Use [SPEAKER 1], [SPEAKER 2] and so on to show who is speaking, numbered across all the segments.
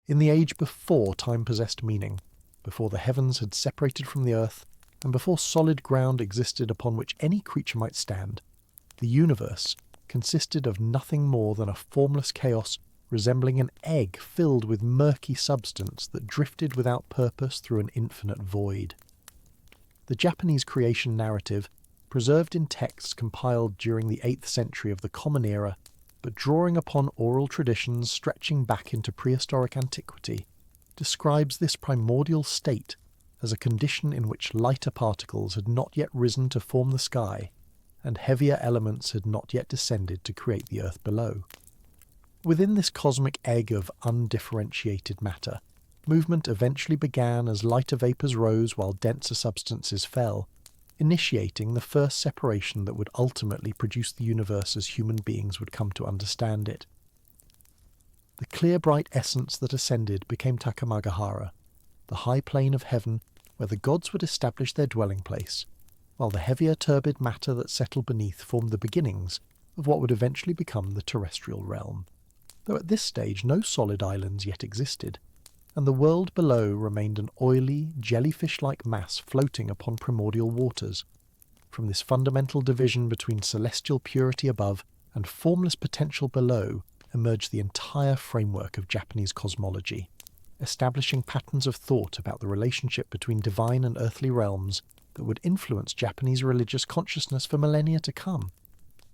[SPEAKER 1] In the age before time possessed meaning, before the heavens had separated from the earth, and before solid ground existed upon which any creature might stand, the universe consisted of nothing more than a formless chaos resembling an egg filled with murky substance that drifted without purpose through an infinite void. The Japanese creation narrative, preserved in texts compiled during the 8th century of the Common Era, but drawing upon oral traditions stretching back into prehistoric antiquity, describes this primordial state as a condition in which lighter particles had not yet risen to form the sky, and heavier elements had not yet descended to create the earth below. Within this cosmic egg of undifferentiated matter, movement eventually began as lighter vapours rose while denser substances fell, initiating the first separation that would ultimately produce the universe as human beings would come to understand it. The clear, bright essence that ascended became Takamagahara, the high plane of heaven where the gods would establish their dwelling place, while the heavier turbid matter that settled beneath formed the beginnings of what would eventually become the terrestrial realm, though at this stage no solid islands yet existed, and the world below remained an oily, jellyfish-like mass floating upon primordial waters. From this fundamental division between celestial purity above and formless potential below emerged the entire framework of Japanese cosmology, establishing patterns of thought about the relationship between divine and earthly realms that would influence Japanese religious consciousness for millennia to come.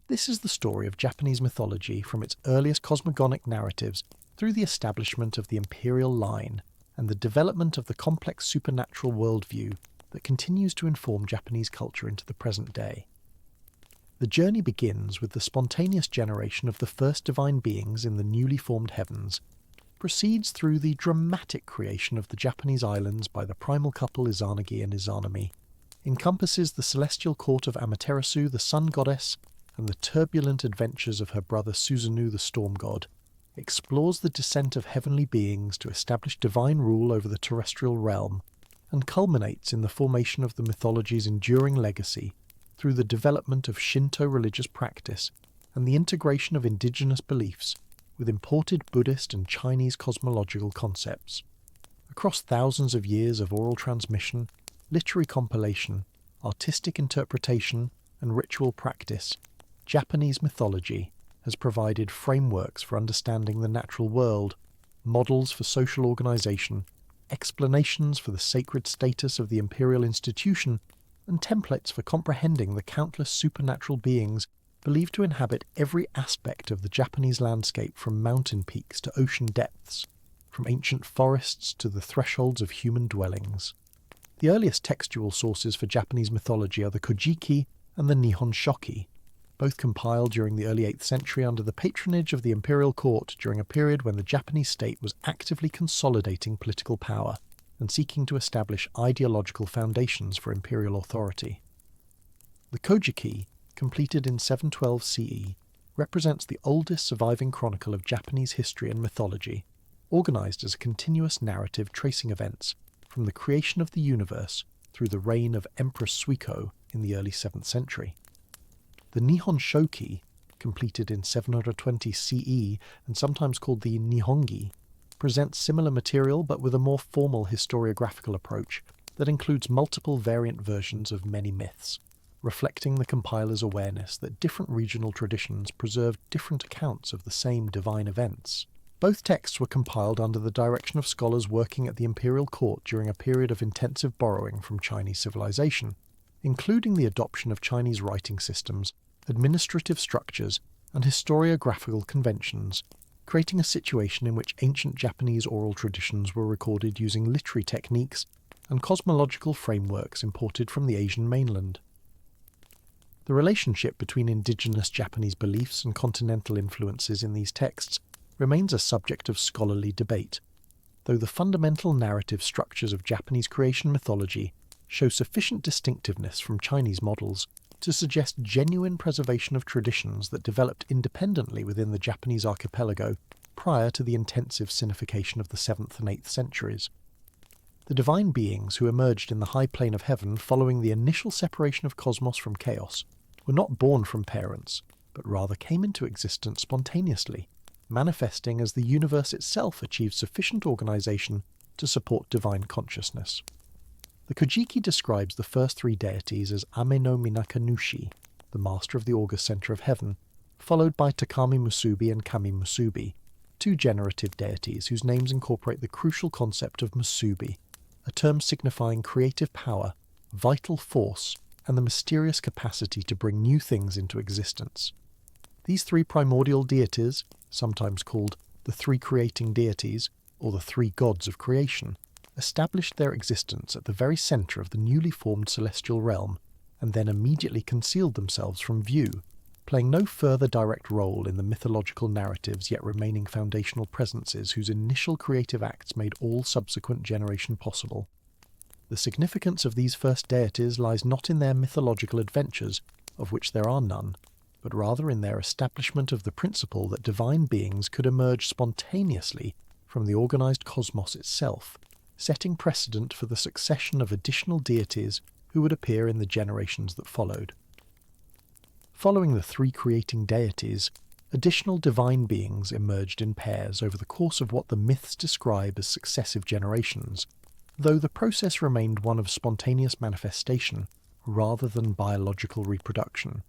[SPEAKER 1] This is the story of Japanese mythology from its earliest cosmogonic narratives through the establishment of the imperial line and the development of the complex supernatural worldview that continues to inform Japanese culture into the present day. The journey begins with the spontaneous generation of the first divine beings in the newly formed heavens, proceeds through the dramatic creation of the Japanese islands by the primal couple Izanagi and Izanami, encompasses the celestial court of Amaterasu, the sun goddess, and the turbulent adventures of her brother Susanoo, the storm god, explores the descent of heavenly beings to establish divine rule over the terrestrial realm, and culminates in the formation of the mythology's enduring legacy through the development of Shinto religious practice and the integration of indigenous beliefs with imported Buddhist and Chinese cosmological concepts. Across thousands of years of oral transmission, literary compilation, artistic interpretation, and ritual practice, Japanese mythology has provided frameworks for understanding the natural world, models for social organization, explanations for the sacred status of the imperial institution, and templates for comprehending the countless supernatural beings believed to inhabit every aspect of the Japanese landscape, from mountain peaks to ocean depths, from ancient forests to the thresholds of human dwellings. The earliest textual sources for Japanese mythology are the Kojiki and the Nihon Shoki, both compiled during the early 8th century under the patronage of the imperial court during a period when the Japanese state was actively consolidating political power and seeking to establish ideological foundations for imperial authority. The Kojiki, completed in 712 CE, represents the oldest surviving chronicle of Japanese history and mythology, organized as a continuous narrative tracing events from the creation of the universe through the reign of Empress Suiko in the early 7th century. The Nihon Shoki, completed in 720 CE and sometimes called the Nihongi, presents similar material but with a more formal historiographical approach that includes multiple variant versions of many myths, reflecting the compiler's awareness that different regional traditions preserved different accounts of the same divine events. Both texts were compiled under the direction of scholars working at the imperial court during a period of intensive borrowing from Chinese civilization, including the adoption of Chinese writing systems, administrative structures, and historiographical conventions, creating a situation in which ancient Japanese oral traditions were recorded using literary techniques and cosmological frameworks imported from the Asian mainland. The relationship between indigenous Japanese beliefs and continental influences in these texts remains a subject of scholarly debate, though the fundamental narrative structures of Japanese creation mythology show sufficient distinctiveness from Chinese models to suggest genuine preservation of traditions that developed independently within the Japanese archipelago prior to the intensive Sinification of the 7th and 8th centuries. The divine beings who emerged in the high plane of heaven following the initial separation of cosmos from chaos were not born from parents, but rather came into existence spontaneously, manifesting as the universe itself achieves sufficient organization to support divine consciousness. The Kojiki describes the first three deities as Ame no Minakanushi, the master of the august center of heaven, followed by Takami Musubi and Kami Musubi, two generative deities whose names incorporate the crucial concept of Musubi, a term signifying creative power, vital force, and the mysterious capacity to bring new things into existence. These three primordial deities, sometimes called the three creating deities or the three gods of creation, established their existence at the very centre of the newly formed celestial realm and then immediately concealed themselves from view, playing no further direct role in the mythological narratives yet remaining foundational presences whose initial creative acts made all subsequent generation possible. The significance of these first deities lies not in their mythological adventures, of which there are none, but rather in their establishment of the principle that divine beings could emerge spontaneously from the organised cosmos itself, setting precedent for the succession of additional deities who would appear in the generations that followed. Following the three creating deities, additional divine beings emerged in pairs over the course of what the myths describe as successive generations, though the process remained one of spontaneous manifestation rather than biological reproduction.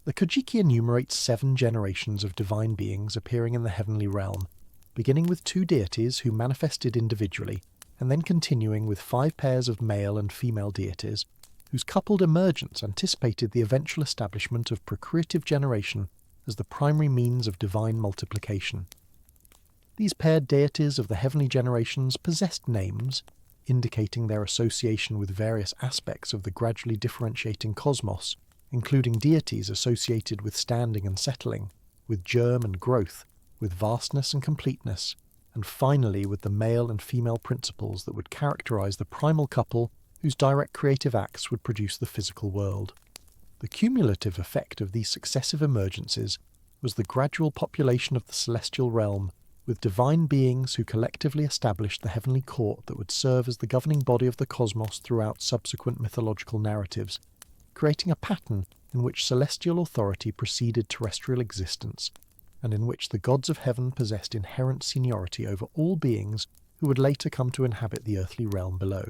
[SPEAKER 1] The Kojiki enumerates 7 generations of divine beings appearing in the heavenly realm, beginning with 2 deities who manifested individually, and then continuing with 5 pairs of male and female deities, whose coupled emergence anticipated the eventual establishment of procreative generation as the primary means of divine multiplication. These paired deities of the heavenly generations possessed names, indicating their association with various aspects of the gradually differentiating cosmos, including deities associated with standing and settling, with germ and growth, with vastness and completeness, and finally with the male and female principles that would characterize the primal couple whose direct creative acts would produce the physical world. The cumulative effect of these successive emergences was the gradual population of the celestial realm, with divine beings who collectively established the heavenly court that would serve as the governing body of the cosmos throughout subsequent mythological narratives, creating a pattern in which celestial authority preceded terrestrial existence, and in which the gods of heaven possessed inherent seniority over all beings who would later come to inhabit the earthly realm below.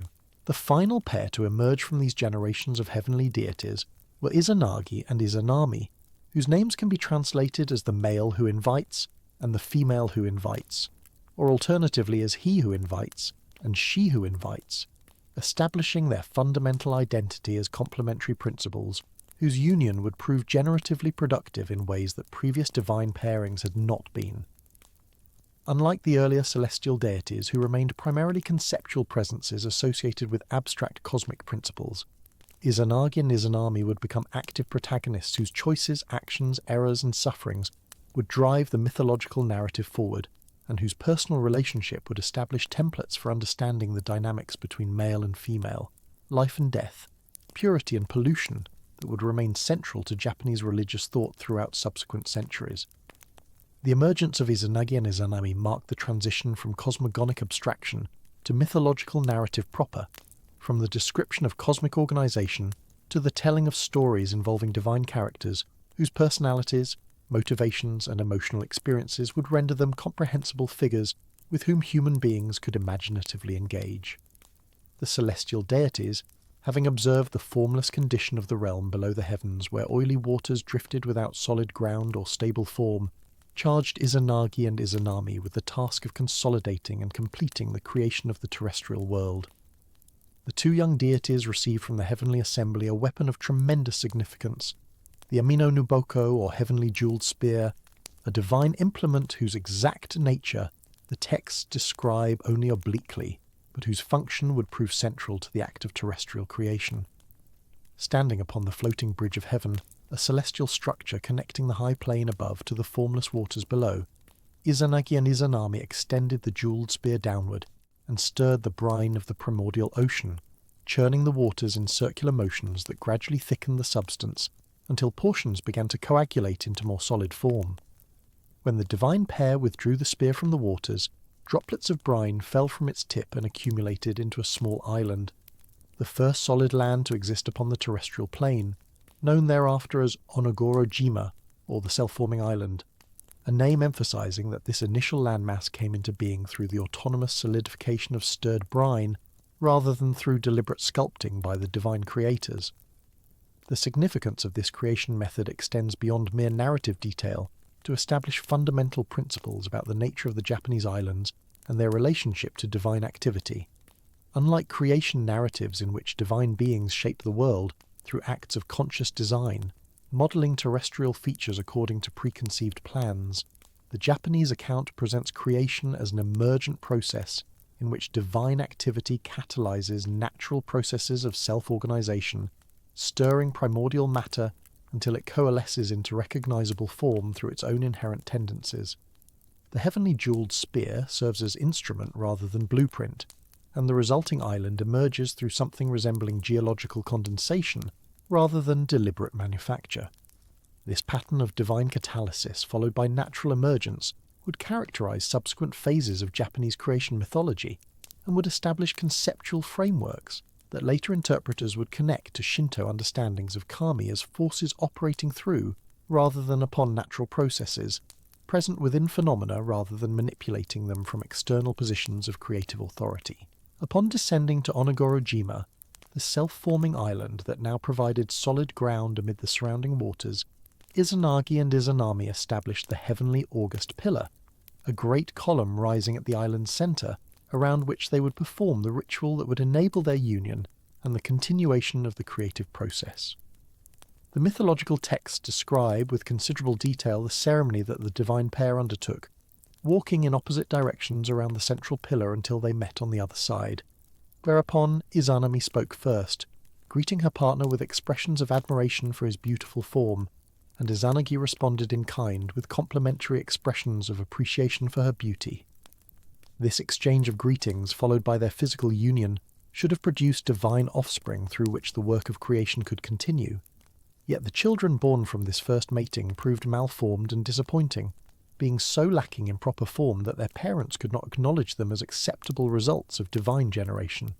[SPEAKER 1] The final pair to emerge from these generations of heavenly deities were Izanagi and Izanami, whose names can be translated as the male who invites and the female who invites, or alternatively as he who invites and she who invites, establishing their fundamental identity as complementary principles whose union would prove generatively productive in ways that previous divine pairings had not been. Unlike the earlier celestial deities who remained primarily conceptual presences associated with abstract cosmic principles, Izanagi and Izanami would become active protagonists whose choices, actions, errors and sufferings would drive the mythological narrative forward, and whose personal relationship would establish templates for understanding the dynamics between male and female, life and death, purity and pollution that would remain central to Japanese religious thought throughout subsequent centuries. The emergence of Izanagi and Izanami marked the transition from cosmogonic abstraction to mythological narrative proper, from the description of cosmic organization to the telling of stories involving divine characters whose personalities, motivations and emotional experiences would render them comprehensible figures with whom human beings could imaginatively engage. The celestial deities, having observed the formless condition of the realm below the heavens where oily waters drifted without solid ground or stable form, charged Izanagi and Izanami with the task of consolidating and completing the creation of the terrestrial world. The 2 young deities received from the heavenly assembly a weapon of tremendous significance, the Amino Nuboko or heavenly jewelled spear, a divine implement whose exact nature the texts describe only obliquely, but whose function would prove central to the act of terrestrial creation. Standing upon the floating bridge of heaven, a celestial structure connecting the high plane above to the formless waters below, Izanagi and Izanami extended the jewelled spear downward and stirred the brine of the primordial ocean, churning the waters in circular motions that gradually thickened the substance until portions began to coagulate into more solid form. When the divine pair withdrew the spear from the waters, droplets of brine fell from its tip and accumulated into a small island, the first solid land to exist upon the terrestrial plane, known thereafter as Onogoro-jima, or the self-forming island. a name emphasizing that this initial landmass came into being through the autonomous solidification of stirred brine rather than through deliberate sculpting by the divine creators. The significance of this creation method extends beyond mere narrative detail to establish fundamental principles about the nature of the Japanese islands and their relationship to divine activity. Unlike creation narratives in which divine beings shape the world through acts of conscious design, modelling terrestrial features according to preconceived plans, the Japanese account presents creation as an emergent process in which divine activity catalyzes natural processes of self-organization, stirring primordial matter until it coalesces into recognizable form through its own inherent tendencies. The heavenly jeweled spear serves as instrument rather than blueprint, and the resulting island emerges through something resembling geological condensation rather than deliberate manufacture. This pattern of divine catalysis followed by natural emergence would characterize subsequent phases of Japanese creation mythology and would establish conceptual frameworks that later interpreters would connect to Shinto understandings of kami as forces operating through rather than upon natural processes, present within phenomena rather than manipulating them from external positions of creative authority. Upon descending to Onogoro-jima, the self-forming island that now provided solid ground amid the surrounding waters, Izanagi and Izanami established the heavenly August Pillar, a great column rising at the island's centre, around which they would perform the ritual that would enable their union and the continuation of the creative process. The mythological texts describe with considerable detail the ceremony that the divine pair undertook, walking in opposite directions around the central pillar until they met on the other side, whereupon Izanami spoke first, greeting her partner with expressions of admiration for his beautiful form, and Izanagi responded in kind with complimentary expressions of appreciation for her beauty. This exchange of greetings, followed by their physical union, should have produced divine offspring through which the work of creation could continue. Yet the children born from this first mating proved malformed and disappointing, being so lacking in proper form that their parents could not acknowledge them as acceptable results of divine generation.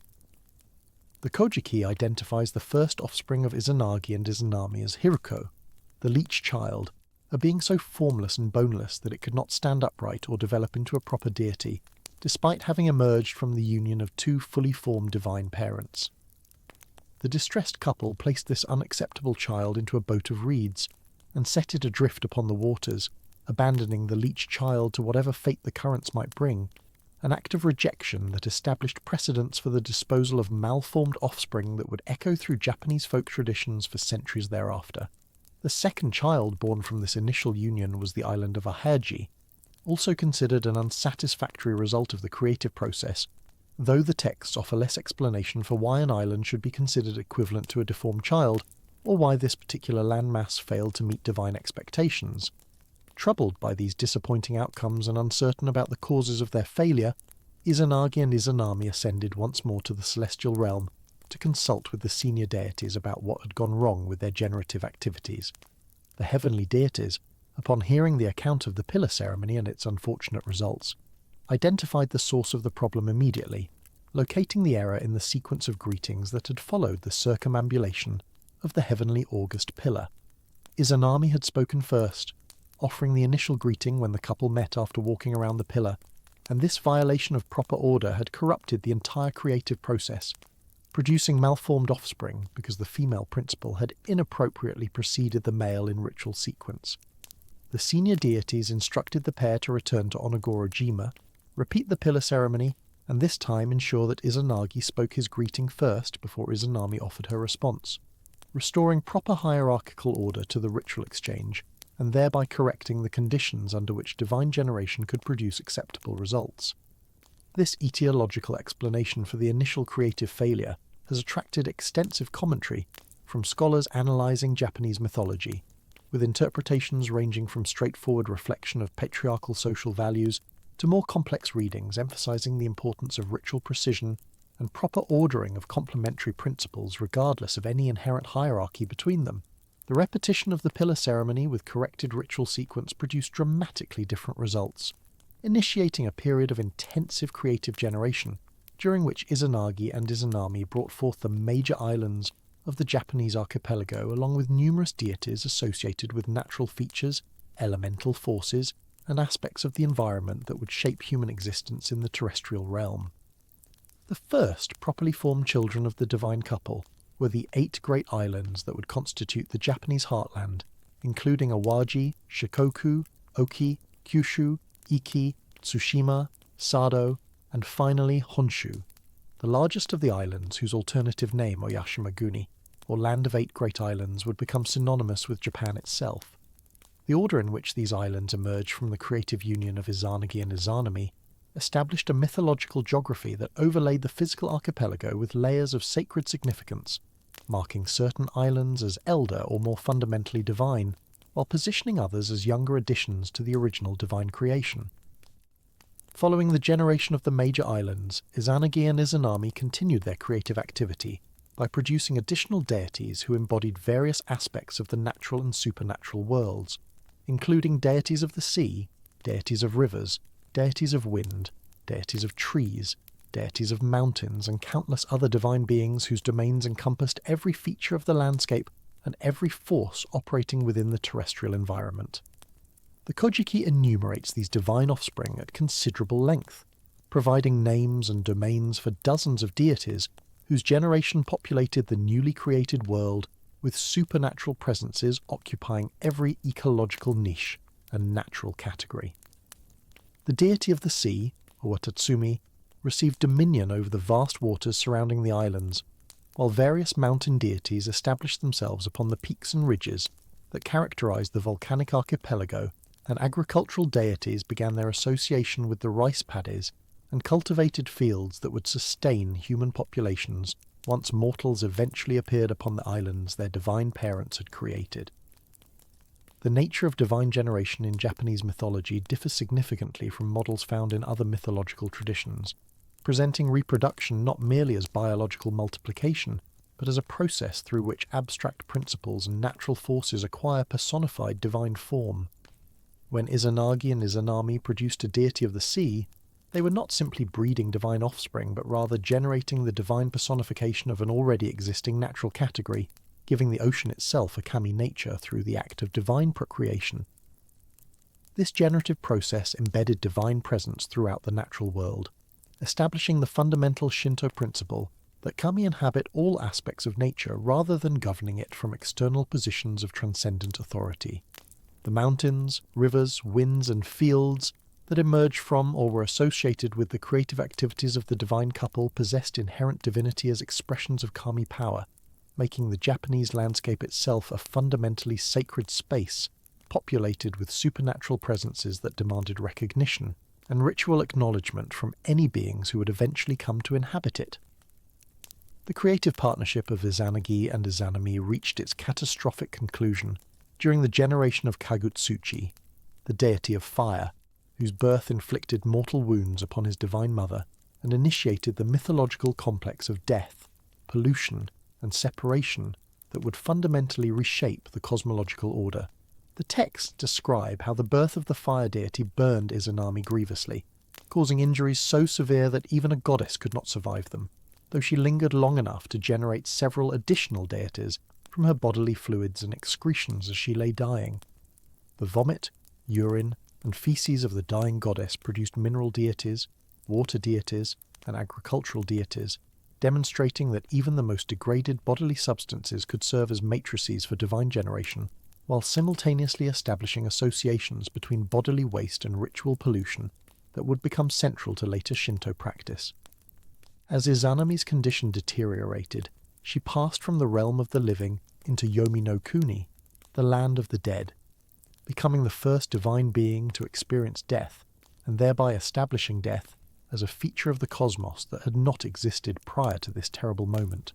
[SPEAKER 1] The Kojiki identifies the first offspring of Izanagi and Izanami as Hiruko, the leech child, a being so formless and boneless that it could not stand upright or develop into a proper deity, despite having emerged from the union of two fully formed divine parents. The distressed couple placed this unacceptable child into a boat of reeds and set it adrift upon the waters, abandoning the leech child to whatever fate the currents might bring, an act of rejection that established precedents for the disposal of malformed offspring that would echo through Japanese folk traditions for centuries thereafter. The second child born from this initial union was the island of Ahaji, also considered an unsatisfactory result of the creative process, though the texts offer less explanation for why an island should be considered equivalent to a deformed child, or why this particular landmass failed to meet divine expectations. Troubled by these disappointing outcomes and uncertain about the causes of their failure, Izanagi and Izanami ascended once more to the celestial realm to consult with the senior deities about what had gone wrong with their generative activities. The heavenly deities, upon hearing the account of the pillar ceremony and its unfortunate results, identified the source of the problem immediately, locating the error in the sequence of greetings that had followed the circumambulation of the heavenly August Pillar. Izanami had spoken first, offering the initial greeting when the couple met after walking around the pillar, and this violation of proper order had corrupted the entire creative process, producing malformed offspring because the female principal had inappropriately preceded the male in ritual sequence. The senior deities instructed the pair to return to Onogoro-jima, repeat the pillar ceremony, and this time ensure that Izanagi spoke his greeting first before Izanami offered her response, restoring proper hierarchical order to the ritual exchange, and thereby correcting the conditions under which divine generation could produce acceptable results. This etiological explanation for the initial creative failure has attracted extensive commentary from scholars analysing Japanese mythology, with interpretations ranging from straightforward reflection of patriarchal social values to more complex readings emphasising the importance of ritual precision and proper ordering of complementary principles regardless of any inherent hierarchy between them. The repetition of the pillar ceremony with corrected ritual sequence produced dramatically different results, initiating a period of intensive creative generation, during which Izanagi and Izanami brought forth the major islands of the Japanese archipelago along with numerous deities associated with natural features, elemental forces, and aspects of the environment that would shape human existence in the terrestrial realm. The first properly formed children of the divine couple were the 8 great islands that would constitute the Japanese heartland, including Awaji, Shikoku, Oki, Kyushu, Iki, Tsushima, Sado, and finally Honshu, the largest of the islands whose alternative name, Oyashimaguni, or Land of 8 Great Islands, would become synonymous with Japan itself. The order in which these islands emerged from the creative union of Izanagi and Izanami established a mythological geography that overlaid the physical archipelago with layers of sacred significance, marking certain islands as elder or more fundamentally divine, while positioning others as younger additions to the original divine creation. Following the generation of the major islands, Izanagi and Izanami continued their creative activity by producing additional deities who embodied various aspects of the natural and supernatural worlds, including deities of the sea, deities of rivers, deities of wind, deities of trees, deities of mountains, and countless other divine beings whose domains encompassed every feature of the landscape and every force operating within the terrestrial environment. The Kojiki enumerates these divine offspring at considerable length, providing names and domains for dozens of deities whose generation populated the newly created world with supernatural presences occupying every ecological niche and natural category. The deity of the sea, or Watatsumi, received dominion over the vast waters surrounding the islands, while various mountain deities established themselves upon the peaks and ridges that characterized the volcanic archipelago, and agricultural deities began their association with the rice paddies and cultivated fields that would sustain human populations once mortals eventually appeared upon the islands their divine parents had created. The nature of divine generation in Japanese mythology differs significantly from models found in other mythological traditions, presenting reproduction not merely as biological multiplication, but as a process through which abstract principles and natural forces acquire personified divine form. When Izanagi and Izanami produced a deity of the sea, they were not simply breeding divine offspring, but rather generating the divine personification of an already existing natural category, giving the ocean itself a kami nature through the act of divine procreation. This generative process embedded divine presence throughout the natural world, establishing the fundamental Shinto principle that kami inhabit all aspects of nature rather than governing it from external positions of transcendent authority. The mountains, rivers, winds, and fields that emerged from or were associated with the creative activities of the divine couple possessed inherent divinity as expressions of kami power, making the Japanese landscape itself a fundamentally sacred space, populated with supernatural presences that demanded recognition and ritual acknowledgement from any beings who would eventually come to inhabit it. The creative partnership of Izanagi and Izanami reached its catastrophic conclusion during the generation of Kagutsuchi, the deity of fire, whose birth inflicted mortal wounds upon his divine mother and initiated the mythological complex of death, pollution, and separation that would fundamentally reshape the cosmological order. The texts describe how the birth of the fire deity burned Izanami grievously, causing injuries so severe that even a goddess could not survive them, though she lingered long enough to generate several additional deities from her bodily fluids and excretions as she lay dying. The vomit, urine, and feces of the dying goddess produced mineral deities, water deities, and agricultural deities, demonstrating that even the most degraded bodily substances could serve as matrices for divine generation, while simultaneously establishing associations between bodily waste and ritual pollution that would become central to later Shinto practice. As Izanami's condition deteriorated, she passed from the realm of the living into Yomi no Kuni, the land of the dead, becoming the first divine being to experience death, and thereby establishing death as a feature of the cosmos that had not existed prior to this terrible moment.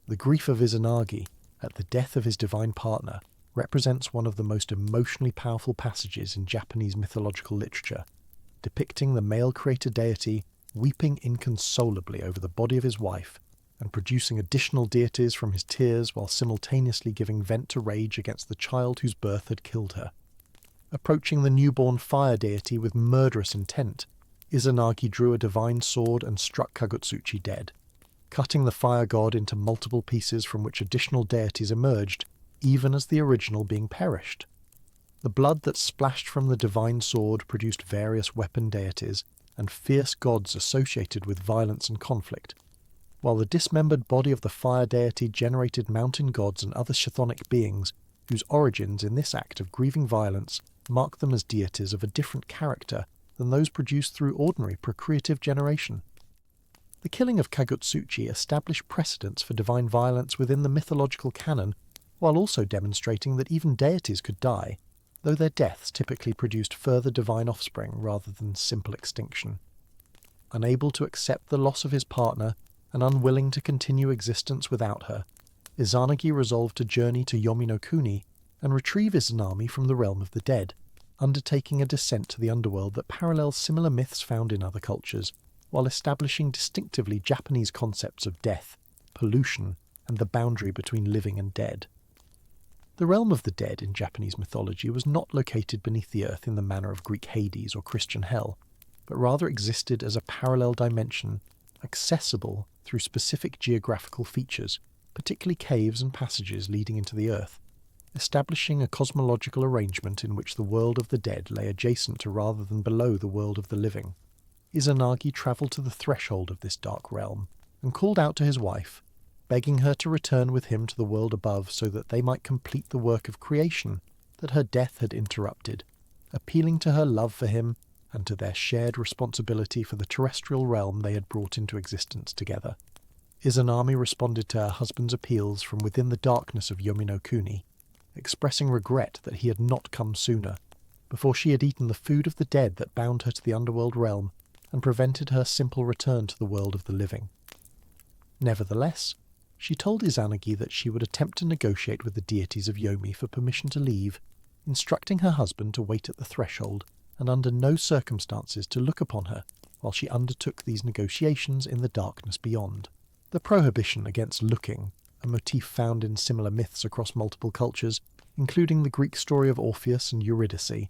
[SPEAKER 1] The grief of Izanagi at the death of his divine partner represents one of the most emotionally powerful passages in Japanese mythological literature, depicting the male creator deity weeping inconsolably over the body of his wife and producing additional deities from his tears while simultaneously giving vent to rage against the child whose birth had killed her. Approaching the newborn fire deity with murderous intent, Izanagi drew a divine sword and struck Kagutsuchi dead, cutting the fire god into multiple pieces from which additional deities emerged, even as the original being perished. The blood that splashed from the divine sword produced various weapon deities and fierce gods associated with violence and conflict, while the dismembered body of the fire deity generated mountain gods and other chthonic beings whose origins in this act of grieving violence mark them as deities of a different character than those produced through ordinary procreative generation. The killing of Kagutsuchi established precedents for divine violence within the mythological canon, while also demonstrating that even deities could die, though their deaths typically produced further divine offspring rather than simple extinction. Unable to accept the loss of his partner and unwilling to continue existence without her, Izanagi resolved to journey to Yomi no Kuni and retrieve Izanami from the realm of the dead, undertaking a descent to the underworld that parallels similar myths found in other cultures, while establishing distinctively Japanese concepts of death, pollution, and the boundary between living and dead. The realm of the dead in Japanese mythology was not located beneath the earth in the manner of Greek Hades or Christian Hell, but rather existed as a parallel dimension, accessible through specific geographical features, particularly caves and passages leading into the earth, establishing a cosmological arrangement in which the world of the dead lay adjacent to rather than below the world of the living. Izanagi travelled to the threshold of this dark realm and called out to his wife, begging her to return with him to the world above so that they might complete the work of creation that her death had interrupted, appealing to her love for him and to their shared responsibility for the terrestrial realm they had brought into existence together. Izanami responded to her husband's appeals from within the darkness of Yomi no Kuni, expressing regret that he had not come sooner, before she had eaten the food of the dead that bound her to the underworld realm and prevented her simple return to the world of the living. Nevertheless, she told Izanagi that she would attempt to negotiate with the deities of Yomi for permission to leave, instructing her husband to wait at the threshold and under no circumstances to look upon her while she undertook these negotiations in the darkness beyond. The prohibition against looking, a motif found in similar myths across multiple cultures, including the Greek story of Orpheus and Eurydice,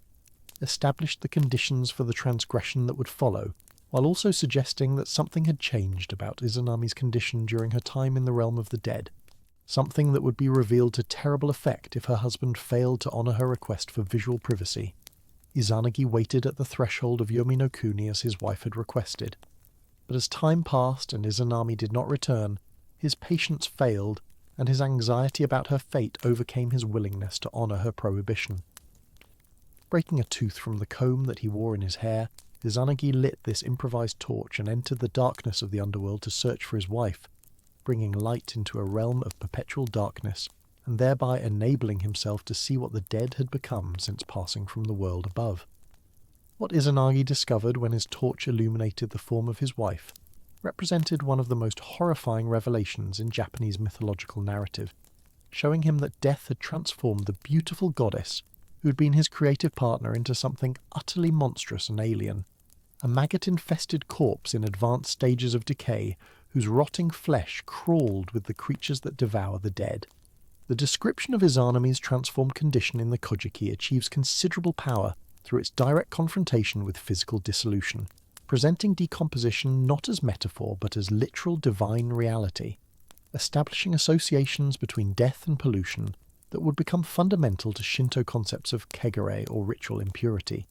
[SPEAKER 1] established the conditions for the transgression that would follow, while also suggesting that something had changed about Izanami's condition during her time in the realm of the dead, something that would be revealed to terrible effect if her husband failed to honour her request for visual privacy. Izanagi waited at the threshold of Yomi no Kuni as his wife had requested, but as time passed and Izanami did not return, his patience failed and his anxiety about her fate overcame his willingness to honour her prohibition. Breaking a tooth from the comb that he wore in his hair, Izanagi lit this improvised torch and entered the darkness of the underworld to search for his wife, bringing light into a realm of perpetual darkness, and thereby enabling himself to see what the dead had become since passing from the world above. What Izanagi discovered when his torch illuminated the form of his wife represented one of the most horrifying revelations in Japanese mythological narrative, showing him that death had transformed the beautiful goddess who had been his creative partner into something utterly monstrous and alien, a maggot-infested corpse in advanced stages of decay whose rotting flesh crawled with the creatures that devour the dead. The description of Izanami's transformed condition in the Kojiki achieves considerable power through its direct confrontation with physical dissolution, presenting decomposition not as metaphor but as literal divine reality, establishing associations between death and pollution that would become fundamental to Shinto concepts of kegare or ritual impurity.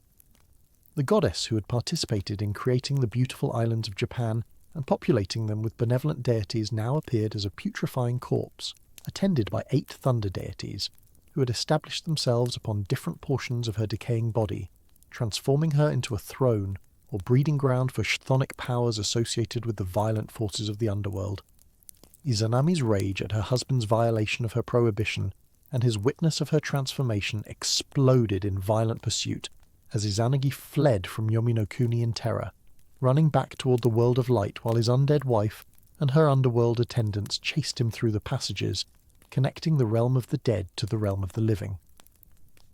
[SPEAKER 1] The goddess who had participated in creating the beautiful islands of Japan and populating them with benevolent deities now appeared as a putrefying corpse, attended by 8 thunder deities, who had established themselves upon different portions of her decaying body, transforming her into a throne or breeding ground for chthonic powers associated with the violent forces of the underworld. Izanami's rage at her husband's violation of her prohibition and his witness of her transformation exploded in violent pursuit as Izanagi fled from Yomi no Kuni in terror, running back toward the world of light while his undead wife and her underworld attendants chased him through the passages, connecting the realm of the dead to the realm of the living.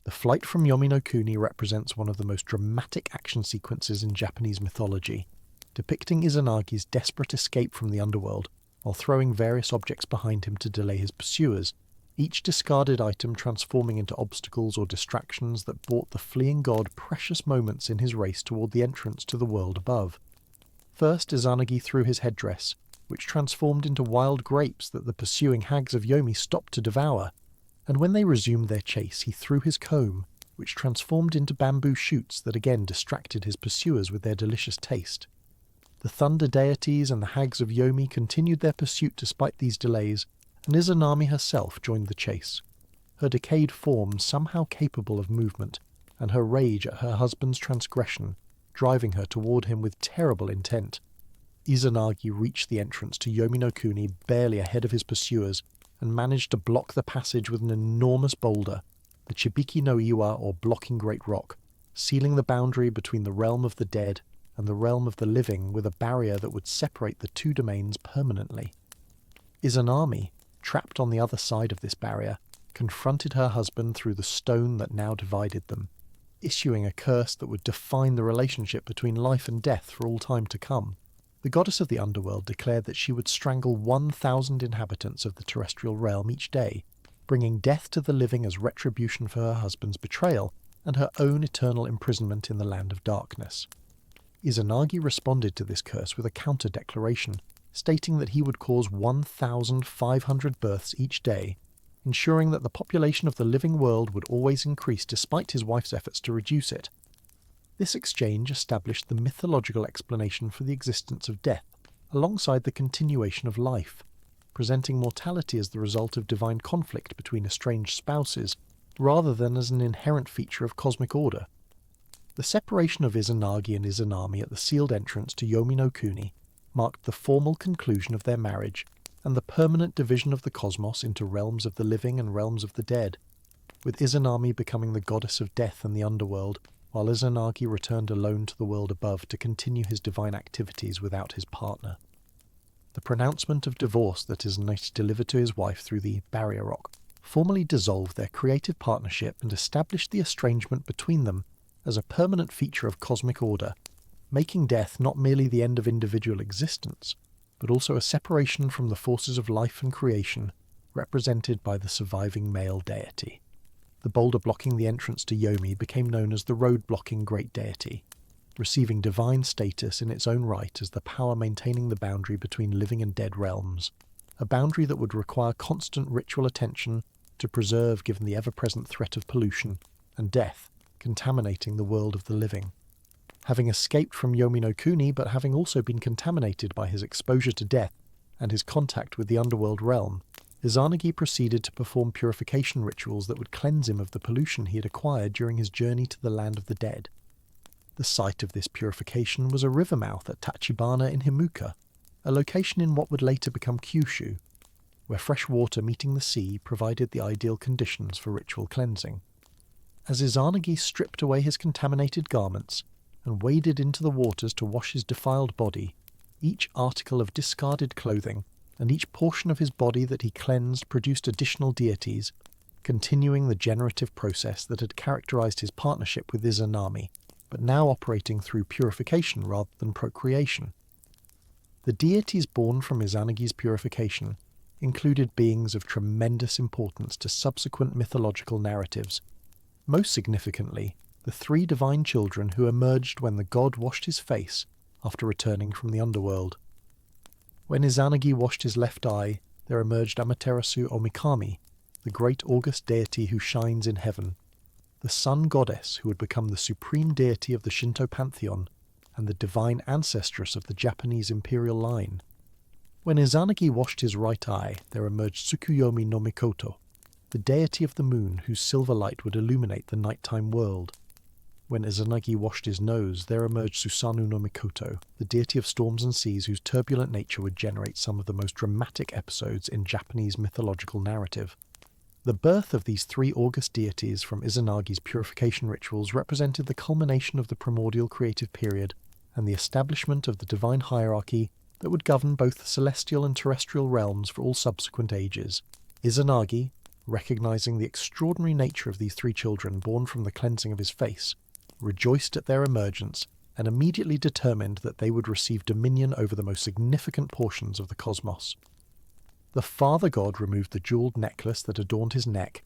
[SPEAKER 1] The flight from Yomi no Kuni represents one of the most dramatic action sequences in Japanese mythology, depicting Izanagi's desperate escape from the underworld while throwing various objects behind him to delay his pursuers, each discarded item transforming into obstacles or distractions that bought the fleeing god precious moments in his race toward the entrance to the world above. First, Izanagi threw his headdress, which transformed into wild grapes that the pursuing hags of Yomi stopped to devour, and when they resumed their chase he threw his comb, which transformed into bamboo shoots that again distracted his pursuers with their delicious taste. The thunder deities and the hags of Yomi continued their pursuit despite these delays, and Izanami herself joined the chase, her decayed form somehow capable of movement, and her rage at her husband's transgression driving her toward him with terrible intent. Izanagi reached the entrance to Yomi no Kuni barely ahead of his pursuers, and managed to block the passage with an enormous boulder, the Chibiki no Iwa, or blocking great rock, sealing the boundary between the realm of the dead and the realm of the living with a barrier that would separate the two domains permanently. Izanami, trapped on the other side of this barrier, confronted her husband through the stone that now divided them, issuing a curse that would define the relationship between life and death for all time to come. The goddess of the underworld declared that she would strangle 1,000 inhabitants of the terrestrial realm each day, bringing death to the living as retribution for her husband's betrayal and her own eternal imprisonment in the land of darkness. Izanagi responded to this curse with a counter-declaration, stating that he would cause 1,500 births each day, ensuring that the population of the living world would always increase despite his wife's efforts to reduce it. This exchange established the mythological explanation for the existence of death, alongside the continuation of life, presenting mortality as the result of divine conflict between estranged spouses, rather than as an inherent feature of cosmic order. The separation of Izanagi and Izanami at the sealed entrance to Yomi no Kuni marked the formal conclusion of their marriage and the permanent division of the cosmos into realms of the living and realms of the dead, with Izanami becoming the goddess of death and the underworld, while Izanagi returned alone to the world above to continue his divine activities without his partner. The pronouncement of divorce that Izanagi delivered to his wife through the barrier rock formally dissolved their creative partnership and established the estrangement between them as a permanent feature of cosmic order, making death not merely the end of individual existence, but also a separation from the forces of life and creation, represented by the surviving male deity. The boulder blocking the entrance to Yomi became known as the road-blocking great deity, receiving divine status in its own right as the power maintaining the boundary between living and dead realms, a boundary that would require constant ritual attention to preserve given the ever-present threat of pollution and death contaminating the world of the living. Having escaped from Yomi no Kuni, but having also been contaminated by his exposure to death and his contact with the underworld realm, Izanagi proceeded to perform purification rituals that would cleanse him of the pollution he had acquired during his journey to the land of the dead. The site of this purification was a river mouth at Tachibana in Himuka, a location in what would later become Kyushu, where fresh water meeting the sea provided the ideal conditions for ritual cleansing. As Izanagi stripped away his contaminated garments and waded into the waters to wash his defiled body, each article of discarded clothing and each portion of his body that he cleansed produced additional deities, continuing the generative process that had characterized his partnership with Izanami, but now operating through purification rather than procreation. The deities born from Izanagi's purification included beings of tremendous importance to subsequent mythological narratives. Most significantly, the three divine children who emerged when the god washed his face after returning from the underworld. When Izanagi washed his left eye, there emerged Amaterasu Omikami, the great august deity who shines in heaven, the sun goddess who would become the supreme deity of the Shinto pantheon and the divine ancestress of the Japanese imperial line. When Izanagi washed his right eye, there emerged Tsukuyomi no Mikoto, the deity of the moon whose silver light would illuminate the nighttime world. When Izanagi washed his nose, there emerged Susanoo no Mikoto, the deity of storms and seas whose turbulent nature would generate some of the most dramatic episodes in Japanese mythological narrative. The birth of these three august deities from Izanagi's purification rituals represented the culmination of the primordial creative period and the establishment of the divine hierarchy that would govern both the celestial and terrestrial realms for all subsequent ages. Izanagi, recognizing the extraordinary nature of these three children born from the cleansing of his face, rejoiced at their emergence and immediately determined that they would receive dominion over the most significant portions of the cosmos. The father god removed the jeweled necklace that adorned his neck,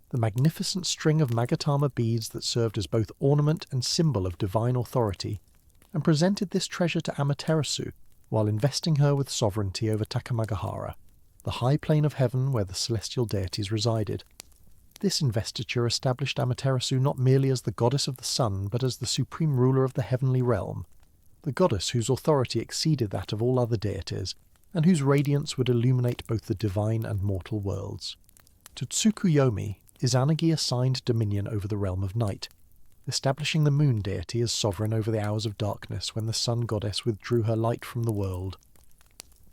[SPEAKER 1] the magnificent string of Magatama beads that served as both ornament and symbol of divine authority, and presented this treasure to Amaterasu while investing her with sovereignty over Takamagahara, the high plane of heaven where the celestial deities resided. This investiture established Amaterasu not merely as the goddess of the sun, but as the supreme ruler of the heavenly realm, the goddess whose authority exceeded that of all other deities, and whose radiance would illuminate both the divine and mortal worlds. To Tsukuyomi, Izanagi assigned dominion over the realm of night, establishing the moon deity as sovereign over the hours of darkness when the sun goddess withdrew her light from the world.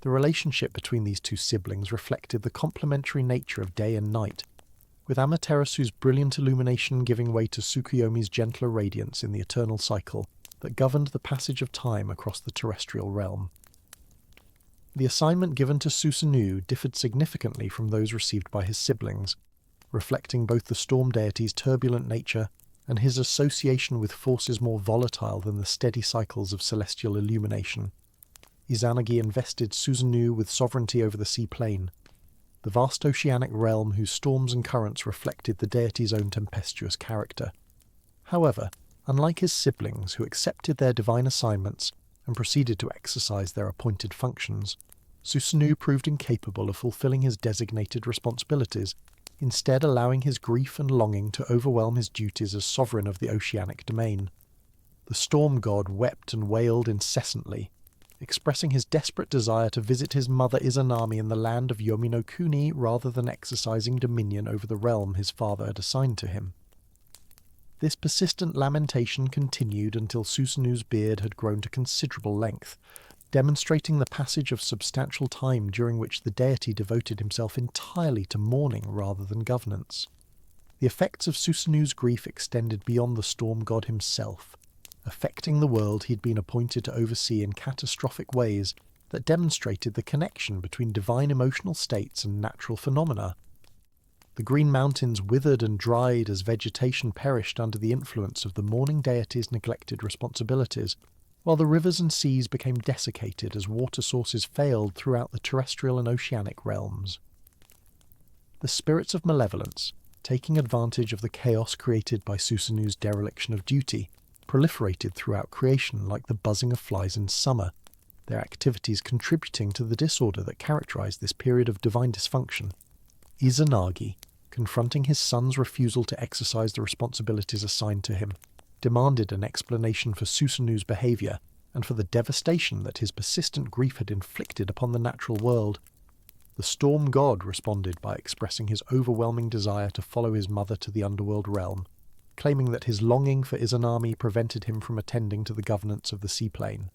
[SPEAKER 1] The relationship between these two siblings reflected the complementary nature of day and night, with Amaterasu's brilliant illumination giving way to Tsukuyomi's gentler radiance in the eternal cycle that governed the passage of time across the terrestrial realm. The assignment given to Susanoo differed significantly from those received by his siblings, reflecting both the storm deity's turbulent nature and his association with forces more volatile than the steady cycles of celestial illumination. Izanagi invested Susanoo with sovereignty over the sea plane, the vast oceanic realm whose storms and currents reflected the deity's own tempestuous character. However, unlike his siblings who accepted their divine assignments and proceeded to exercise their appointed functions, Susanoo proved incapable of fulfilling his designated responsibilities, instead allowing his grief and longing to overwhelm his duties as sovereign of the oceanic domain. The storm god wept and wailed incessantly, expressing his desperate desire to visit his mother Izanami in the land of Yomi no Kuni rather than exercising dominion over the realm his father had assigned to him. This persistent lamentation continued until Susanoo's beard had grown to considerable length, demonstrating the passage of substantial time during which the deity devoted himself entirely to mourning rather than governance. The effects of Susanoo's grief extended beyond the storm god himself, affecting the world he had been appointed to oversee in catastrophic ways that demonstrated the connection between divine emotional states and natural phenomena. The green mountains withered and dried as vegetation perished under the influence of the mourning deity's neglected responsibilities, while the rivers and seas became desiccated as water sources failed throughout the terrestrial and oceanic realms. The spirits of malevolence, taking advantage of the chaos created by Susanoo's dereliction of duty, proliferated throughout creation like the buzzing of flies in summer, their activities contributing to the disorder that characterized this period of divine dysfunction. Izanagi, confronting his son's refusal to exercise the responsibilities assigned to him, demanded an explanation for Susanoo's behavior and for the devastation that his persistent grief had inflicted upon the natural world. The storm god responded by expressing his overwhelming desire to follow his mother to the underworld realm, claiming that his longing for Izanami prevented him from attending to the governance of the seaplane.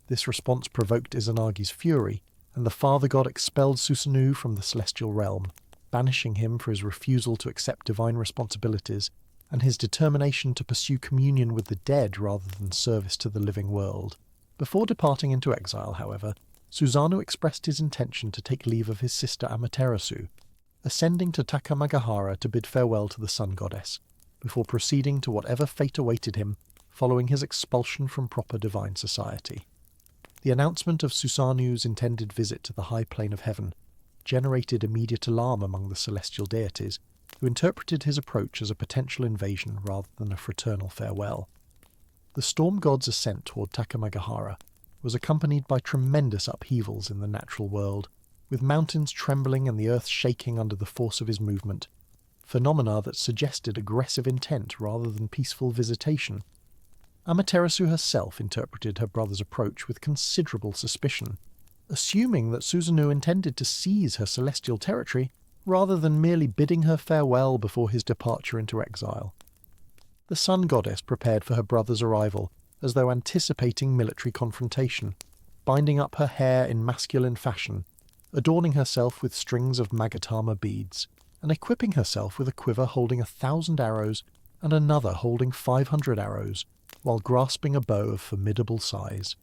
[SPEAKER 1] This response provoked Izanagi's fury, and the father god expelled Susanoo from the celestial realm, banishing him for his refusal to accept divine responsibilities and his determination to pursue communion with the dead rather than service to the living world. Before departing into exile, however, Susanoo expressed his intention to take leave of his sister Amaterasu, ascending to Takamagahara to bid farewell to the sun goddess, before proceeding to whatever fate awaited him following his expulsion from proper divine society. The announcement of Susanoo's intended visit to the high plane of heaven generated immediate alarm among the celestial deities, who interpreted his approach as a potential invasion rather than a fraternal farewell. The storm god's ascent toward Takamagahara was accompanied by tremendous upheavals in the natural world, with mountains trembling and the earth shaking under the force of his movement, phenomena that suggested aggressive intent rather than peaceful visitation. Amaterasu herself interpreted her brother's approach with considerable suspicion, assuming that Susanoo intended to seize her celestial territory rather than merely bidding her farewell before his departure into exile. The sun goddess prepared for her brother's arrival as though anticipating military confrontation, binding up her hair in masculine fashion, adorning herself with strings of Magatama beads, and equipping herself with a quiver holding 1,000 arrows and another holding 500 arrows, while grasping a bow of formidable size.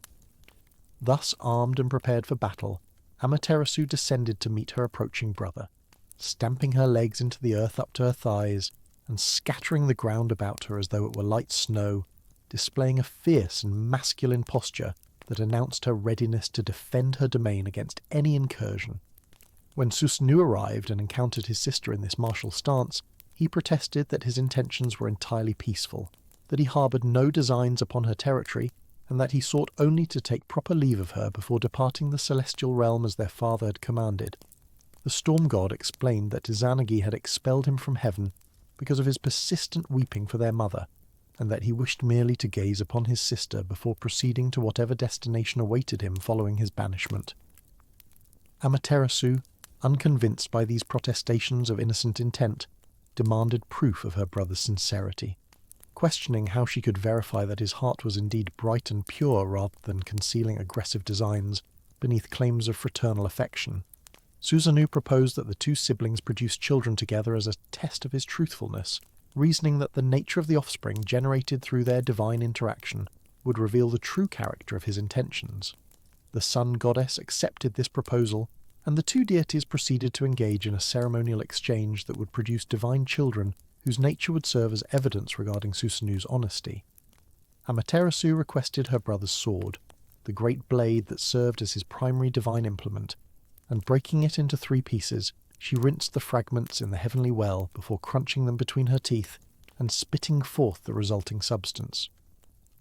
[SPEAKER 1] Thus armed and prepared for battle, Amaterasu descended to meet her approaching brother, stamping her legs into the earth up to her thighs, and scattering the ground about her as though it were light snow, displaying a fierce and masculine posture that announced her readiness to defend her domain against any incursion. When Susanoo arrived and encountered his sister in this martial stance, he protested that his intentions were entirely peaceful, that he harboured no designs upon her territory, and that he sought only to take proper leave of her before departing the celestial realm as their father had commanded. The storm god explained that Izanagi had expelled him from heaven because of his persistent weeping for their mother, and that he wished merely to gaze upon his sister before proceeding to whatever destination awaited him following his banishment. Amaterasu, unconvinced by these protestations of innocent intent, demanded proof of her brother's sincerity, questioning how she could verify that his heart was indeed bright and pure rather than concealing aggressive designs beneath claims of fraternal affection. Susanoo proposed that the two siblings produce children together as a test of his truthfulness, reasoning that the nature of the offspring generated through their divine interaction would reveal the true character of his intentions. The sun goddess accepted this proposal, and the two deities proceeded to engage in a ceremonial exchange that would produce divine children whose nature would serve as evidence regarding Susanoo's honesty. Amaterasu requested her brother's sword, the great blade that served as his primary divine implement, and breaking it into 3 pieces, she rinsed the fragments in the heavenly well before crunching them between her teeth and spitting forth the resulting substance.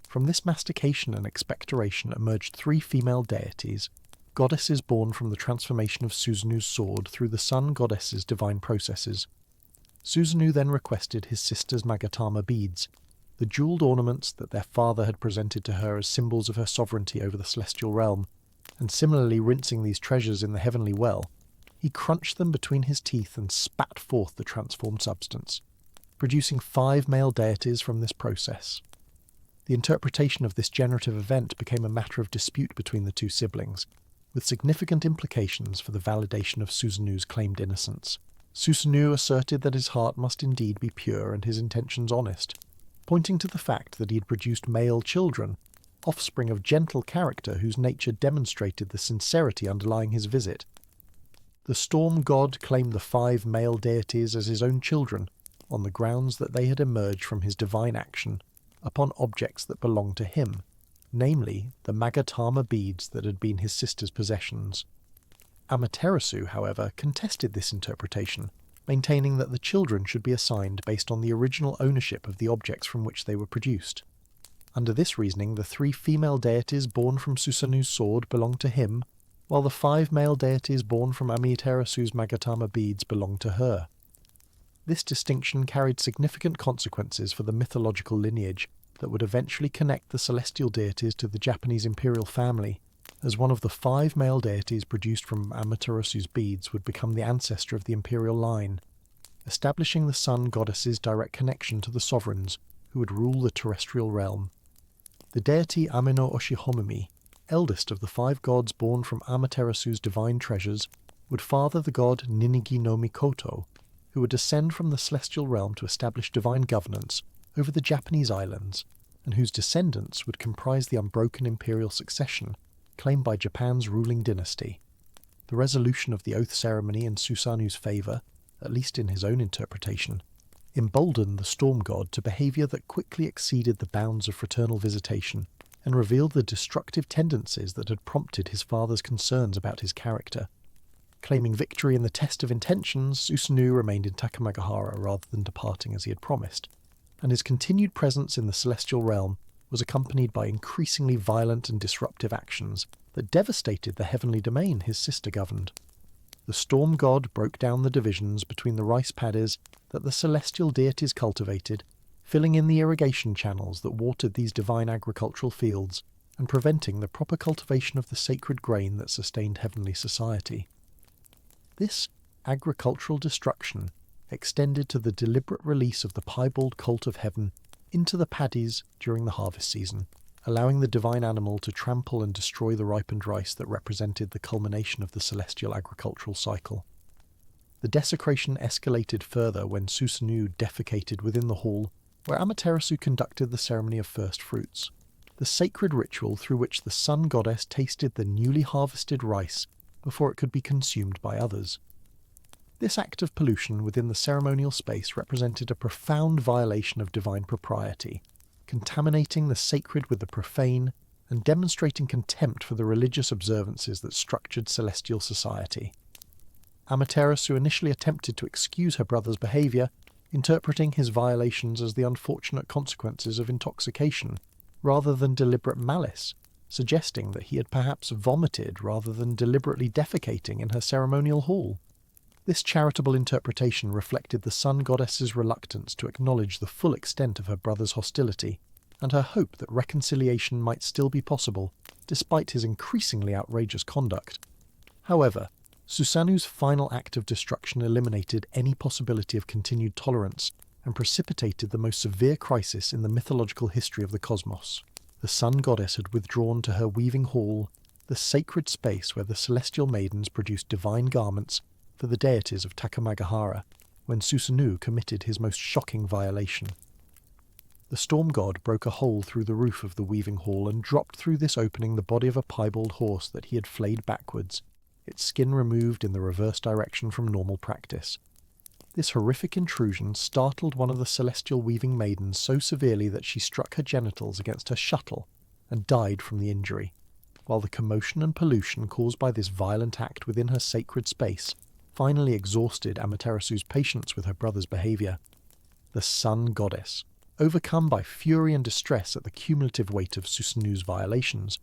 [SPEAKER 1] From this mastication and expectoration emerged 3 female deities, goddesses born from the transformation of Susanoo's sword through the sun goddess's divine processes. Susanoo then requested his sister's Magatama beads, the jewelled ornaments that their father had presented to her as symbols of her sovereignty over the celestial realm, and similarly rinsing these treasures in the heavenly well, he crunched them between his teeth and spat forth the transformed substance, producing 5 male deities from this process. The interpretation of this generative event became a matter of dispute between the two siblings, with significant implications for the validation of Susanoo's claimed innocence. Susanoo asserted that his heart must indeed be pure and his intentions honest, pointing to the fact that he had produced male children, offspring of gentle character whose nature demonstrated the sincerity underlying his visit. The storm god claimed the 5 male deities as his own children, on the grounds that they had emerged from his divine action upon objects that belonged to him, namely the Magatama beads that had been his sister's possessions. Amaterasu, however, contested this interpretation, maintaining that the children should be assigned based on the original ownership of the objects from which they were produced. Under this reasoning, the 3 female deities born from Susanoo's sword belonged to him, while the 5 male deities born from Amaterasu's Magatama beads belonged to her. This distinction carried significant consequences for the mythological lineage that would eventually connect the celestial deities to the Japanese imperial family, as one of the 5 male deities produced from Amaterasu's beads would become the ancestor of the imperial line, establishing the sun goddess's direct connection to the sovereigns who would rule the terrestrial realm. The deity Ameno Oshihomimi, eldest of the 5 gods born from Amaterasu's divine treasures, would father the god Ninigi no Mikoto, who would descend from the celestial realm to establish divine governance over the Japanese islands, and whose descendants would comprise the unbroken imperial succession claimed by Japan's ruling dynasty. The resolution of the oath ceremony in Susanoo's favour, at least in his own interpretation, emboldened the storm god to behaviour that quickly exceeded the bounds of fraternal visitation and revealed the destructive tendencies that had prompted his father's concerns about his character. Claiming victory in the test of intentions, Susanoo remained in Takamagahara rather than departing as he had promised, and his continued presence in the celestial realm was accompanied by increasingly violent and disruptive actions that devastated the heavenly domain his sister governed. The storm god broke down the divisions between the rice paddies that the celestial deities cultivated, filling in the irrigation channels that watered these divine agricultural fields, and preventing the proper cultivation of the sacred grain that sustained heavenly society. This agricultural destruction extended to the deliberate release of the piebald colt of heaven into the paddies during the harvest season, allowing the divine animal to trample and destroy the ripened rice that represented the culmination of the celestial agricultural cycle. The desecration escalated further when Susanoo defecated within the hall where Amaterasu conducted the ceremony of first fruits, the sacred ritual through which the sun goddess tasted the newly harvested rice before it could be consumed by others. This act of pollution within the ceremonial space represented a profound violation of divine propriety, contaminating the sacred with the profane and demonstrating contempt for the religious observances that structured celestial society. Amaterasu initially attempted to excuse her brother's behaviour, interpreting his violations as the unfortunate consequences of intoxication, rather than deliberate malice, suggesting that he had perhaps vomited rather than deliberately defecating in her ceremonial hall. This charitable interpretation reflected the sun goddess's reluctance to acknowledge the full extent of her brother's hostility, and her hope that reconciliation might still be possible, despite his increasingly outrageous conduct. However, Susanu's final act of destruction eliminated any possibility of continued tolerance and precipitated the most severe crisis in the mythological history of the cosmos. The sun goddess had withdrawn to her weaving hall, the sacred space where the celestial maidens produced divine garments for the deities of Takamagahara, when Susanu committed his most shocking violation. The storm god broke a hole through the roof of the weaving hall and dropped through this opening the body of a piebald horse that he had flayed backwards, its skin removed in the reverse direction from normal practice. This horrific intrusion startled one of the celestial weaving maidens so severely that she struck her genitals against her shuttle and died from the injury, while the commotion and pollution caused by this violent act within her sacred space finally exhausted Amaterasu's patience with her brother's behaviour. The sun goddess, overcome by fury and distress at the cumulative weight of Susanu's violations,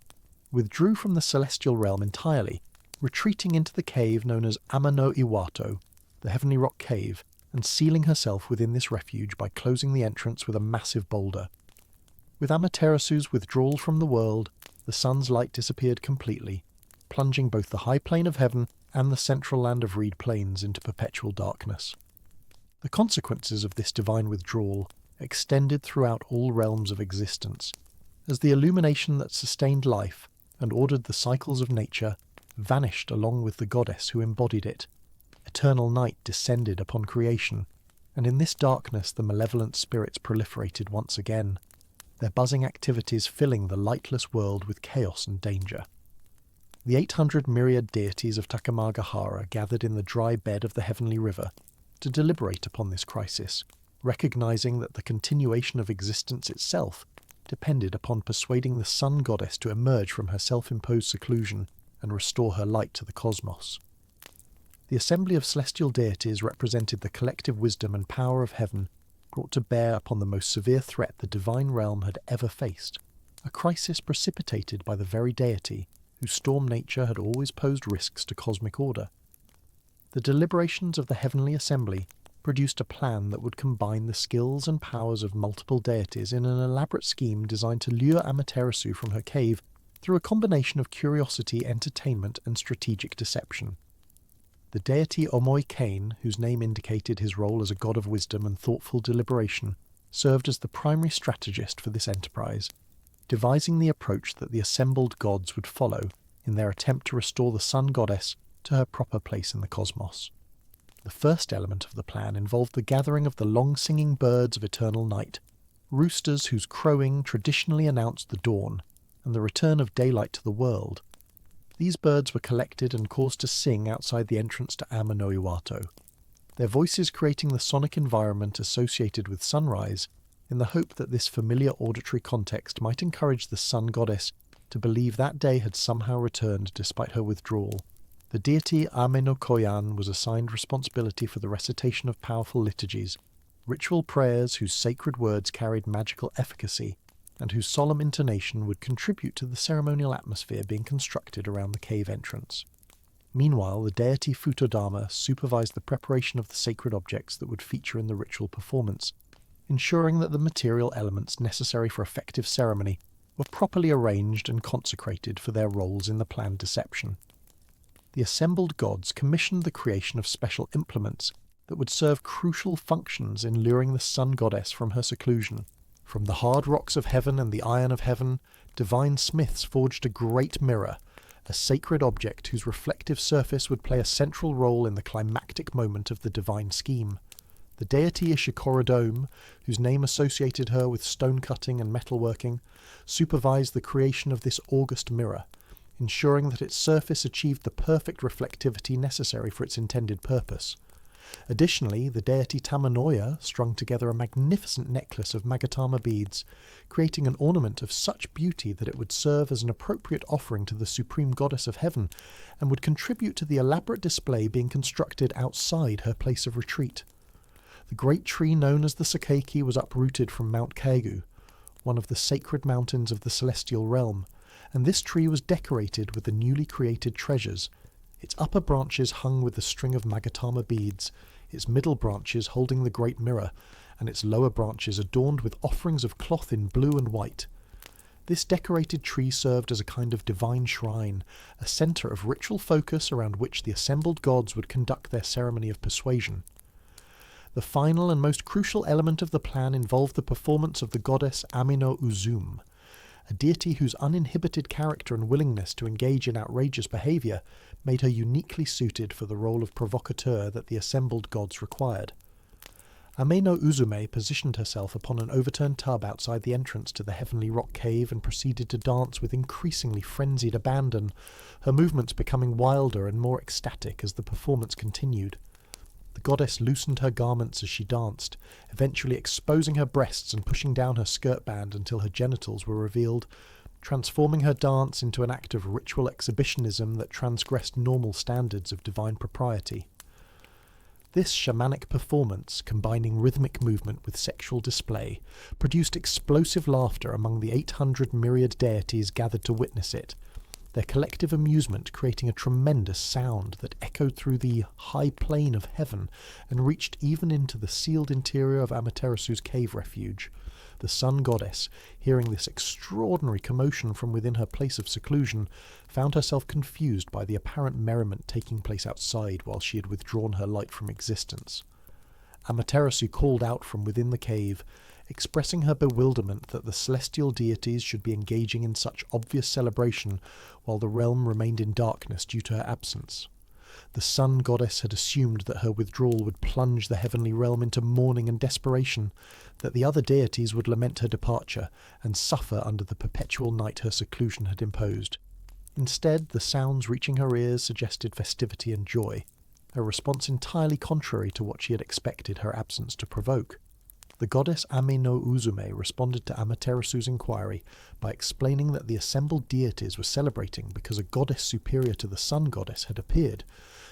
[SPEAKER 1] withdrew from the celestial realm entirely, retreating into the cave known as Amano Iwato, the Heavenly Rock Cave, and sealing herself within this refuge by closing the entrance with a massive boulder. With Amaterasu's withdrawal from the world, the sun's light disappeared completely, plunging both the high plane of heaven and the central land of reed plains into perpetual darkness. The consequences of this divine withdrawal extended throughout all realms of existence, as the illumination that sustained life and ordered the cycles of nature vanished along with the goddess who embodied it. Eternal night descended upon creation, and in this darkness the malevolent spirits proliferated once again, their buzzing activities filling the lightless world with chaos and danger. The 800 myriad deities of Takamagahara gathered in the dry bed of the heavenly river to deliberate upon this crisis, recognizing that the continuation of existence itself depended upon persuading the sun goddess to emerge from her self-imposed seclusion and restore her light to the cosmos. The assembly of celestial deities represented the collective wisdom and power of heaven brought to bear upon the most severe threat the divine realm had ever faced, a crisis precipitated by the very deity whose storm nature had always posed risks to cosmic order. The deliberations of the heavenly assembly produced a plan that would combine the skills and powers of multiple deities in an elaborate scheme designed to lure Amaterasu from her cave through a combination of curiosity, entertainment, and strategic deception. The deity Omoi Kane, whose name indicated his role as a god of wisdom and thoughtful deliberation, served as the primary strategist for this enterprise, devising the approach that the assembled gods would follow in their attempt to restore the sun goddess to her proper place in the cosmos. The first element of the plan involved the gathering of the long-singing birds of eternal night, roosters whose crowing traditionally announced the dawn and the return of daylight to the world. These birds were collected and caused to sing outside the entrance to Amano Iwato, their voices creating the sonic environment associated with sunrise, in the hope that this familiar auditory context might encourage the sun goddess to believe that day had somehow returned despite her withdrawal. The deity Ameno Koyan was assigned responsibility for the recitation of powerful liturgies, ritual prayers whose sacred words carried magical efficacy, and whose solemn intonation would contribute to the ceremonial atmosphere being constructed around the cave entrance. Meanwhile, the deity Futodama supervised the preparation of the sacred objects that would feature in the ritual performance, ensuring that the material elements necessary for effective ceremony were properly arranged and consecrated for their roles in the planned deception. The assembled gods commissioned the creation of special implements that would serve crucial functions in luring the sun goddess from her seclusion. From the hard rocks of heaven and the iron of heaven, divine smiths forged a great mirror, a sacred object whose reflective surface would play a central role in the climactic moment of the divine scheme. The deity Ishikora Dome, whose name associated her with stone-cutting and metalworking, supervised the creation of this august mirror, ensuring that its surface achieved the perfect reflectivity necessary for its intended purpose. Additionally, the deity Tamanoya strung together a magnificent necklace of Magatama beads, creating an ornament of such beauty that it would serve as an appropriate offering to the supreme goddess of heaven, and would contribute to the elaborate display being constructed outside her place of retreat. The great tree known as the Sakaki was uprooted from Mount Kaigu, one of the sacred mountains of the celestial realm, and this tree was decorated with the newly created treasures, its upper branches hung with a string of Magatama beads, its middle branches holding the great mirror, and its lower branches adorned with offerings of cloth in blue and white. This decorated tree served as a kind of divine shrine, a centre of ritual focus around which the assembled gods would conduct their ceremony of persuasion. The final and most crucial element of the plan involved the performance of the goddess Amino Uzum, a deity whose uninhibited character and willingness to engage in outrageous behaviour made her uniquely suited for the role of provocateur that the assembled gods required. Ameno Uzume positioned herself upon an overturned tub outside the entrance to the heavenly rock cave and proceeded to dance with increasingly frenzied abandon, her movements becoming wilder and more ecstatic as the performance continued. The goddess loosened her garments as she danced, eventually exposing her breasts and pushing down her skirt band until her genitals were revealed, transforming her dance into an act of ritual exhibitionism that transgressed normal standards of divine propriety. This shamanic performance, combining rhythmic movement with sexual display, produced explosive laughter among the 800 myriad deities gathered to witness it, their collective amusement creating a tremendous sound that echoed through the high plane of heaven and reached even into the sealed interior of Amaterasu's cave refuge. The sun goddess, hearing this extraordinary commotion from within her place of seclusion, found herself confused by the apparent merriment taking place outside while she had withdrawn her light from existence. Amaterasu called out from within the cave, expressing her bewilderment that the celestial deities should be engaging in such obvious celebration while the realm remained in darkness due to her absence. The sun goddess had assumed that her withdrawal would plunge the heavenly realm into mourning and desperation, that the other deities would lament her departure and suffer under the perpetual night her seclusion had imposed. Instead, the sounds reaching her ears suggested festivity and joy, a response entirely contrary to what she had expected her absence to provoke. The goddess Ame no Uzume responded to Amaterasu's inquiry by explaining that the assembled deities were celebrating because a goddess superior to the sun goddess had appeared,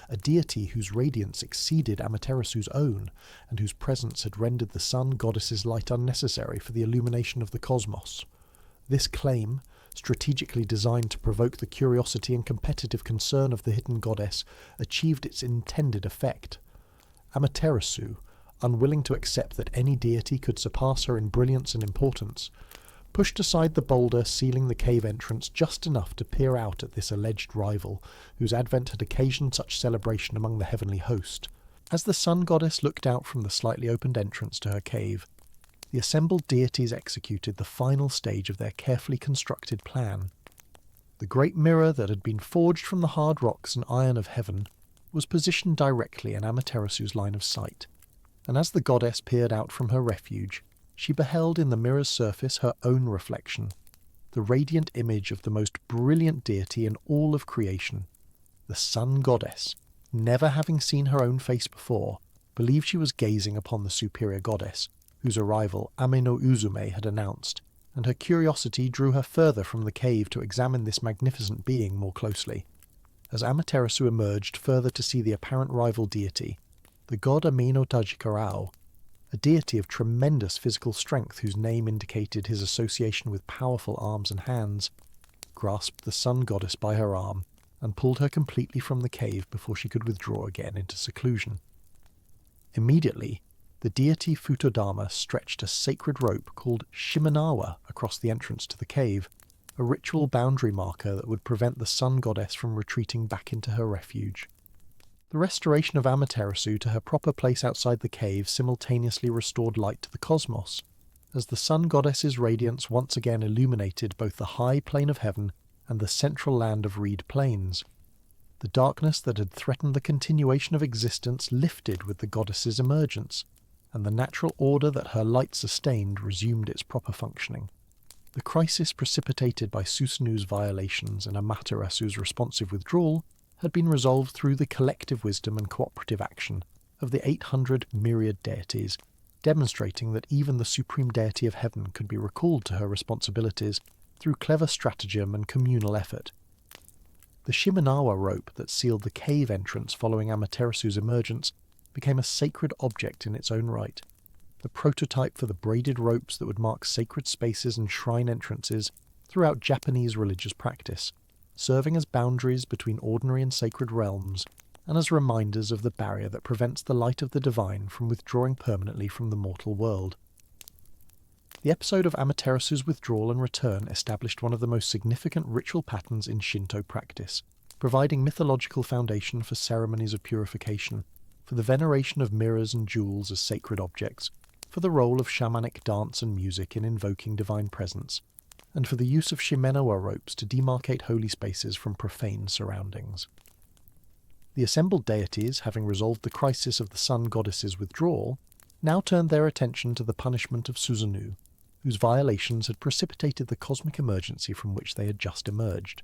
[SPEAKER 1] a deity whose radiance exceeded Amaterasu's own, and whose presence had rendered the sun goddess's light unnecessary for the illumination of the cosmos. This claim, strategically designed to provoke the curiosity and competitive concern of the hidden goddess, achieved its intended effect. Amaterasu, unwilling to accept that any deity could surpass her in brilliance and importance, pushed aside the boulder sealing the cave entrance just enough to peer out at this alleged rival, whose advent had occasioned such celebration among the heavenly host. As the sun goddess looked out from the slightly opened entrance to her cave, the assembled deities executed the final stage of their carefully constructed plan. The great mirror that had been forged from the hard rocks and iron of heaven was positioned directly in Amaterasu's line of sight, and as the goddess peered out from her refuge, she beheld in the mirror's surface her own reflection, the radiant image of the most brilliant deity in all of creation. The sun goddess, never having seen her own face before, believed she was gazing upon the superior goddess, whose arrival Ame no Uzume had announced, and her curiosity drew her further from the cave to examine this magnificent being more closely. As Amaterasu emerged further to see the apparent rival deity, the god Amino Tajikarao, a deity of tremendous physical strength whose name indicated his association with powerful arms and hands, grasped the sun goddess by her arm and pulled her completely from the cave before she could withdraw again into seclusion. Immediately, the deity Futodama stretched a sacred rope called Shimenawa across the entrance to the cave, a ritual boundary marker that would prevent the sun goddess from retreating back into her refuge. The restoration of Amaterasu to her proper place outside the cave simultaneously restored light to the cosmos, as the sun goddess's radiance once again illuminated both the high plane of heaven and the central land of reed plains. The darkness that had threatened the continuation of existence lifted with the goddess's emergence, and the natural order that her light sustained resumed its proper functioning. The crisis precipitated by Susanu's violations and Amaterasu's responsive withdrawal had been resolved through the collective wisdom and cooperative action of the 800 myriad deities, demonstrating that even the supreme deity of heaven could be recalled to her responsibilities through clever stratagem and communal effort. The Shimenawa rope that sealed the cave entrance following Amaterasu's emergence became a sacred object in its own right, the prototype for the braided ropes that would mark sacred spaces and shrine entrances throughout Japanese religious practice, serving as boundaries between ordinary and sacred realms, and as reminders of the barrier that prevents the light of the divine from withdrawing permanently from the mortal world. The episode of Amaterasu's withdrawal and return established one of the most significant ritual patterns in Shinto practice, providing mythological foundation for ceremonies of purification, for the veneration of mirrors and jewels as sacred objects, for the role of shamanic dance and music in invoking divine presence, and for the use of shimenoa ropes to demarcate holy spaces from profane surroundings. The assembled deities, having resolved the crisis of the sun goddess's withdrawal, now turned their attention to the punishment of Susanoo, whose violations had precipitated the cosmic emergency from which they had just emerged.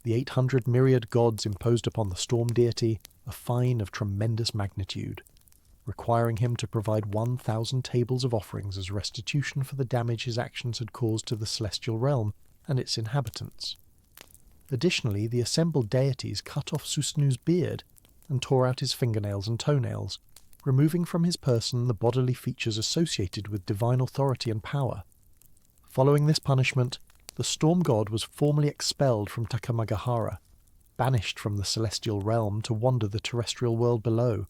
[SPEAKER 1] The 800 myriad gods imposed upon the storm deity a fine of tremendous magnitude, requiring him to provide 1,000 tables of offerings as restitution for the damage his actions had caused to the celestial realm and its inhabitants. Additionally, the assembled deities cut off Susanoo's beard and tore out his fingernails and toenails, removing from his person the bodily features associated with divine authority and power. Following this punishment, the storm god was formally expelled from Takamagahara, banished from the celestial realm to wander the terrestrial world below,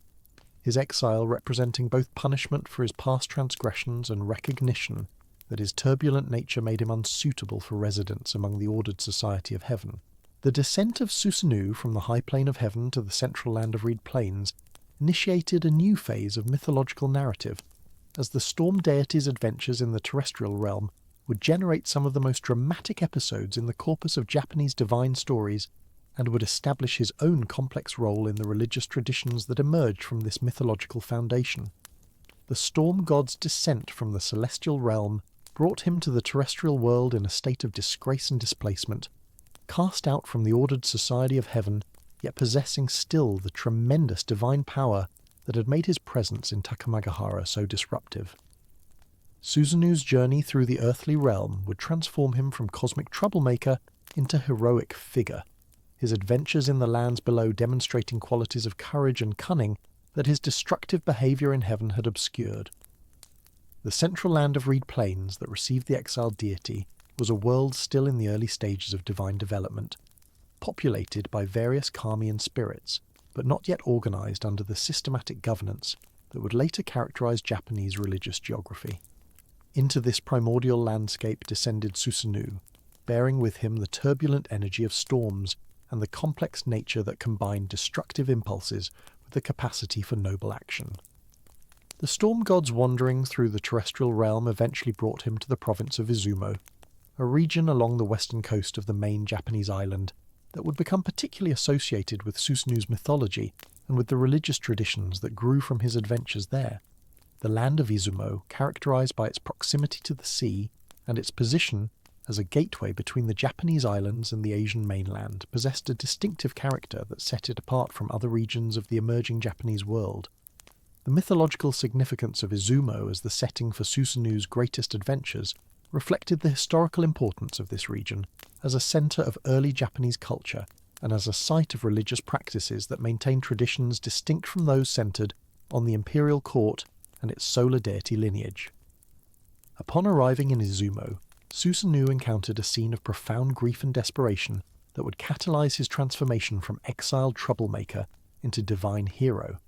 [SPEAKER 1] his exile representing both punishment for his past transgressions and recognition that his turbulent nature made him unsuitable for residence among the ordered society of heaven. The descent of Susanoo from the high plane of heaven to the central land of reed plains initiated a new phase of mythological narrative, as the storm deity's adventures in the terrestrial realm would generate some of the most dramatic episodes in the corpus of Japanese divine stories, and would establish his own complex role in the religious traditions that emerged from this mythological foundation. The storm god's descent from the celestial realm brought him to the terrestrial world in a state of disgrace and displacement, cast out from the ordered society of heaven, yet possessing still the tremendous divine power that had made his presence in Takamagahara so disruptive. Susanoo's journey through the earthly realm would transform him from cosmic troublemaker into heroic figure, his adventures in the lands below demonstrating qualities of courage and cunning that his destructive behaviour in heaven had obscured. The central land of reed plains that received the exiled deity was a world still in the early stages of divine development, populated by various Kamian spirits, but not yet organised under the systematic governance that would later characterise Japanese religious geography. Into this primordial landscape descended Susanoo, bearing with him the turbulent energy of storms and the complex nature that combined destructive impulses with the capacity for noble action. The storm god's wanderings through the terrestrial realm eventually brought him to the province of Izumo, a region along the western coast of the main Japanese island that would become particularly associated with Susanoo's mythology and with the religious traditions that grew from his adventures there. The land of Izumo, characterized by its proximity to the sea and its position as a gateway between the Japanese islands and the Asian mainland, possessed a distinctive character that set it apart from other regions of the emerging Japanese world. The mythological significance of Izumo as the setting for Susanoo's greatest adventures reflected the historical importance of this region as a centre of early Japanese culture and as a site of religious practices that maintained traditions distinct from those centred on the imperial court and its solar deity lineage. Upon arriving in Izumo, Susanoo encountered a scene of profound grief and desperation that would catalyse his transformation from exiled troublemaker into divine hero.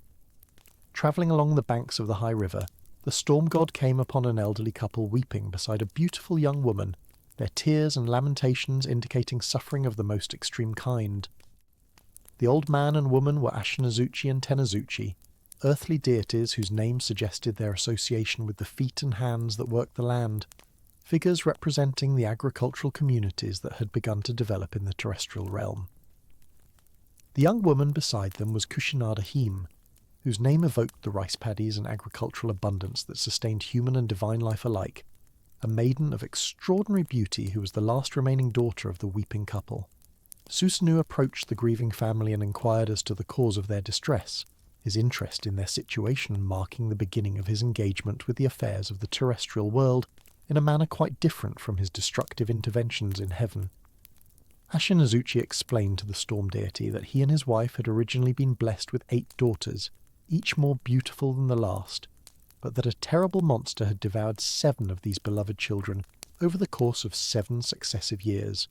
[SPEAKER 1] Travelling along the banks of the high river, the storm god came upon an elderly couple weeping beside a beautiful young woman, their tears and lamentations indicating suffering of the most extreme kind. The old man and woman were Ashinazuchi and Tenazuchi, earthly deities whose names suggested their association with the feet and hands that worked the land, figures representing the agricultural communities that had begun to develop in the terrestrial realm. The young woman beside them was Kushinada Hime, whose name evoked the rice paddies and agricultural abundance that sustained human and divine life alike, a maiden of extraordinary beauty who was the last remaining daughter of the weeping couple. Susanoo approached the grieving family and inquired as to the cause of their distress, his interest in their situation marking the beginning of his engagement with the affairs of the terrestrial world in a manner quite different from his destructive interventions in heaven. Ashinazuchi explained to the storm deity that he and his wife had originally been blessed with 8 daughters, each more beautiful than the last, but that a terrible monster had devoured 7 of these beloved children over the course of 7 successive years.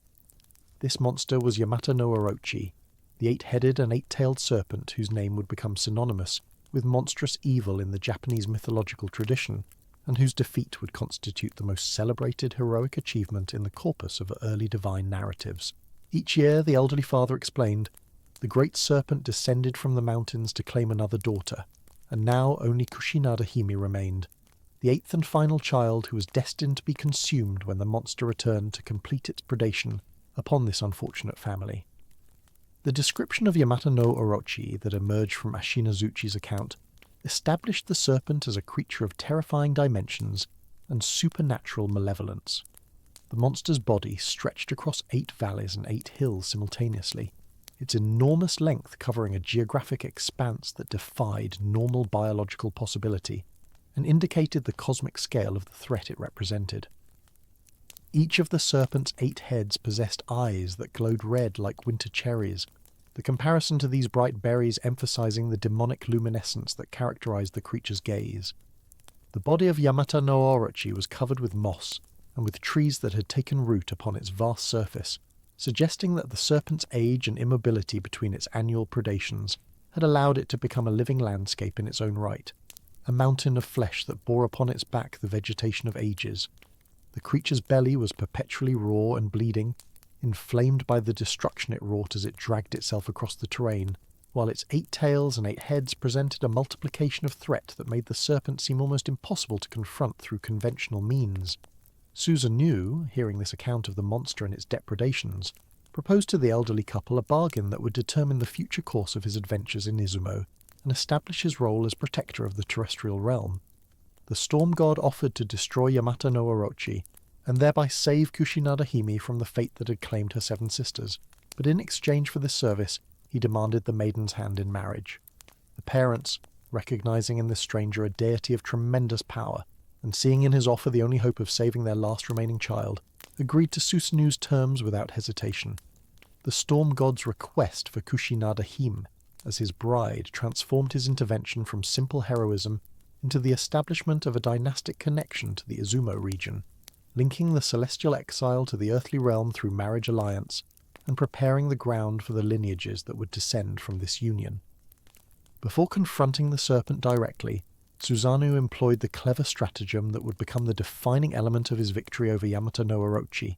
[SPEAKER 1] This monster was Yamata no Orochi, the eight-headed and eight-tailed serpent whose name would become synonymous with monstrous evil in the Japanese mythological tradition, and whose defeat would constitute the most celebrated heroic achievement in the corpus of early divine narratives. Each year, the elderly father explained, the great serpent descended from the mountains to claim another daughter, and now only Kushinada Hime remained, the eighth and final child who was destined to be consumed when the monster returned to complete its predation upon this unfortunate family. The description of Yamata no Orochi that emerged from Ashinazuchi's account established the serpent as a creature of terrifying dimensions and supernatural malevolence. The monster's body stretched across 8 valleys and 8 hills simultaneously, its enormous length covering a geographic expanse that defied normal biological possibility and indicated the cosmic scale of the threat it represented. Each of the serpent's 8 heads possessed eyes that glowed red like winter cherries, the comparison to these bright berries emphasizing the demonic luminescence that characterized the creature's gaze. The body of Yamata no Orochi was covered with moss and with trees that had taken root upon its vast surface, suggesting that the serpent's age and immobility between its annual predations had allowed it to become a living landscape in its own right, a mountain of flesh that bore upon its back the vegetation of ages. The creature's belly was perpetually raw and bleeding, inflamed by the destruction it wrought as it dragged itself across the terrain, while its 8 tails and 8 heads presented a multiplication of threat that made the serpent seem almost impossible to confront through conventional means. Susanoo, hearing this account of the monster and its depredations, proposed to the elderly couple a bargain that would determine the future course of his adventures in Izumo and establish his role as protector of the terrestrial realm. The storm god offered to destroy Yamata no Orochi and thereby save Kushinada Hime from the fate that had claimed her 7 sisters, but in exchange for this service he demanded the maiden's hand in marriage. The parents, recognizing in this stranger a deity of tremendous power, and seeing in his offer the only hope of saving their last remaining child, agreed to Susanoo's terms without hesitation. The storm god's request for Kushinada Hime as his bride transformed his intervention from simple heroism into the establishment of a dynastic connection to the Izumo region, linking the celestial exile to the earthly realm through marriage alliance, and preparing the ground for the lineages that would descend from this union. Before confronting the serpent directly, Susanoo employed the clever stratagem that would become the defining element of his victory over Yamata no Orochi,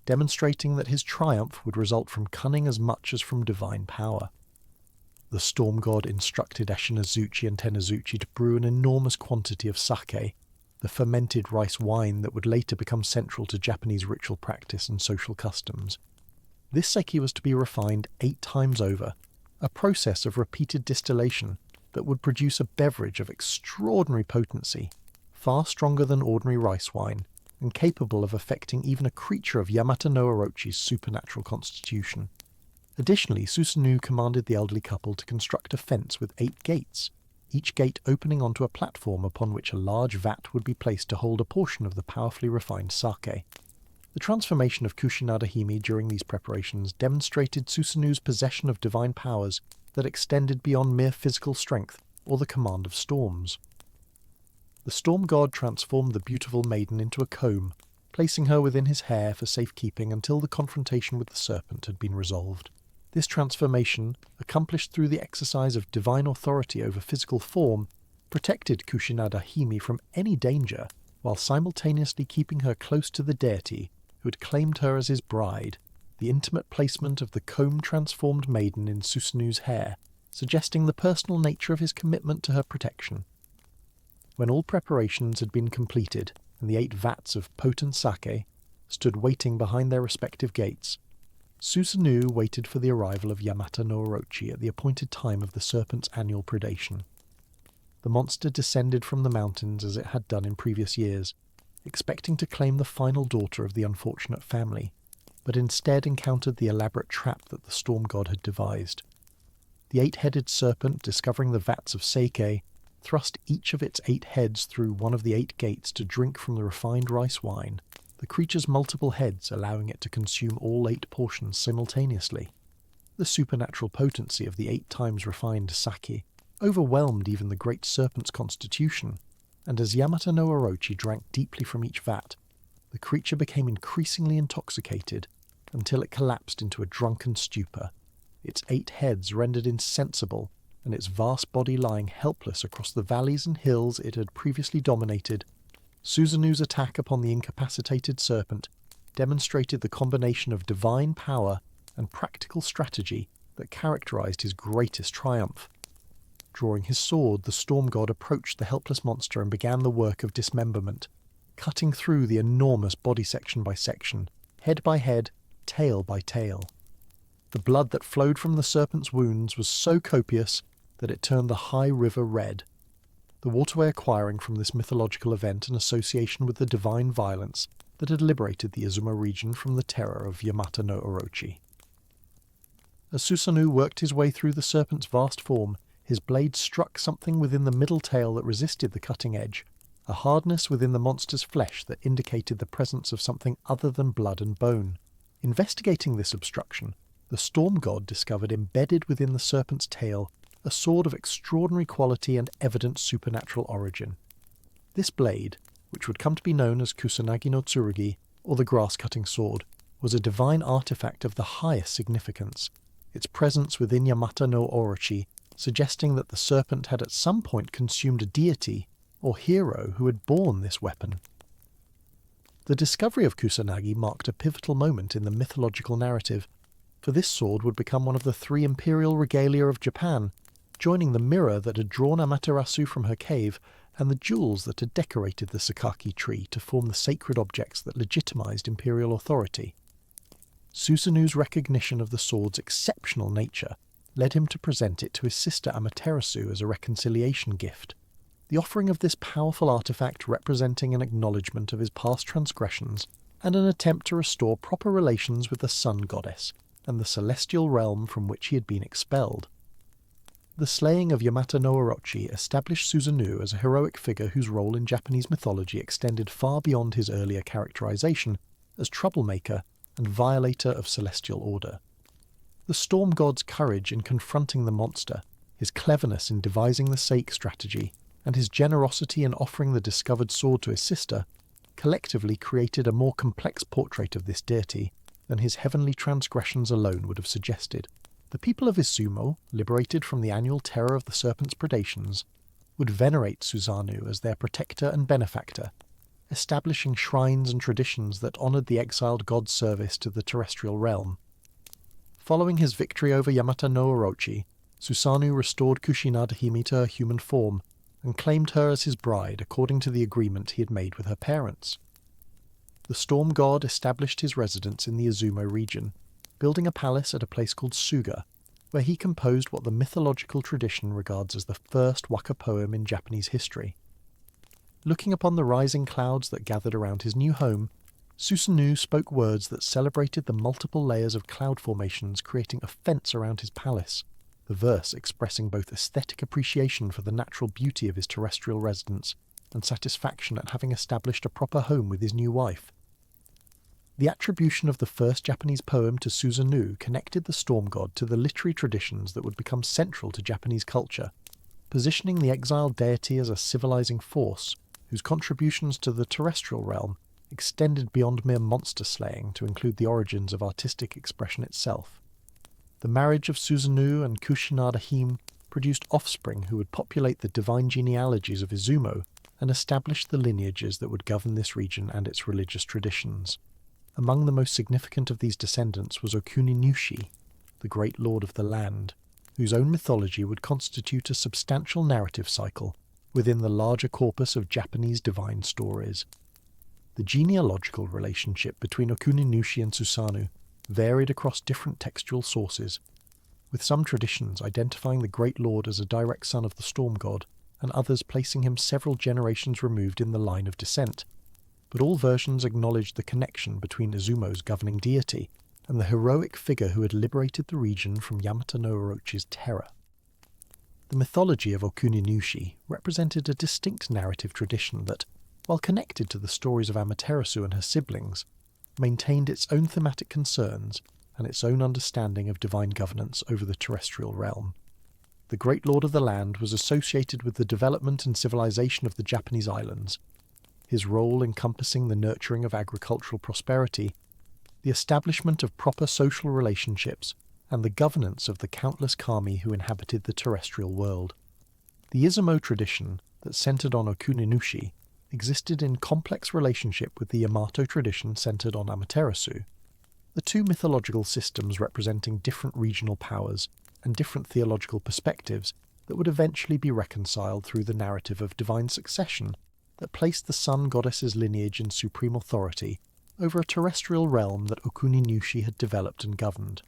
[SPEAKER 1] demonstrating that his triumph would result from cunning as much as from divine power. The storm god instructed Ashinazuchi and Tenazuchi to brew an enormous quantity of sake, the fermented rice wine that would later become central to Japanese ritual practice and social customs. This sake was to be refined 8 times over, a process of repeated distillation that would produce a beverage of extraordinary potency, far stronger than ordinary rice wine, and capable of affecting even a creature of Yamata no Orochi's supernatural constitution. Additionally, Susanoo commanded the elderly couple to construct a fence with 8 gates, each gate opening onto a platform upon which a large vat would be placed to hold a portion of the powerfully refined sake. The transformation of Kushinada Hime during these preparations demonstrated Susanoo's possession of divine powers that extended beyond mere physical strength or the command of storms. The storm god transformed the beautiful maiden into a comb, placing her within his hair for safekeeping until the confrontation with the serpent had been resolved. This transformation, accomplished through the exercise of divine authority over physical form, protected Kushinada Hime from any danger, while simultaneously keeping her close to the deity who had claimed her as his bride, the intimate placement of the comb-transformed maiden in Susanoo's hair, suggesting the personal nature of his commitment to her protection. When all preparations had been completed, and the 8 vats of potent sake stood waiting behind their respective gates, Susanoo waited for the arrival of Yamata no Orochi at the appointed time of the serpent's annual predation. The monster descended from the mountains as it had done in previous years, expecting to claim the final daughter of the unfortunate family, but instead encountered the elaborate trap that the storm god had devised. The 8-headed serpent, discovering the vats of sake, thrust each of its 8 heads through one of the 8 gates to drink from the refined rice wine, the creature's multiple heads allowing it to consume all 8 portions simultaneously. The supernatural potency of the 8 times refined sake overwhelmed even the great serpent's constitution, and as Yamata no Orochi drank deeply from each vat, the creature became increasingly intoxicated, until it collapsed into a drunken stupor, its 8 heads rendered insensible, and its vast body lying helpless across the valleys and hills it had previously dominated. Susanu's attack upon the incapacitated serpent demonstrated the combination of divine power and practical strategy that characterized his greatest triumph. Drawing his sword, the storm god approached the helpless monster and began the work of dismemberment, cutting through the enormous body section by section, head by head, tail by tail. The blood that flowed from the serpent's wounds was so copious that it turned the high river red, the waterway acquiring from this mythological event an association with the divine violence that had liberated the Izuma region from the terror of Yamata no Orochi. As Susanoo worked his way through the serpent's vast form, his blade struck something within the middle tail that resisted the cutting edge, a hardness within the monster's flesh that indicated the presence of something other than blood and bone. Investigating this obstruction, the storm god discovered embedded within the serpent's tail a sword of extraordinary quality and evident supernatural origin. This blade, which would come to be known as Kusanagi no Tsurugi, or the grass-cutting sword, was a divine artifact of the highest significance, its presence within Yamata no Orochi suggesting that the serpent had at some point consumed a deity or hero who had borne this weapon. The discovery of Kusanagi marked a pivotal moment in the mythological narrative, for this sword would become one of the 3 imperial regalia of Japan, joining the mirror that had drawn Amaterasu from her cave and the jewels that had decorated the Sakaki tree to form the sacred objects that legitimized imperial authority. Susanoo's recognition of the sword's exceptional nature led him to present it to his sister Amaterasu as a reconciliation gift, the offering of this powerful artifact representing an acknowledgement of his past transgressions and an attempt to restore proper relations with the sun goddess and the celestial realm from which he had been expelled. The slaying of Yamata no Orochi established Susanoo as a heroic figure whose role in Japanese mythology extended far beyond his earlier characterization as troublemaker and violator of celestial order. The storm god's courage in confronting the monster, his cleverness in devising the sake strategy, and his generosity in offering the discovered sword to his sister, collectively created a more complex portrait of this deity than his heavenly transgressions alone would have suggested. The people of Izumo, liberated from the annual terror of the serpent's predations, would venerate Susanoo as their protector and benefactor, establishing shrines and traditions that honoured the exiled god's service to the terrestrial realm. Following his victory over Yamata no Orochi, Susanoo restored Kushinada Hime to her human form and claimed her as his bride according to the agreement he had made with her parents. The storm god established his residence in the Izumo region, building a palace at a place called Suga, where he composed what the mythological tradition regards as the first waka poem in Japanese history. Looking upon the rising clouds that gathered around his new home, Susanoo spoke words that celebrated the multiple layers of cloud formations creating a fence around his palace, the verse expressing both aesthetic appreciation for the natural beauty of his terrestrial residence and satisfaction at having established a proper home with his new wife. The attribution of the first Japanese poem to Susanoo connected the storm god to the literary traditions that would become central to Japanese culture, positioning the exiled deity as a civilizing force whose contributions to the terrestrial realm extended beyond mere monster slaying to include the origins of artistic expression itself. The marriage of Susanoo and Kushinada Hime produced offspring who would populate the divine genealogies of Izumo and establish the lineages that would govern this region and its religious traditions. Among the most significant of these descendants was Okuninushi, the great lord of the land, whose own mythology would constitute a substantial narrative cycle within the larger corpus of Japanese divine stories. The genealogical relationship between Okuninushi and Susanoo varied across different textual sources, with some traditions identifying the great lord as a direct son of the storm god, and others placing him several generations removed in the line of descent, but all versions acknowledged the connection between Izumo's governing deity and the heroic figure who had liberated the region from Yamata no Orochi's terror. The mythology of Okuninushi represented a distinct narrative tradition that, while connected to the stories of Amaterasu and her siblings, maintained its own thematic concerns and its own understanding of divine governance over the terrestrial realm. The great lord of the land was associated with the development and civilization of the Japanese islands, his role encompassing the nurturing of agricultural prosperity, the establishment of proper social relationships, and the governance of the countless kami who inhabited the terrestrial world. The Izumo tradition, that centered on Okuninushi, existed in complex relationship with the Yamato tradition centered on Amaterasu. The two mythological systems representing different regional powers and different theological perspectives that would eventually be reconciled through the narrative of divine succession that placed the sun goddess's lineage in supreme authority over a terrestrial realm that Okuninushi had developed and governed.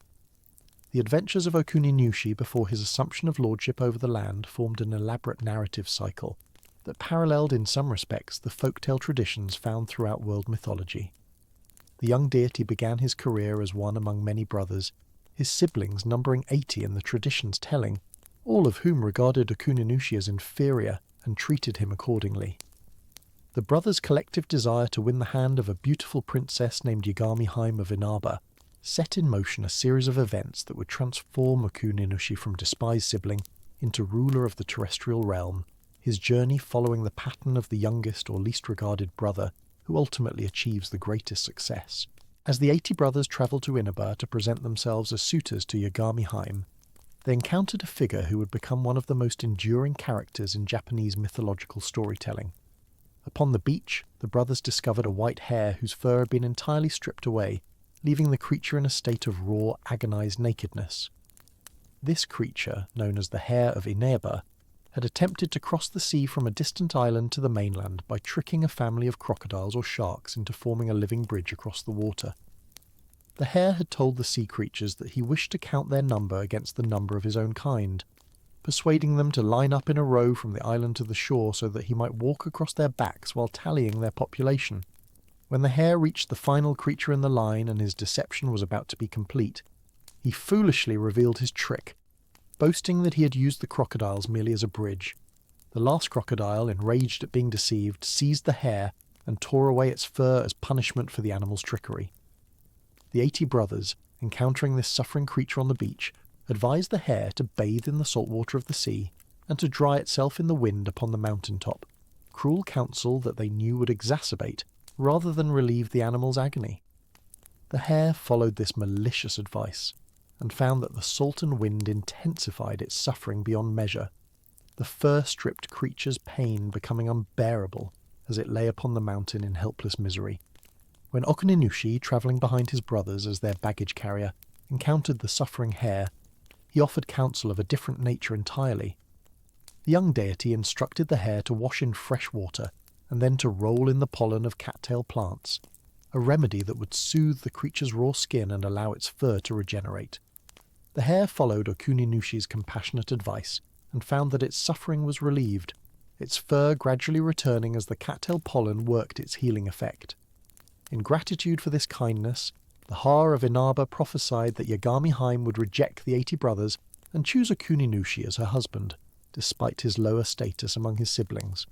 [SPEAKER 1] The adventures of Okuninushi before his assumption of lordship over the land formed an elaborate narrative cycle that paralleled in some respects the folktale traditions found throughout world mythology. The young deity began his career as one among many brothers, his siblings numbering 80 in the tradition's telling, all of whom regarded Okuninushi as inferior and treated him accordingly. The brothers' collective desire to win the hand of a beautiful princess named Yagami Haim of Inaba set in motion a series of events that would transform Okuninushi from despised sibling into ruler of the terrestrial realm, his journey following the pattern of the youngest or least regarded brother who ultimately achieves the greatest success. As the 80 brothers travelled to Inaba to present themselves as suitors to Yagami Haim, they encountered a figure who would become one of the most enduring characters in Japanese mythological storytelling. Upon the beach, the brothers discovered a white hare whose fur had been entirely stripped away, leaving the creature in a state of raw, agonized nakedness. This creature, known as the Hare of Inaba, had attempted to cross the sea from a distant island to the mainland by tricking a family of crocodiles or sharks into forming a living bridge across the water. The hare had told the sea creatures that he wished to count their number against the number of his own kind, persuading them to line up in a row from the island to the shore so that he might walk across their backs while tallying their population. When the hare reached the final creature in the line and his deception was about to be complete, he foolishly revealed his trick, boasting that he had used the crocodiles merely as a bridge. The last crocodile, enraged at being deceived, seized the hare and tore away its fur as punishment for the animal's trickery. The 80 brothers, encountering this suffering creature on the beach, advised the hare to bathe in the salt water of the sea and to dry itself in the wind upon the mountain top, cruel counsel that they knew would exacerbate rather than relieve the animal's agony. The hare followed this malicious advice and found that the salt and wind intensified its suffering beyond measure, the fur-stripped creature's pain becoming unbearable as it lay upon the mountain in helpless misery. When Okuninushi, travelling behind his brothers as their baggage carrier, encountered the suffering hare, he offered counsel of a different nature entirely. The young deity instructed the hare to wash in fresh water and then to roll in the pollen of cattail plants, a remedy that would soothe the creature's raw skin and allow its fur to regenerate. The hare followed Okuninushi's compassionate advice and found that its suffering was relieved, its fur gradually returning as the cattail pollen worked its healing effect. In gratitude for this kindness, the Hare of Inaba prophesied that Yagami Haim would reject the 80 brothers and choose Okuninushi as her husband, despite his lower status among his siblings.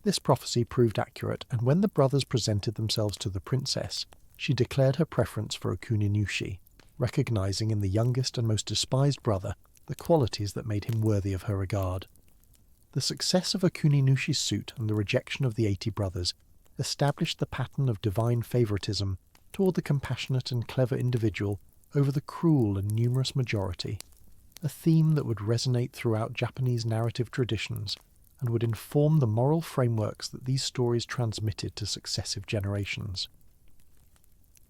[SPEAKER 1] This prophecy proved accurate, and when the brothers presented themselves to the princess, she declared her preference for Okuninushi, recognizing in the youngest and most despised brother the qualities that made him worthy of her regard. The success of Okuninushi's suit and the rejection of the 80 brothers established the pattern of divine favoritism toward the compassionate and clever individual over the cruel and numerous majority, a theme that would resonate throughout Japanese narrative traditions and would inform the moral frameworks that these stories transmitted to successive generations.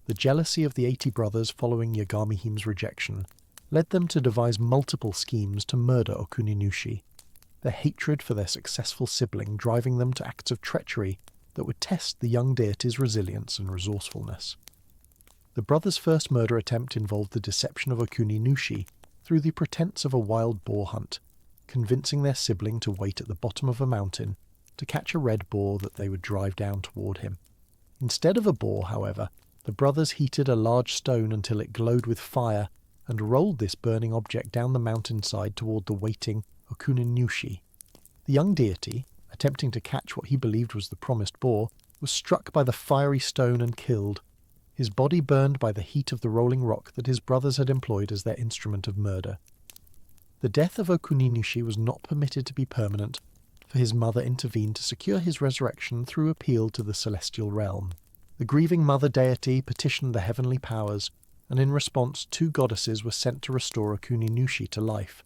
[SPEAKER 1] The jealousy of the 80 brothers following Yagami Haim's rejection led them to devise multiple schemes to murder Okuninushi, their hatred for their successful sibling driving them to acts of treachery that would test the young deity's resilience and resourcefulness. The brothers' first murder attempt involved the deception of Okuninushi through the pretense of a wild boar hunt, convincing their sibling to wait at the bottom of a mountain to catch a red boar that they would drive down toward him. Instead of a boar, however, the brothers heated a large stone until it glowed with fire and rolled this burning object down the mountainside toward the waiting Okuninushi. The young deity, attempting to catch what he believed was the promised boar, was struck by the fiery stone and killed, his body burned by the heat of the rolling rock that his brothers had employed as their instrument of murder. The death of Okuninushi was not permitted to be permanent, for his mother intervened to secure his resurrection through appeal to the celestial realm. The grieving mother deity petitioned the heavenly powers, and in response 2 goddesses were sent to restore Okuninushi to life.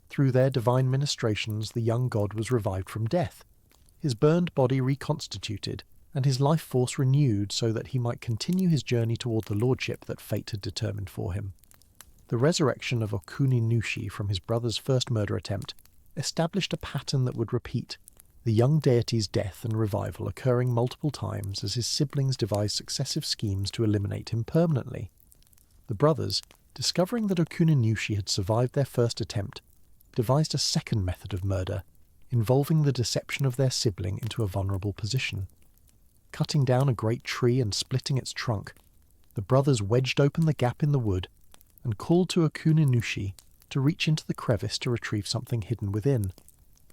[SPEAKER 1] Through their divine ministrations, the young god was revived from death, his burned body reconstituted, and his life force renewed so that he might continue his journey toward the lordship that fate had determined for him. The resurrection of Okuninushi from his brother's first murder attempt established a pattern that would repeat, the young deity's death and revival occurring multiple times as his siblings devised successive schemes to eliminate him permanently. The brothers, discovering that Okuninushi had survived their first attempt, devised a second method of murder, involving the deception of their sibling into a vulnerable position. Cutting down a great tree and splitting its trunk, the brothers wedged open the gap in the wood and called to Okuninushi to reach into the crevice to retrieve something hidden within.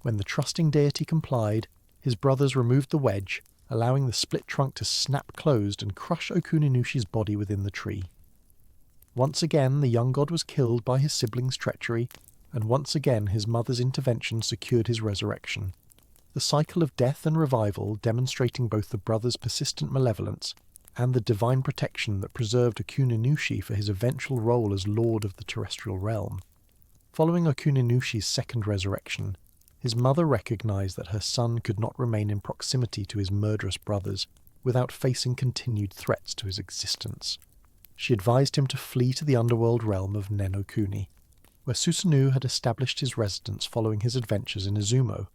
[SPEAKER 1] When the trusting deity complied, his brothers removed the wedge, allowing the split trunk to snap closed and crush Okuninushi's body within the tree. Once again, the young god was killed by his siblings' treachery, and once again his mother's intervention secured his resurrection. The cycle of death and revival demonstrating both the brothers' persistent malevolence and the divine protection that preserved Okuninushi for his eventual role as lord of the terrestrial realm. Following Okuninushi's second resurrection, his mother recognized that her son could not remain in proximity to his murderous brothers without facing continued threats to his existence. She advised him to flee to the underworld realm of Nenokuni, where Susanoo had established his residence following his adventures in Izumo,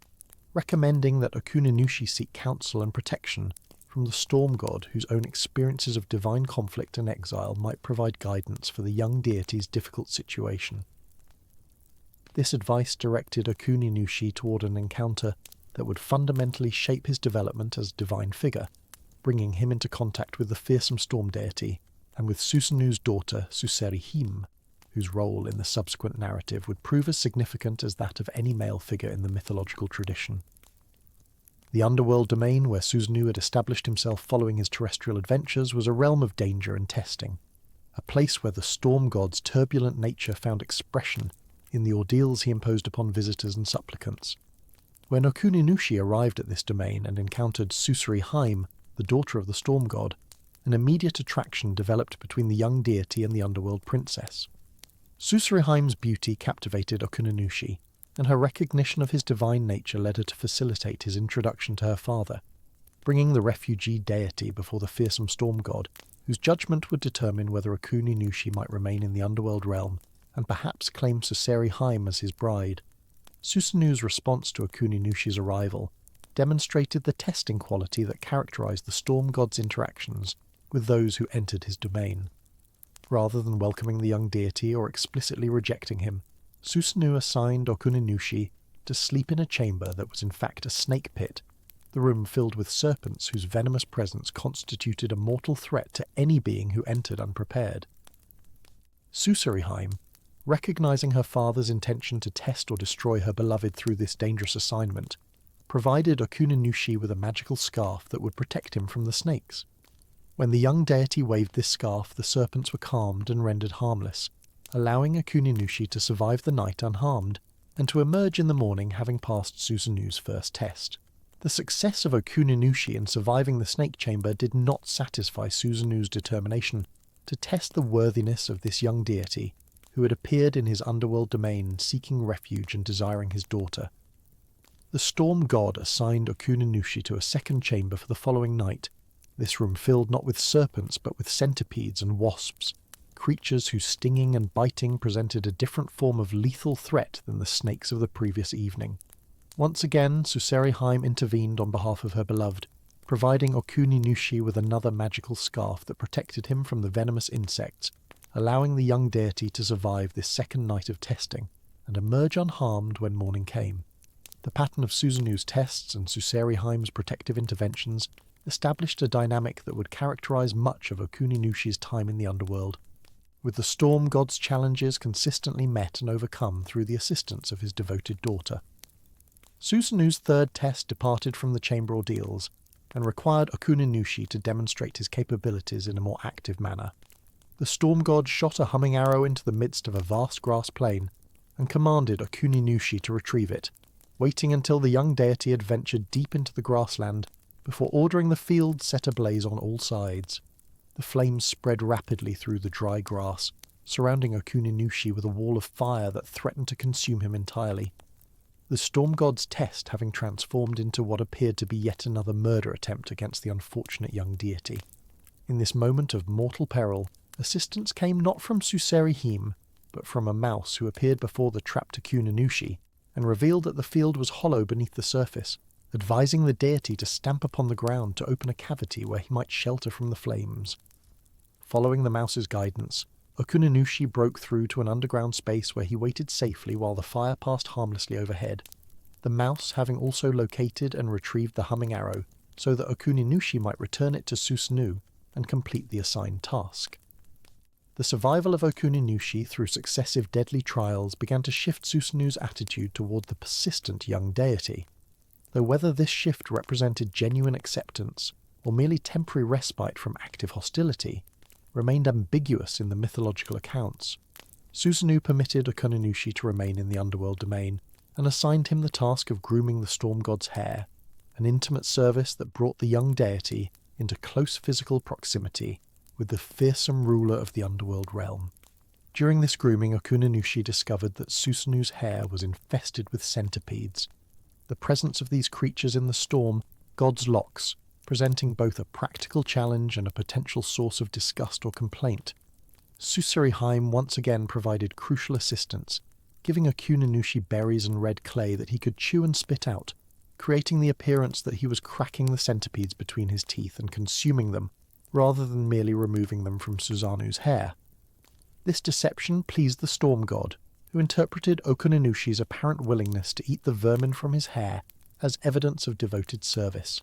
[SPEAKER 1] recommending that Okuninushi seek counsel and protection from the storm god whose own experiences of divine conflict and exile might provide guidance for the young deity's difficult situation. This advice directed Okuninushi toward an encounter that would fundamentally shape his development as a divine figure, bringing him into contact with the fearsome storm deity and with Susanoo's daughter Suserihime, whose role in the subsequent narrative would prove as significant as that of any male figure in the mythological tradition. The underworld domain where Susanoo had established himself following his terrestrial adventures was a realm of danger and testing, a place where the storm god's turbulent nature found expression in the ordeals he imposed upon visitors and supplicants. When Okuninushi arrived at this domain and encountered Suserihime, the daughter of the storm god, an immediate attraction developed between the young deity and the underworld princess. Susurihime's beauty captivated Okuninushi, and her recognition of his divine nature led her to facilitate his introduction to her father, bringing the refugee deity before the fearsome storm god, whose judgment would determine whether Okuninushi might remain in the underworld realm and perhaps claim Suserihime as his bride. Susanoo's response to Okuninushi's arrival demonstrated the testing quality that characterized the storm god's interactions with those who entered his domain. Rather than welcoming the young deity or explicitly rejecting him, Susanoo assigned Okuninushi to sleep in a chamber that was in fact a snake pit, the room filled with serpents whose venomous presence constituted a mortal threat to any being who entered unprepared. Suserihime, recognizing her father's intention to test or destroy her beloved through this dangerous assignment, provided Okuninushi with a magical scarf that would protect him from the snakes. When the young deity waved this scarf, the serpents were calmed and rendered harmless, allowing Okuninushi to survive the night unharmed, and to emerge in the morning having passed Susanoo's first test. The success of Okuninushi in surviving the snake chamber did not satisfy Susanoo's determination to test the worthiness of this young deity, who had appeared in his underworld domain seeking refuge and desiring his daughter. The storm god assigned Okuninushi to a second chamber for the following night, this room filled not with serpents but with centipedes and wasps, creatures whose stinging and biting presented a different form of lethal threat than the snakes of the previous evening. Once again, Suserihime intervened on behalf of her beloved, providing Okuninushi with another magical scarf that protected him from the venomous insects, allowing the young deity to survive this second night of testing and emerge unharmed when morning came. The pattern of Susanoo's tests and Suserihime's protective interventions established a dynamic that would characterize much of Okuninushi's time in the underworld, with the storm god's challenges consistently met and overcome through the assistance of his devoted daughter. Susanoo's third test departed from the chamber ordeals and required Okuninushi to demonstrate his capabilities in a more active manner. The storm god shot a humming arrow into the midst of a vast grass plain and commanded Okuninushi to retrieve it, waiting until the young deity had ventured deep into the grassland before ordering the field set ablaze on all sides. The flames spread rapidly through the dry grass, surrounding Okuninushi with a wall of fire that threatened to consume him entirely. The storm god's test having transformed into what appeared to be yet another murder attempt against the unfortunate young deity. In this moment of mortal peril, assistance came not from Suseri Hime, but from a mouse who appeared before the trapped Okuninushi and revealed that the field was hollow beneath the surface, advising the deity to stamp upon the ground to open a cavity where he might shelter from the flames. Following the mouse's guidance, Okuninushi broke through to an underground space where he waited safely while the fire passed harmlessly overhead, the mouse having also located and retrieved the humming arrow so that Okuninushi might return it to Susanoo and complete the assigned task. The survival of Okuninushi through successive deadly trials began to shift Susanoo's attitude toward the persistent young deity, though whether this shift represented genuine acceptance or merely temporary respite from active hostility remained ambiguous in the mythological accounts. Susanoo permitted Okuninushi to remain in the underworld domain and assigned him the task of grooming the storm god's hair, an intimate service that brought the young deity into close physical proximity with the fearsome ruler of the underworld realm. During this grooming, Okuninushi discovered that Susanoo's hair was infested with centipedes. The presence of these creatures in the storm, god's locks, presenting both a practical challenge and a potential source of disgust or complaint. Suseri Hime once again provided crucial assistance, giving Okuninushi berries and red clay that he could chew and spit out, creating the appearance that he was cracking the centipedes between his teeth and consuming them, rather than merely removing them from Susanoo's hair. This deception pleased the storm god, who interpreted Okuninushi's apparent willingness to eat the vermin from his hair as evidence of devoted service,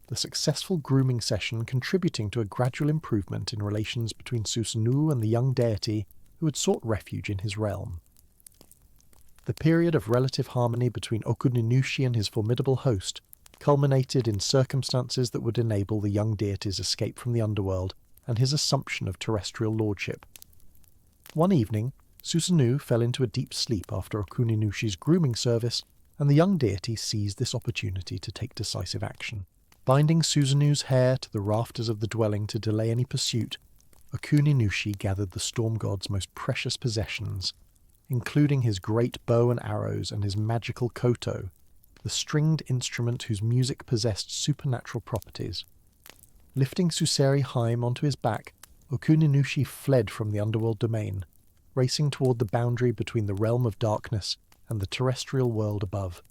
[SPEAKER 1] the successful grooming session contributing to a gradual improvement in relations between Susanoo and the young deity who had sought refuge in his realm. The period of relative harmony between Okuninushi and his formidable host culminated in circumstances that would enable the young deity's escape from the underworld and his assumption of terrestrial lordship. One evening, Susanoo fell into a deep sleep after Okuninushi's grooming service, and the young deity seized this opportunity to take decisive action. Binding Susanoo's hair to the rafters of the dwelling to delay any pursuit, Okuninushi gathered the storm god's most precious possessions, including his great bow and arrows and his magical koto, the stringed instrument whose music possessed supernatural properties. Lifting Suseri Hime onto his back, Okuninushi fled from the underworld domain, racing toward the boundary between the realm of darkness and the terrestrial world above.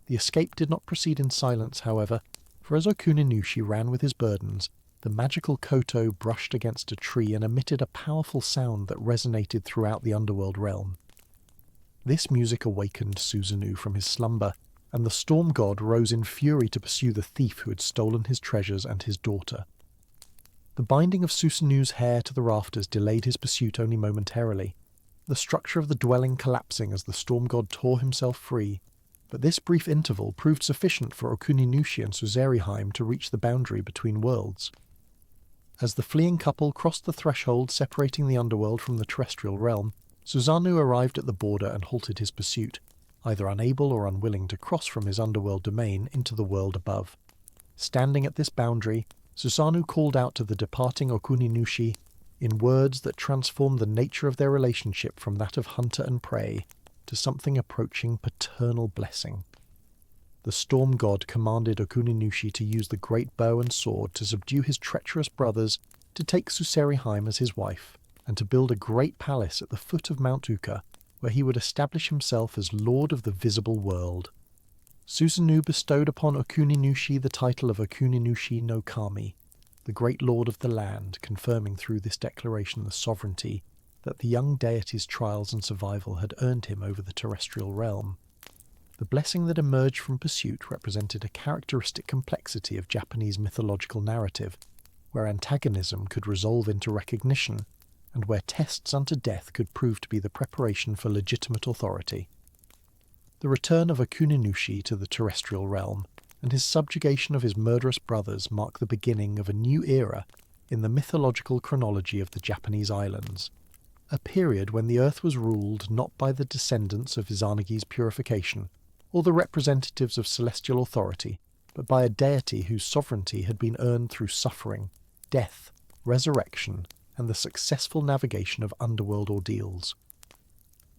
[SPEAKER 1] The escape did not proceed in silence, however, for as Okuninushi ran with his burdens, the magical koto brushed against a tree and emitted a powerful sound that resonated throughout the underworld realm. This music awakened Susanoo from his slumber, and the storm god rose in fury to pursue the thief who had stolen his treasures and his daughter. The binding of Susanoo's hair to the rafters delayed his pursuit only momentarily, the structure of the dwelling collapsing as the storm god tore himself free, but this brief interval proved sufficient for Okuninushi and Suseri Hime to reach the boundary between worlds. As the fleeing couple crossed the threshold separating the underworld from the terrestrial realm, Susanoo arrived at the border and halted his pursuit, either unable or unwilling to cross from his underworld domain into the world above. Standing at this boundary, Susanoo called out to the departing Okuninushi in words that transformed the nature of their relationship from that of hunter and prey to something approaching paternal blessing. The storm god commanded Okuninushi to use the great bow and sword to subdue his treacherous brothers, to take Suseri Hime as his wife, and to build a great palace at the foot of Mount Uka, where he would establish himself as lord of the visible world. Susanoo bestowed upon Okuninushi the title of Okuninushi no Kami, the great lord of the land, confirming through this declaration the sovereignty that the young deity's trials and survival had earned him over the terrestrial realm. The blessing that emerged from pursuit represented a characteristic complexity of Japanese mythological narrative, where antagonism could resolve into recognition, and where tests unto death could prove to be the preparation for legitimate authority. The return of Okuninushi to the terrestrial realm, and his subjugation of his murderous brothers mark the beginning of a new era in the mythological chronology of the Japanese islands, a period when the earth was ruled not by the descendants of Izanagi's purification, or the representatives of celestial authority, but by a deity whose sovereignty had been earned through suffering, death, resurrection, and the successful navigation of underworld ordeals.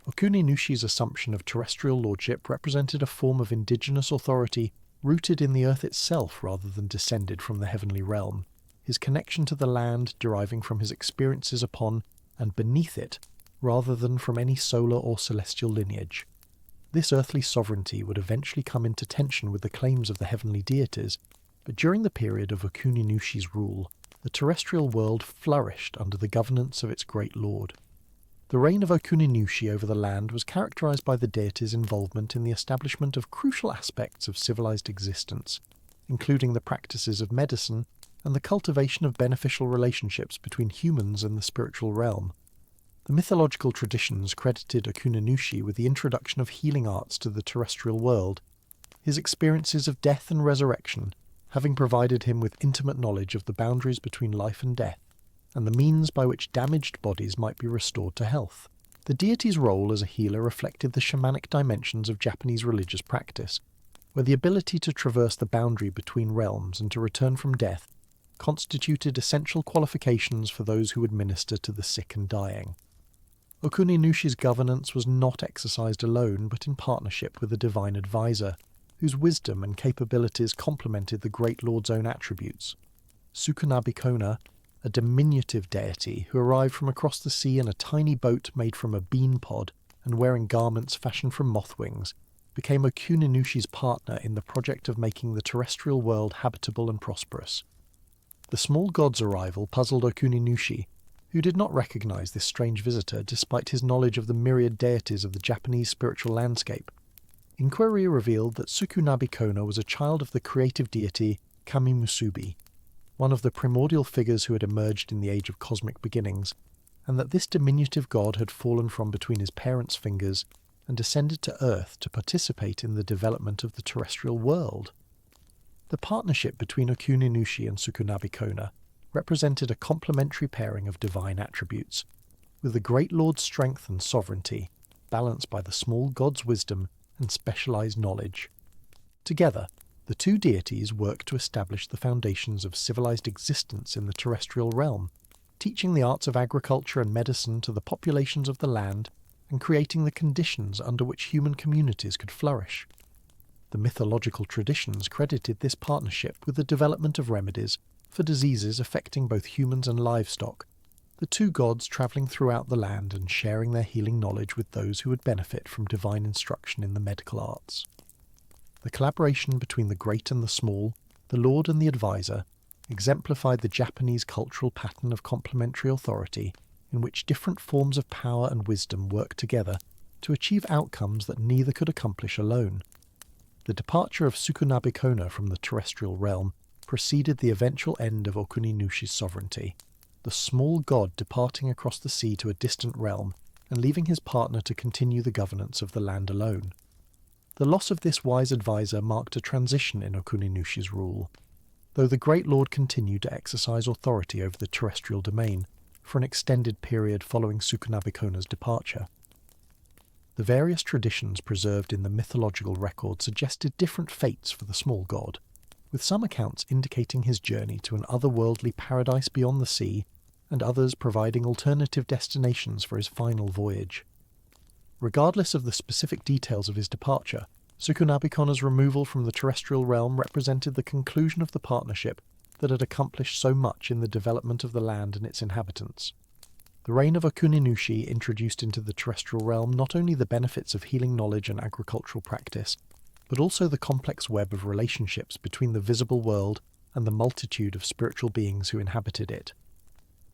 [SPEAKER 1] Okuni-nushi's assumption of terrestrial lordship represented a form of indigenous authority rooted in the earth itself rather than descended from the heavenly realm, his connection to the land deriving from his experiences upon and beneath it rather than from any solar or celestial lineage. This earthly sovereignty would eventually come into tension with the claims of the heavenly deities, but during the period of Okuni-nushi's rule, the terrestrial world flourished under the governance of its great lord. The reign of Okuni-nushi over the land was characterized by the deity's involvement in the establishment of crucial aspects of civilized existence, including the practices of medicine and the cultivation of beneficial relationships between humans and the spiritual realm. The mythological traditions credited Okuni-nushi with the introduction of healing arts to the terrestrial world, his experiences of death and resurrection having provided him with intimate knowledge of the boundaries between life and death, and the means by which damaged bodies might be restored to health. The deity's role as a healer reflected the shamanic dimensions of Japanese religious practice, where the ability to traverse the boundary between realms and to return from death constituted essential qualifications for those who would minister to the sick and dying. Okuni-nushi's governance was not exercised alone, but in partnership with a divine advisor, whose wisdom and capabilities complemented the Great Lord's own attributes. Tsukunabi Kona, a diminutive deity who arrived from across the sea in a tiny boat made from a bean pod and wearing garments fashioned from moth wings, became Okuni-nushi's partner in the project of making the terrestrial world habitable and prosperous. The small god's arrival puzzled Okuni-nushi, who did not recognize this strange visitor despite his knowledge of the myriad deities of the Japanese spiritual landscape. Inquiry revealed that Tsukunabi Kona was a child of the creative deity Kami Musubi, one of the primordial figures who had emerged in the age of cosmic beginnings, and that this diminutive god had fallen from between his parents' fingers and descended to Earth to participate in the development of the terrestrial world. The partnership between Okuni-nushi and Tsukunabi Kona represented a complementary pairing of divine attributes, with the Great Lord's strength and sovereignty balanced by the small god's wisdom and specialized knowledge. Together, the two deities worked to establish the foundations of civilized existence in the terrestrial realm, teaching the arts of agriculture and medicine to the populations of the land and creating the conditions under which human communities could flourish. The mythological traditions credited this partnership with the development of remedies for diseases affecting both humans and livestock, the two gods travelling throughout the land and sharing their healing knowledge with those who would benefit from divine instruction in the medical arts. The collaboration between the great and the small, the lord and the advisor, exemplified the Japanese cultural pattern of complementary authority in which different forms of power and wisdom work together to achieve outcomes that neither could accomplish alone. The departure of Tsukunabi Kona from the terrestrial realm preceded the eventual end of Okuni-nushi's sovereignty, the small god departing across the sea to a distant realm and leaving his partner to continue the governance of the land alone. The loss of this wise advisor marked a transition in Okuni-nushi's rule, though the Great Lord continued to exercise authority over the terrestrial domain for an extended period following Tsukunabi Kona's departure. The various traditions preserved in the mythological record suggested different fates for the small god, with some accounts indicating his journey to an otherworldly paradise beyond the sea, and others providing alternative destinations for his final voyage. Regardless of the specific details of his departure, Tsukunabi Kona's removal from the terrestrial realm represented the conclusion of the partnership that had accomplished so much in the development of the land and its inhabitants. The reign of Okuni-nushi introduced into the terrestrial realm not only the benefits of healing knowledge and agricultural practice, but also the complex web of relationships between the visible world and the multitude of spiritual beings who inhabited it.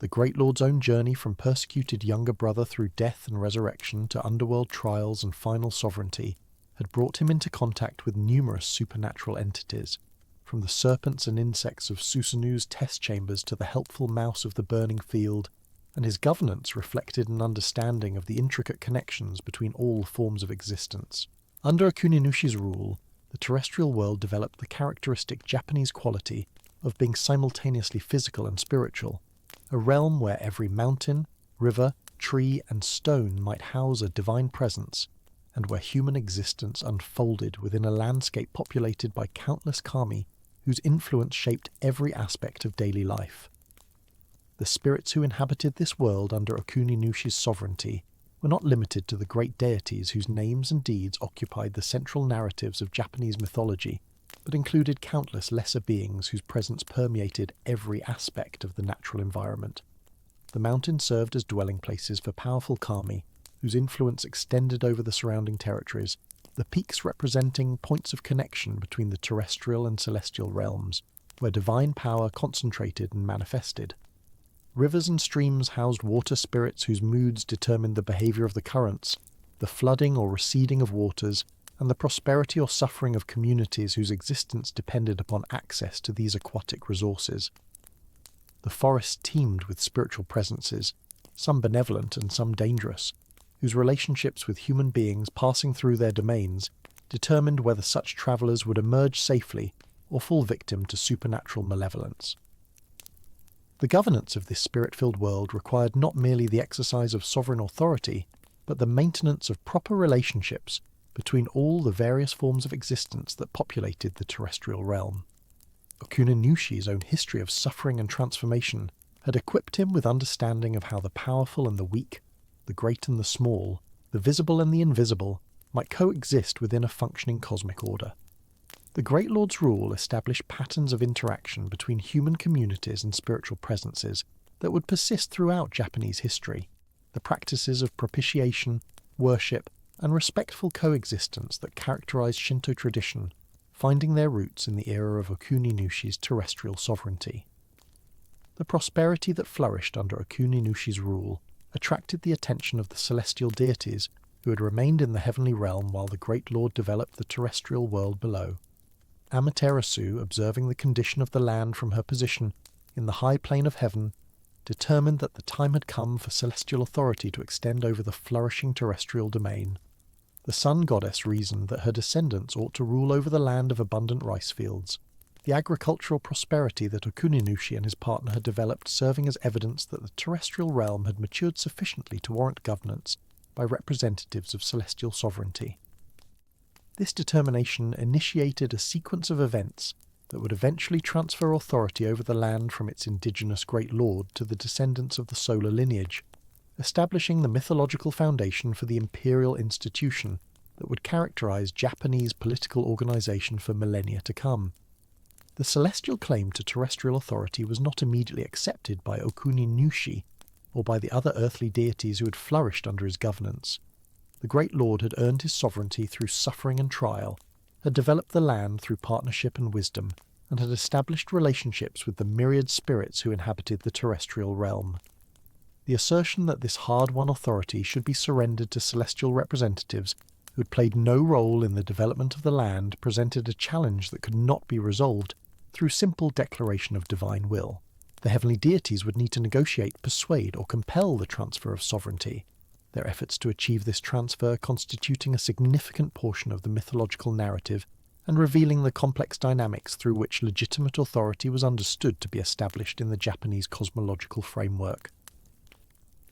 [SPEAKER 1] The Great Lord's own journey from persecuted younger brother through death and resurrection to underworld trials and final sovereignty had brought him into contact with numerous supernatural entities, from the serpents and insects of Susanu's test chambers to the helpful mouse of the burning field, and his governance reflected an understanding of the intricate connections between all forms of existence. Under Okuni-nushi's rule, the terrestrial world developed the characteristic Japanese quality of being simultaneously physical and spiritual, a realm where every mountain, river, tree, and stone might house a divine presence, and where human existence unfolded within a landscape populated by countless kami whose influence shaped every aspect of daily life. The spirits who inhabited this world under Okuni-nushi's sovereignty were not limited to the great deities whose names and deeds occupied the central narratives of Japanese mythology, but included countless lesser beings whose presence permeated every aspect of the natural environment. The mountains served as dwelling places for powerful kami, whose influence extended over the surrounding territories, the peaks representing points of connection between the terrestrial and celestial realms, where divine power concentrated and manifested. Rivers and streams housed water spirits whose moods determined the behaviour of the currents, the flooding or receding of waters, and the prosperity or suffering of communities whose existence depended upon access to these aquatic resources. The forest teemed with spiritual presences, some benevolent and some dangerous, whose relationships with human beings passing through their domains determined whether such travellers would emerge safely or fall victim to supernatural malevolence. The governance of this spirit-filled world required not merely the exercise of sovereign authority, but the maintenance of proper relationships between all the various forms of existence that populated the terrestrial realm. Okuni-nushi's own history of suffering and transformation had equipped him with understanding of how the powerful and the weak, the great and the small, the visible and the invisible, might coexist within a functioning cosmic order. The Great Lord's rule established patterns of interaction between human communities and spiritual presences that would persist throughout Japanese history, the practices of propitiation, worship, and respectful coexistence that characterized Shinto tradition, finding their roots in the era of Okuni-nushi's terrestrial sovereignty. The prosperity that flourished under Okuni-nushi's rule attracted the attention of the celestial deities who had remained in the heavenly realm while the Great Lord developed the terrestrial world below. Amaterasu, observing the condition of the land from her position in the high plane of heaven, determined that the time had come for celestial authority to extend over the flourishing terrestrial domain. The sun goddess reasoned that her descendants ought to rule over the land of abundant rice fields, the agricultural prosperity that Okuni-nushi and his partner had developed serving as evidence that the terrestrial realm had matured sufficiently to warrant governance by representatives of celestial sovereignty. This determination initiated a sequence of events that would eventually transfer authority over the land from its indigenous Great Lord to the descendants of the solar lineage, establishing the mythological foundation for the imperial institution that would characterize Japanese political organization for millennia to come. The celestial claim to terrestrial authority was not immediately accepted by Okuni-nushi or by the other earthly deities who had flourished under his governance. The Great Lord had earned his sovereignty through suffering and trial, had developed the land through partnership and wisdom, and had established relationships with the myriad spirits who inhabited the terrestrial realm. The assertion that this hard-won authority should be surrendered to celestial representatives who had played no role in the development of the land presented a challenge that could not be resolved through simple declaration of divine will. The heavenly deities would need to negotiate, persuade, or compel the transfer of sovereignty, their efforts to achieve this transfer constituting a significant portion of the mythological narrative and revealing the complex dynamics through which legitimate authority was understood to be established in the Japanese cosmological framework.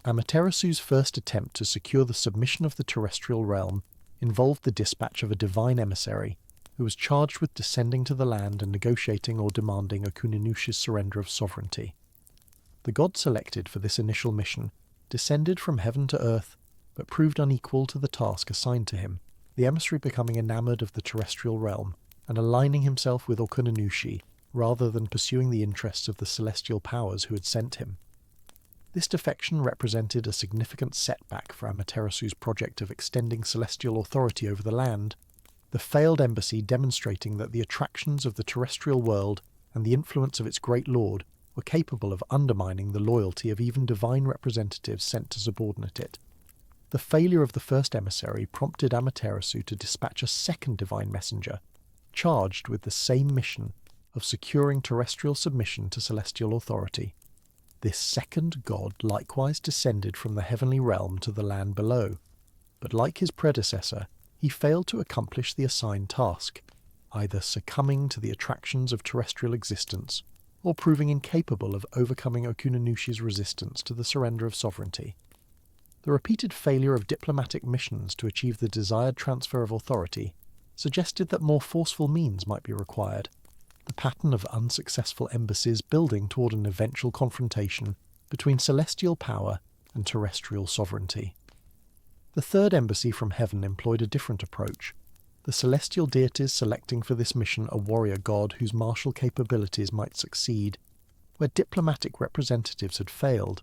[SPEAKER 1] Amaterasu's first attempt to secure the submission of the terrestrial realm involved the dispatch of a divine emissary, who was charged with descending to the land and negotiating or demanding Okuni-nushi's surrender of sovereignty. The god selected for this initial mission descended from heaven to earth, but proved unequal to the task assigned to him, the emissary becoming enamoured of the terrestrial realm and aligning himself with Okuni-nushi rather than pursuing the interests of the celestial powers who had sent him. This defection represented a significant setback for Amaterasu's project of extending celestial authority over the land, the failed embassy demonstrating that the attractions of the terrestrial world and the influence of its Great Lord were capable of undermining the loyalty of even divine representatives sent to subordinate it. The failure of the first emissary prompted Amaterasu to dispatch a second divine messenger, charged with the same mission of securing terrestrial submission to celestial authority. This second god likewise descended from the heavenly realm to the land below, but like his predecessor, he failed to accomplish the assigned task, either succumbing to the attractions of terrestrial existence or proving incapable of overcoming Okuni-nushi's resistance to the surrender of sovereignty. The repeated failure of diplomatic missions to achieve the desired transfer of authority suggested that more forceful means might be required, the pattern of unsuccessful embassies building toward an eventual confrontation between celestial power and terrestrial sovereignty. The third embassy from heaven employed a different approach, the celestial deities selecting for this mission a warrior god whose martial capabilities might succeed, where diplomatic representatives had failed.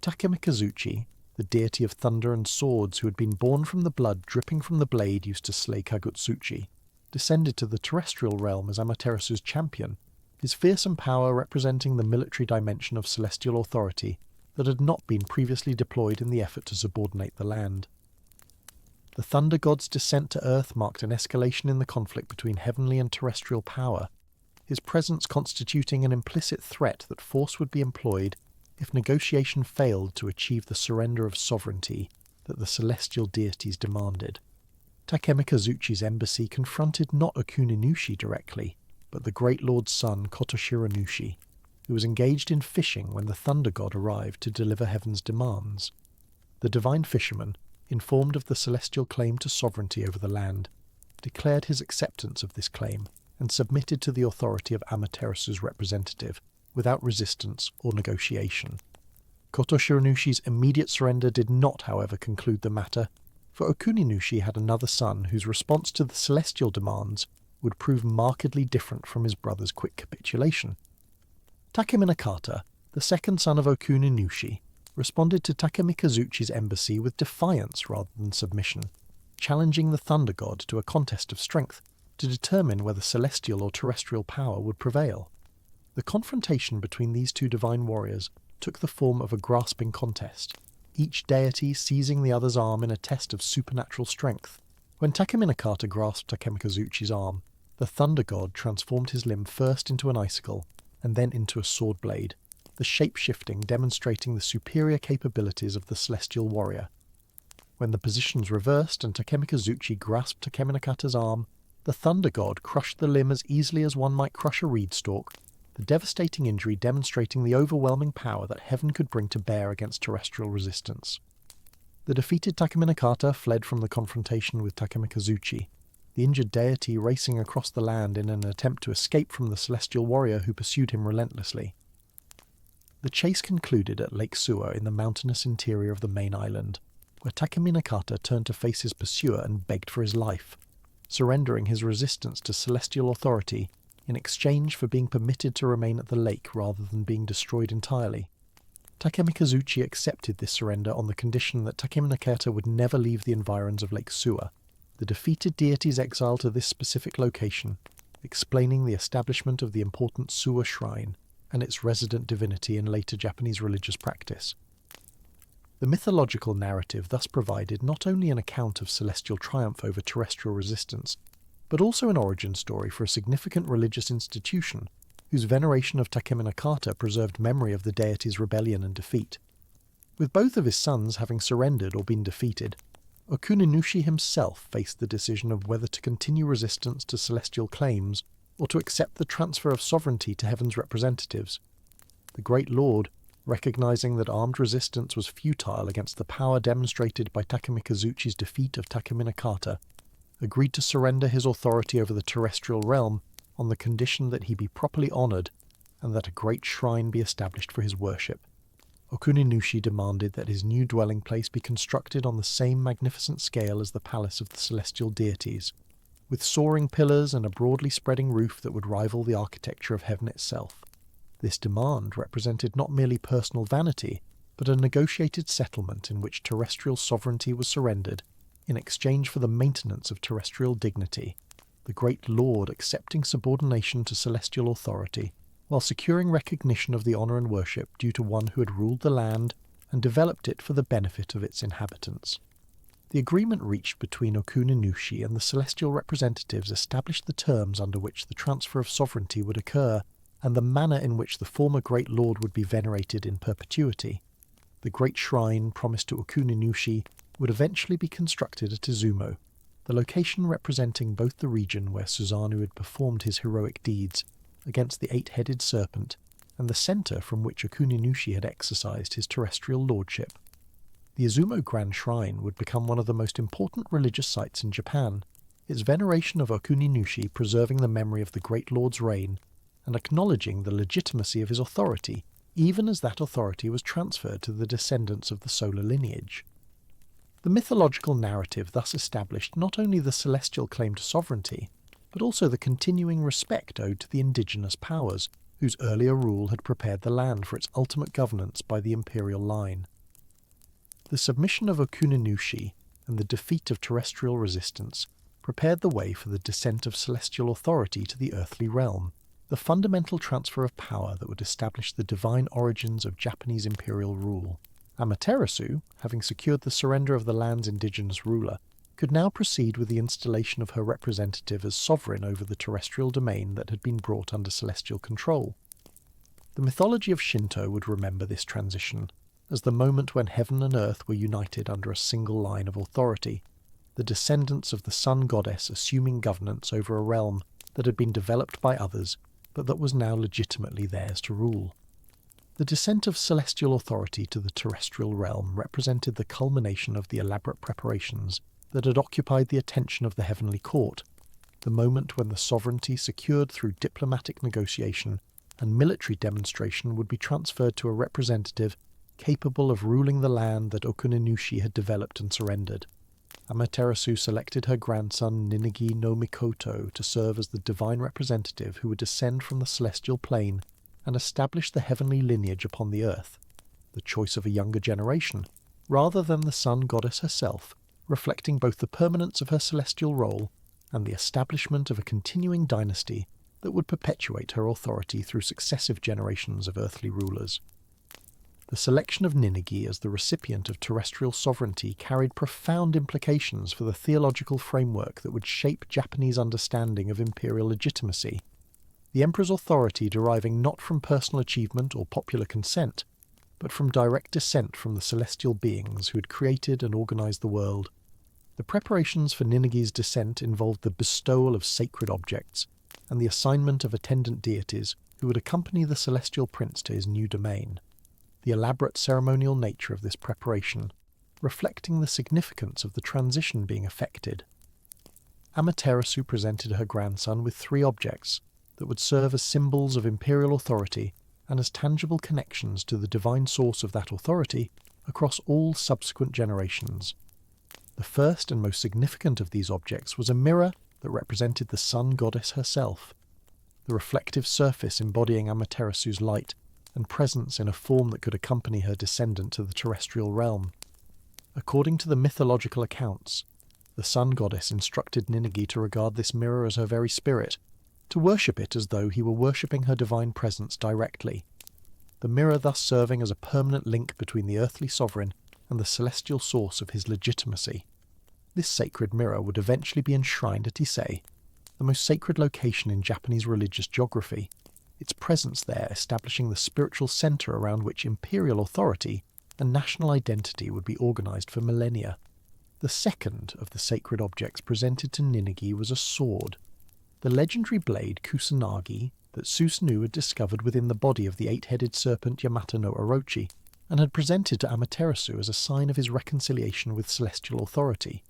[SPEAKER 1] Takemikazuchi, the deity of thunder and swords who had been born from the blood dripping from the blade used to slay Kagutsuchi, descended to the terrestrial realm as Amaterasu's champion, his fearsome power representing the military dimension of celestial authority that had not been previously deployed in the effort to subordinate the land. The thunder god's descent to earth marked an escalation in the conflict between heavenly and terrestrial power, his presence constituting an implicit threat that force would be employed if negotiation failed to achieve the surrender of sovereignty that the celestial deities demanded. Takemikazuchi's embassy confronted not Okuninushi directly, but the great lord's son Kotoshiranushi, who was engaged in fishing when the thunder god arrived to deliver heaven's demands. The divine fisherman, informed of the celestial claim to sovereignty over the land, declared his acceptance of this claim and submitted to the authority of Amaterasu's representative, without resistance or negotiation. Kotoshiranushi immediate surrender did not, however, conclude the matter, for Okuninushi had another son whose response to the celestial demands would prove markedly different from his brother's quick capitulation. Takeminakata, the second son of Okuninushi, responded to Takemikazuchi's embassy with defiance rather than submission, challenging the thunder god to a contest of strength to determine whether celestial or terrestrial power would prevail. The confrontation between these two divine warriors took the form of a grasping contest, each deity seizing the other's arm in a test of supernatural strength. When Takeminakata grasped Takemikazuchi's arm, the thunder god transformed his limb first into an icicle and then into a sword blade, the shape-shifting demonstrating the superior capabilities of the celestial warrior. When the positions reversed and Takemikazuchi grasped Takeminakata's arm, the thunder god crushed the limb as easily as one might crush a reed stalk, the devastating injury demonstrating the overwhelming power that heaven could bring to bear against terrestrial resistance. The defeated Takeminakata fled from the confrontation with Takemikazuchi, the injured deity racing across the land in an attempt to escape from the celestial warrior who pursued him relentlessly. The chase concluded at Lake Suwa in the mountainous interior of the main island, where Takeminakata turned to face his pursuer and begged for his life, surrendering his resistance to celestial authority in exchange for being permitted to remain at the lake rather than being destroyed entirely. Takemikazuchi accepted this surrender on the condition that Takeminakata would never leave the environs of Lake Suwa, the defeated deity's exile to this specific location, explaining the establishment of the important Suwa shrine and its resident divinity in later Japanese religious practice. The mythological narrative thus provided not only an account of celestial triumph over terrestrial resistance, but also an origin story for a significant religious institution whose veneration of Takeminakata preserved memory of the deity's rebellion and defeat. With both of his sons having surrendered or been defeated, Okuninushi himself faced the decision of whether to continue resistance to celestial claims or to accept the transfer of sovereignty to heaven's representatives. The Great Lord, recognizing that armed resistance was futile against the power demonstrated by Takemikazuchi's defeat of Takeminakata, agreed to surrender his authority over the terrestrial realm on the condition that he be properly honoured and that a great shrine be established for his worship. Okuninushi demanded that his new dwelling place be constructed on the same magnificent scale as the palace of the celestial deities, with soaring pillars and a broadly spreading roof that would rival the architecture of heaven itself. This demand represented not merely personal vanity, but a negotiated settlement in which terrestrial sovereignty was surrendered in exchange for the maintenance of terrestrial dignity, the great lord accepting subordination to celestial authority, while securing recognition of the honour and worship due to one who had ruled the land and developed it for the benefit of its inhabitants. The agreement reached between Okuninushi and the celestial representatives established the terms under which the transfer of sovereignty would occur, and the manner in which the former great lord would be venerated in perpetuity. The great shrine promised to Okuninushi would eventually be constructed at Izumo, the location representing both the region where Susanoo had performed his heroic deeds against the eight-headed serpent and the centre from which Okuninushi had exercised his terrestrial lordship. The Izumo Grand Shrine would become one of the most important religious sites in Japan, its veneration of Okuninushi preserving the memory of the Great Lord's reign and acknowledging the legitimacy of his authority, even as that authority was transferred to the descendants of the solar lineage. The mythological narrative thus established not only the celestial claim to sovereignty, but also the continuing respect owed to the indigenous powers, whose earlier rule had prepared the land for its ultimate governance by the imperial line. The submission of Okuninushi and the defeat of terrestrial resistance prepared the way for the descent of celestial authority to the earthly realm, the fundamental transfer of power that would establish the divine origins of Japanese imperial rule. Amaterasu, having secured the surrender of the land's indigenous ruler, could now proceed with the installation of her representative as sovereign over the terrestrial domain that had been brought under celestial control. The mythology of Shinto would remember this transition as the moment when heaven and earth were united under a single line of authority, the descendants of the sun goddess assuming governance over a realm that had been developed by others, but that was now legitimately theirs to rule. The descent of celestial authority to the terrestrial realm represented the culmination of the elaborate preparations that had occupied the attention of the heavenly court, the moment when the sovereignty secured through diplomatic negotiation and military demonstration would be transferred to a representative capable of ruling the land that Okuninushi had developed and surrendered. Amaterasu selected her grandson Ninigi no Mikoto to serve as the divine representative who would descend from the celestial plane and establish the heavenly lineage upon the earth, the choice of a younger generation, rather than the sun goddess herself, reflecting both the permanence of her celestial role and the establishment of a continuing dynasty that would perpetuate her authority through successive generations of earthly rulers. The selection of Ninigi as the recipient of terrestrial sovereignty carried profound implications for the theological framework that would shape Japanese understanding of imperial legitimacy, the emperor's authority deriving not from personal achievement or popular consent, but from direct descent from the celestial beings who had created and organized the world. The preparations for Ninigi's descent involved the bestowal of sacred objects and the assignment of attendant deities who would accompany the celestial prince to his new domain. The elaborate ceremonial nature of this preparation, reflecting the significance of the transition being effected. Amaterasu presented her grandson with 3 objects that would serve as symbols of imperial authority and as tangible connections to the divine source of that authority across all subsequent generations. The first and most significant of these objects was a mirror that represented the sun goddess herself, the reflective surface embodying Amaterasu's light and presence in a form that could accompany her descendant to the terrestrial realm. According to the mythological accounts, the sun goddess instructed Ninigi to regard this mirror as her very spirit, to worship it as though he were worshipping her divine presence directly, the mirror thus serving as a permanent link between the earthly sovereign and the celestial source of his legitimacy. This sacred mirror would eventually be enshrined at Issei, the most sacred location in Japanese religious geography, its presence there establishing the spiritual centre around which imperial authority and national identity would be organised for millennia. The second of the sacred objects presented to Ninigi was a sword, the legendary blade Kusanagi that Susanoo had discovered within the body of the 8-headed serpent Yamato no Orochi, and had presented to Amaterasu as a sign of his reconciliation with celestial authority.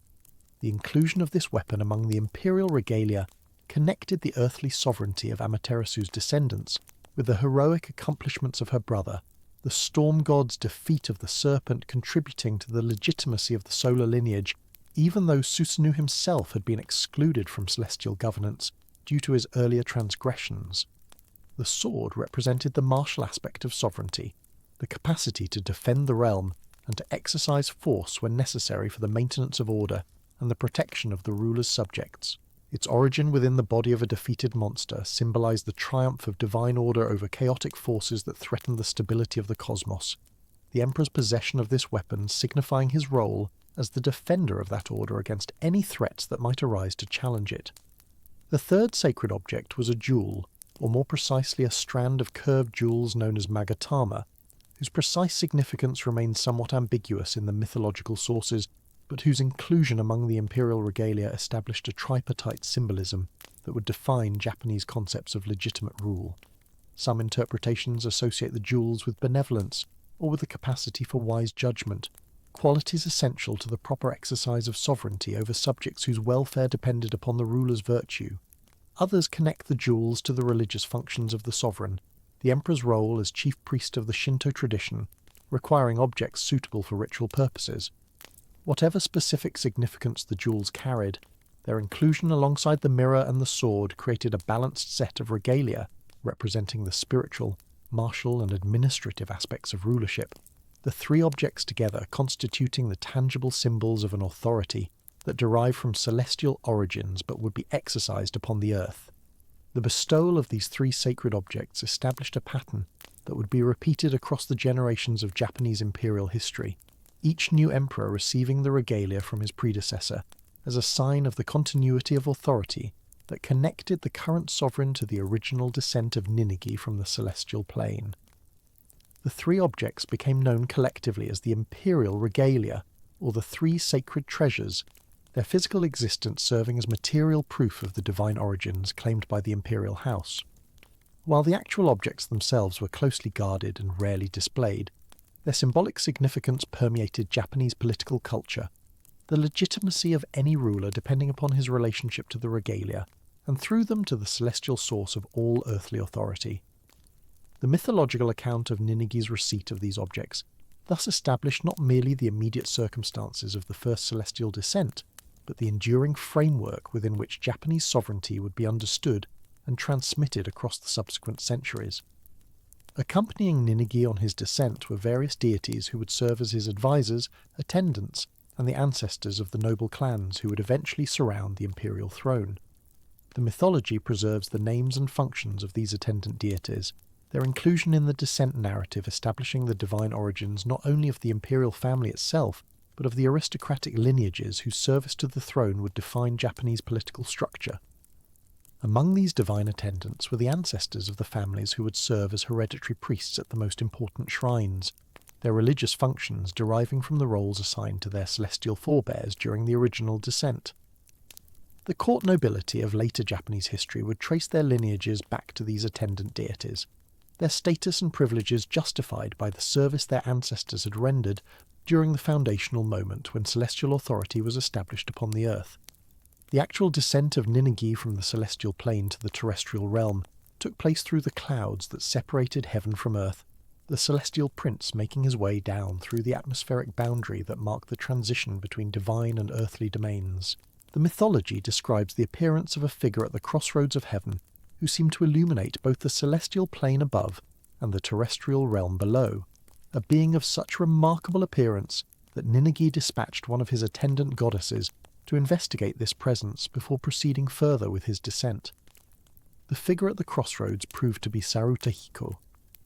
[SPEAKER 1] The inclusion of this weapon among the imperial regalia connected the earthly sovereignty of Amaterasu's descendants with the heroic accomplishments of her brother, the storm god's defeat of the serpent contributing to the legitimacy of the solar lineage, even though Susanoo himself had been excluded from celestial governance due to his earlier transgressions. The sword represented the martial aspect of sovereignty, the capacity to defend the realm and to exercise force when necessary for the maintenance of order and the protection of the ruler's subjects. Its origin within the body of a defeated monster symbolized the triumph of divine order over chaotic forces that threatened the stability of the cosmos, the Emperor's possession of this weapon signifying his role as the defender of that order against any threats that might arise to challenge it. The third sacred object was a jewel, or more precisely a strand of curved jewels known as magatama, whose precise significance remains somewhat ambiguous in the mythological sources, but whose inclusion among the imperial regalia established a tripartite symbolism that would define Japanese concepts of legitimate rule. Some interpretations associate the jewels with benevolence, or with the capacity for wise judgment, qualities essential to the proper exercise of sovereignty over subjects whose welfare depended upon the ruler's virtue. Others connect the jewels to the religious functions of the sovereign, the emperor's role as chief priest of the Shinto tradition, requiring objects suitable for ritual purposes. Whatever specific significance the jewels carried, their inclusion alongside the mirror and the sword created a balanced set of regalia representing the spiritual, martial and administrative aspects of rulership, the three objects together constituting the tangible symbols of an authority that derive from celestial origins but would be exercised upon the earth. The bestowal of these three sacred objects established a pattern that would be repeated across the generations of Japanese imperial history, each new emperor receiving the regalia from his predecessor as a sign of the continuity of authority that connected the current sovereign to the original descent of Ninigi from the celestial plane. The three objects became known collectively as the imperial regalia, or the three sacred treasures, their physical existence serving as material proof of the divine origins claimed by the imperial house. While the actual objects themselves were closely guarded and rarely displayed, their symbolic significance permeated Japanese political culture, the legitimacy of any ruler depending upon his relationship to the regalia, and through them to the celestial source of all earthly authority. The mythological account of Ninigi's receipt of these objects thus established not merely the immediate circumstances of the first celestial descent, but the enduring framework within which Japanese sovereignty would be understood and transmitted across the subsequent centuries. Accompanying Ninigi on his descent were various deities who would serve as his advisors, attendants, and the ancestors of the noble clans who would eventually surround the imperial throne. The mythology preserves the names and functions of these attendant deities, their inclusion in the descent narrative establishing the divine origins not only of the imperial family itself, but of the aristocratic lineages whose service to the throne would define Japanese political structure. Among these divine attendants were the ancestors of the families who would serve as hereditary priests at the most important shrines, their religious functions deriving from the roles assigned to their celestial forebears during the original descent. The court nobility of later Japanese history would trace their lineages back to these attendant deities, their status and privileges justified by the service their ancestors had rendered during the foundational moment when celestial authority was established upon the earth. The actual descent of Ninigi from the celestial plane to the terrestrial realm took place through the clouds that separated heaven from earth, the celestial prince making his way down through the atmospheric boundary that marked the transition between divine and earthly domains. The mythology describes the appearance of a figure at the crossroads of heaven who seemed to illuminate both the celestial plane above and the terrestrial realm below, a being of such remarkable appearance that Ninigi dispatched one of his attendant goddesses to investigate this presence before proceeding further with his descent. The figure at the crossroads proved to be Sarutahiko,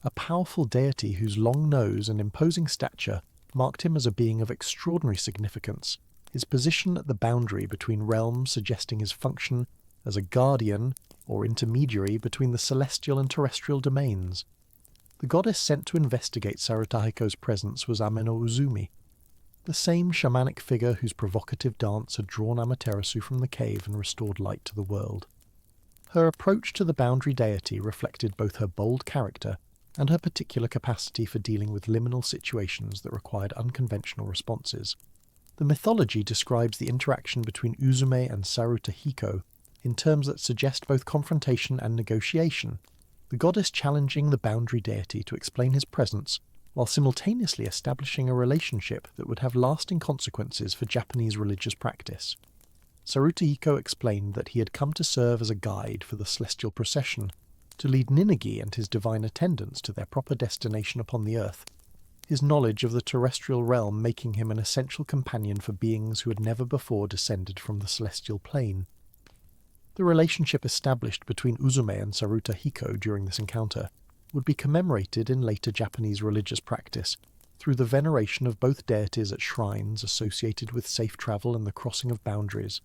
[SPEAKER 1] a powerful deity whose long nose and imposing stature marked him as a being of extraordinary significance, his position at the boundary between realms suggesting his function as a guardian or intermediary between the celestial and terrestrial domains. The goddess sent to investigate Sarutahiko's presence was Ameno Uzumi, the same shamanic figure whose provocative dance had drawn Amaterasu from the cave and restored light to the world. Her approach to the boundary deity reflected both her bold character and her particular capacity for dealing with liminal situations that required unconventional responses. The mythology describes the interaction between Uzume and Sarutahiko in terms that suggest both confrontation and negotiation, the goddess challenging the boundary deity to explain his presence while simultaneously establishing a relationship that would have lasting consequences for Japanese religious practice. Sarutahiko explained that he had come to serve as a guide for the celestial procession, to lead Ninigi and his divine attendants to their proper destination upon the earth, his knowledge of the terrestrial realm making him an essential companion for beings who had never before descended from the celestial plane. The relationship established between Uzume and Sarutahiko during this encounter would be commemorated in later Japanese religious practice through the veneration of both deities at shrines associated with safe travel and the crossing of boundaries.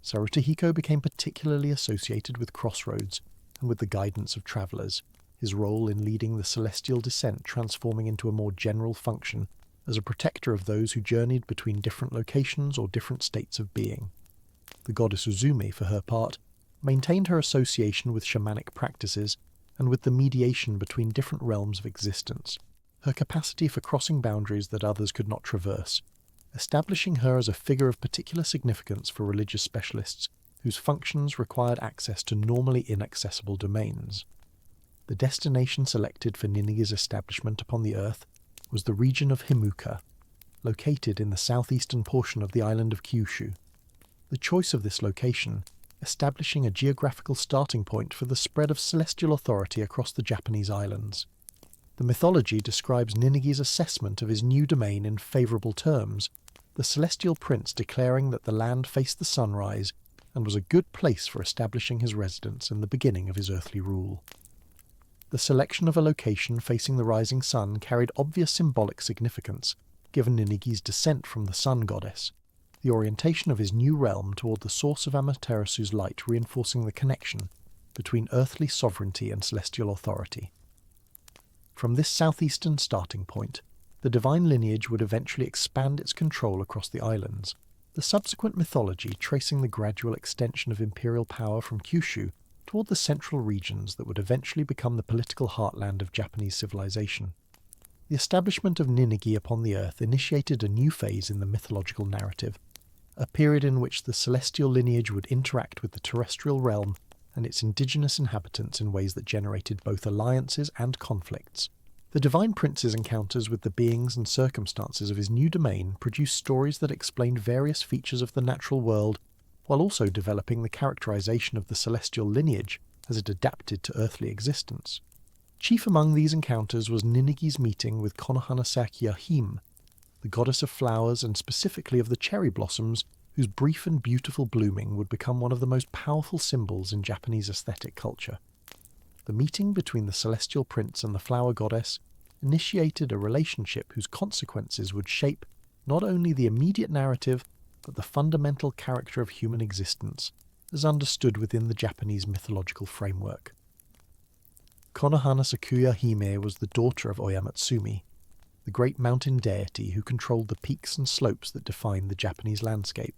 [SPEAKER 1] Sarutahiko became particularly associated with crossroads and with the guidance of travellers, his role in leading the celestial descent transforming into a more general function as a protector of those who journeyed between different locations or different states of being. The goddess Uzumi, for her part, maintained her association with shamanic practices and with the mediation between different realms of existence, her capacity for crossing boundaries that others could not traverse, establishing her as a figure of particular significance for religious specialists whose functions required access to normally inaccessible domains. The destination selected for Ninigi's establishment upon the earth was the region of Himuka, located in the southeastern portion of the island of Kyushu. The choice of this location establishing a geographical starting point for the spread of celestial authority across the Japanese islands. The mythology describes Ninigi's assessment of his new domain in favourable terms, the celestial prince declaring that the land faced the sunrise and was a good place for establishing his residence in the beginning of his earthly rule. The selection of a location facing the rising sun carried obvious symbolic significance, given Ninigi's descent from the sun goddess, the orientation of his new realm toward the source of Amaterasu's light reinforcing the connection between earthly sovereignty and celestial authority. From this southeastern starting point, the divine lineage would eventually expand its control across the islands, the subsequent mythology tracing the gradual extension of imperial power from Kyushu toward the central regions that would eventually become the political heartland of Japanese civilization. The establishment of Ninigi upon the earth initiated a new phase in the mythological narrative, a period in which the celestial lineage would interact with the terrestrial realm and its indigenous inhabitants in ways that generated both alliances and conflicts. The Divine Prince's encounters with the beings and circumstances of his new domain produced stories that explained various features of the natural world, while also developing the characterization of the celestial lineage as it adapted to earthly existence. Chief among these encounters was Ninigi's meeting with Konohana Sakuya Hime, the goddess of flowers and specifically of the cherry blossoms, whose brief and beautiful blooming would become one of the most powerful symbols in Japanese aesthetic culture. The meeting between the celestial prince and the flower goddess initiated a relationship whose consequences would shape not only the immediate narrative, but the fundamental character of human existence, as understood within the Japanese mythological framework. Konohana Sakuya Hime was the daughter of Oyamatsumi, the great mountain deity who controlled the peaks and slopes that defined the Japanese landscape.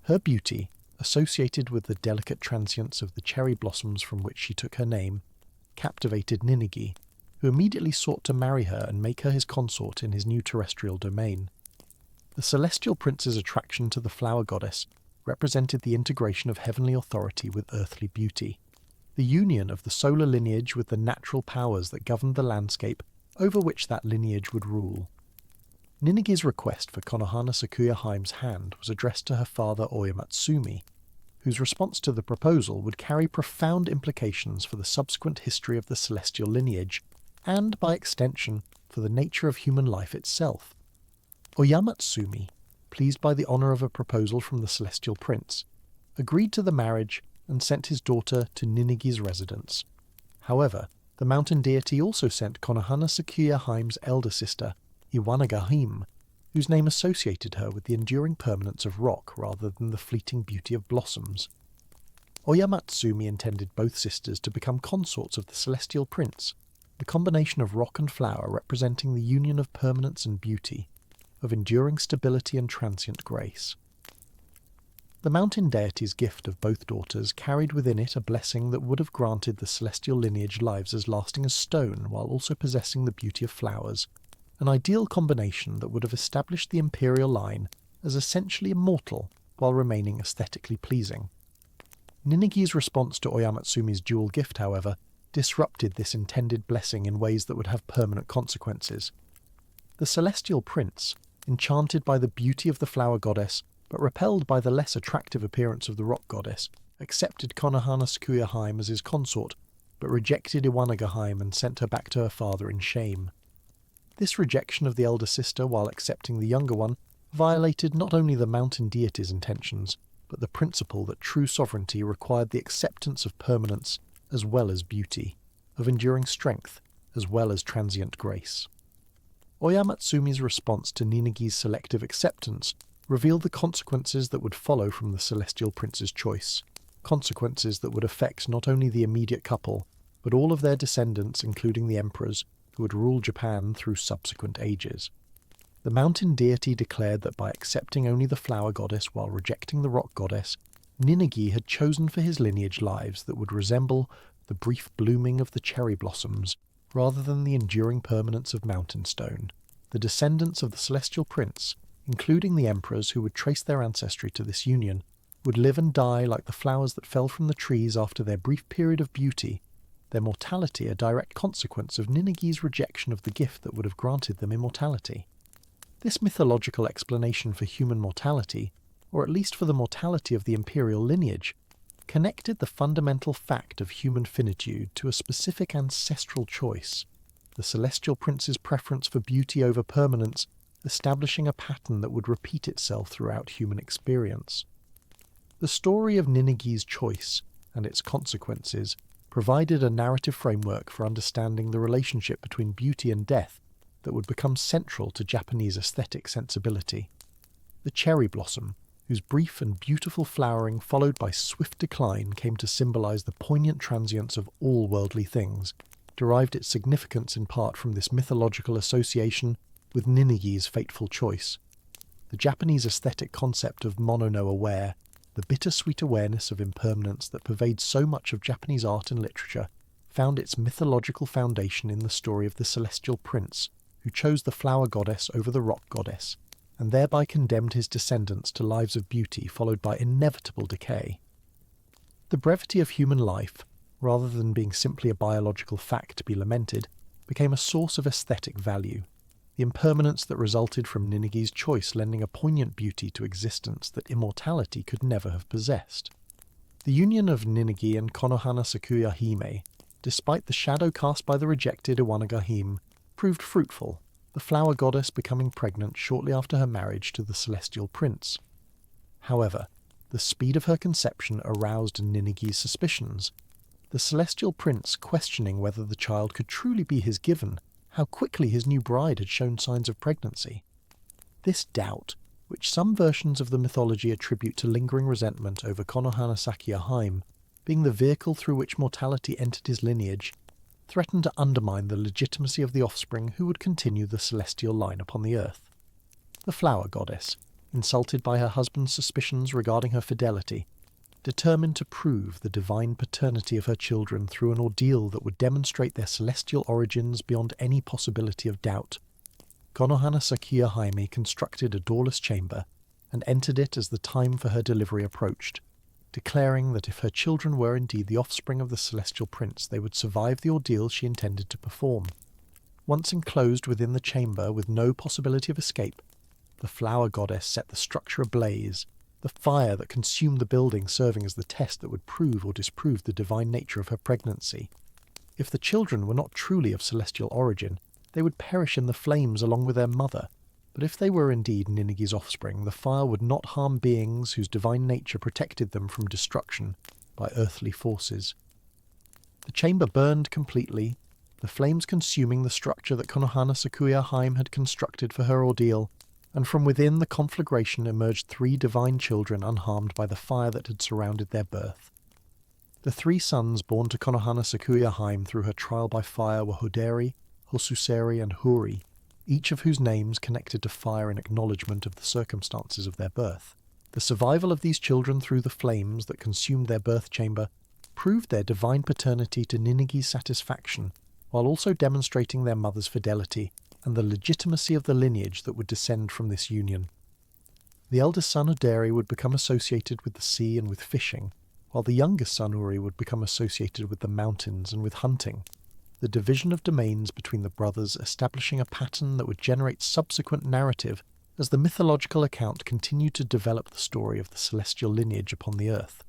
[SPEAKER 1] Her beauty, associated with the delicate transience of the cherry blossoms from which she took her name, captivated Ninigi, who immediately sought to marry her and make her his consort in his new terrestrial domain. The celestial prince's attraction to the flower goddess represented the integration of heavenly authority with earthly beauty, the union of the solar lineage with the natural powers that governed the landscape over which that lineage would rule. Ninigi's request for Konohana Sakuya Hime's hand was addressed to her father Oyamatsumi, whose response to the proposal would carry profound implications for the subsequent history of the celestial lineage, and, by extension, for the nature of human life itself. Oyamatsumi, pleased by the honour of a proposal from the celestial prince, agreed to the marriage and sent his daughter to Ninigi's residence. However, the mountain deity also sent Konohana Sakuya Hime's elder sister, Iwanaga Hime, whose name associated her with the enduring permanence of rock rather than the fleeting beauty of blossoms. Oyamatsumi intended both sisters to become consorts of the celestial prince, the combination of rock and flower representing the union of permanence and beauty, of enduring stability and transient grace. The mountain deity's gift of both daughters carried within it a blessing that would have granted the celestial lineage lives as lasting as stone while also possessing the beauty of flowers, an ideal combination that would have established the imperial line as essentially immortal while remaining aesthetically pleasing. Ninigi's response to Oyamatsumi's dual gift, however, disrupted this intended blessing in ways that would have permanent consequences. The celestial prince, enchanted by the beauty of the flower goddess, but repelled by the less attractive appearance of the rock goddess, accepted Konohana Sakuya Hime as his consort, but rejected Iwanaga Hime and sent her back to her father in shame. This rejection of the elder sister while accepting the younger one violated not only the mountain deity's intentions, but the principle that true sovereignty required the acceptance of permanence as well as beauty, of enduring strength as well as transient grace. Oyamatsumi's response to Ninigi's selective acceptance revealed the consequences that would follow from the celestial prince's choice, consequences that would affect not only the immediate couple, but all of their descendants, including the emperors, who would rule Japan through subsequent ages. The mountain deity declared that by accepting only the flower goddess while rejecting the rock goddess, Ninigi had chosen for his lineage lives that would resemble the brief blooming of the cherry blossoms, rather than the enduring permanence of mountain stone. The descendants of the celestial prince, including the emperors who would trace their ancestry to this union, would live and die like the flowers that fell from the trees after their brief period of beauty, their mortality a direct consequence of Nineveh's rejection of the gift that would have granted them immortality. This mythological explanation for human mortality, or at least for the mortality of the imperial lineage, connected the fundamental fact of human finitude to a specific ancestral choice, the celestial prince's preference for beauty over permanence, establishing a pattern that would repeat itself throughout human experience. The story of Nineveh's choice and its consequences provided a narrative framework for understanding the relationship between beauty and death that would become central to Japanese aesthetic sensibility. The cherry blossom, whose brief and beautiful flowering followed by swift decline came to symbolize the poignant transience of all worldly things, derived its significance in part from this mythological association with Nineveh's fateful choice. The Japanese aesthetic concept of mono no aware, the bittersweet awareness of impermanence that pervades so much of Japanese art and literature, found its mythological foundation in the story of the celestial prince, who chose the flower goddess over the rock goddess, and thereby condemned his descendants to lives of beauty followed by inevitable decay. The brevity of human life, rather than being simply a biological fact to be lamented, became a source of aesthetic value, the impermanence that resulted from Nineveh's choice lending a poignant beauty to existence that immortality could never have possessed. The union of Ninigi and Konohana Sakuya Hime, despite the shadow cast by the rejected Iwanaga Hime, proved fruitful, the flower goddess becoming pregnant shortly after her marriage to the celestial prince. However, the speed of her conception aroused Ninigi's suspicions. The celestial prince questioning whether the child could truly be his given, how quickly his new bride had shown signs of pregnancy. This doubt, which some versions of the mythology attribute to lingering resentment over Konohana Sakuya Hime, being the vehicle through which mortality entered his lineage, threatened to undermine the legitimacy of the offspring who would continue the celestial line upon the earth. The flower goddess, insulted by her husband's suspicions regarding her fidelity, determined to prove the divine paternity of her children through an ordeal that would demonstrate their celestial origins beyond any possibility of doubt. Konohana Sakuya Hime constructed a doorless chamber and entered it as the time for her delivery approached, declaring that if her children were indeed the offspring of the celestial prince, they would survive the ordeal she intended to perform. Once enclosed within the chamber with no possibility of escape, the flower goddess set the structure ablaze, the fire that consumed the building serving as the test that would prove or disprove the divine nature of her pregnancy. If the children were not truly of celestial origin, they would perish in the flames along with their mother, but if they were indeed Ninigi's offspring, the fire would not harm beings whose divine nature protected them from destruction by earthly forces. The chamber burned completely, the flames consuming the structure that Konohana Sakuya Hime had constructed for her ordeal, and from within the conflagration emerged 3 divine children unharmed by the fire that had surrounded their birth. The 3 sons born to Konohana Sakuya Hime through her trial by fire were Hoderi, Hosuseri, and Huri, each of whose names connected to fire in acknowledgement of the circumstances of their birth. The survival of these children through the flames that consumed their birth chamber proved their divine paternity to Ninigi's satisfaction, while also demonstrating their mother's fidelity and the legitimacy of the lineage that would descend from this union. The eldest son Hoderi would become associated with the sea and with fishing, while the youngest son Uri would become associated with the mountains and with hunting, the division of domains between the brothers establishing a pattern that would generate subsequent narrative as the mythological account continued to develop the story of the celestial lineage upon the earth.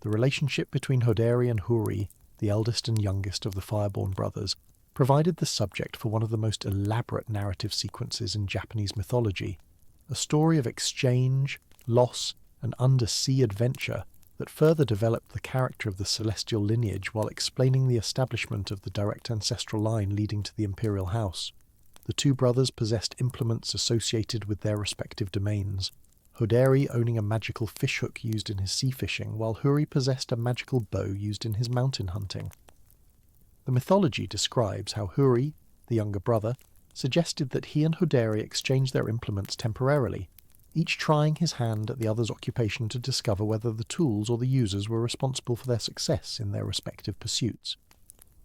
[SPEAKER 1] The relationship between Hoderi and Huri, the eldest and youngest of the fireborn brothers, provided the subject for one of the most elaborate narrative sequences in Japanese mythology, a story of exchange, loss, and undersea adventure that further developed the character of the celestial lineage while explaining the establishment of the direct ancestral line leading to the imperial house. The 2 brothers possessed implements associated with their respective domains, Hoderi owning a magical fishhook used in his sea fishing, while Huri possessed a magical bow used in his mountain hunting. The mythology describes how Huri, the younger brother, suggested that he and Hoderi exchange their implements temporarily, each trying his hand at the other's occupation to discover whether the tools or the users were responsible for their success in their respective pursuits.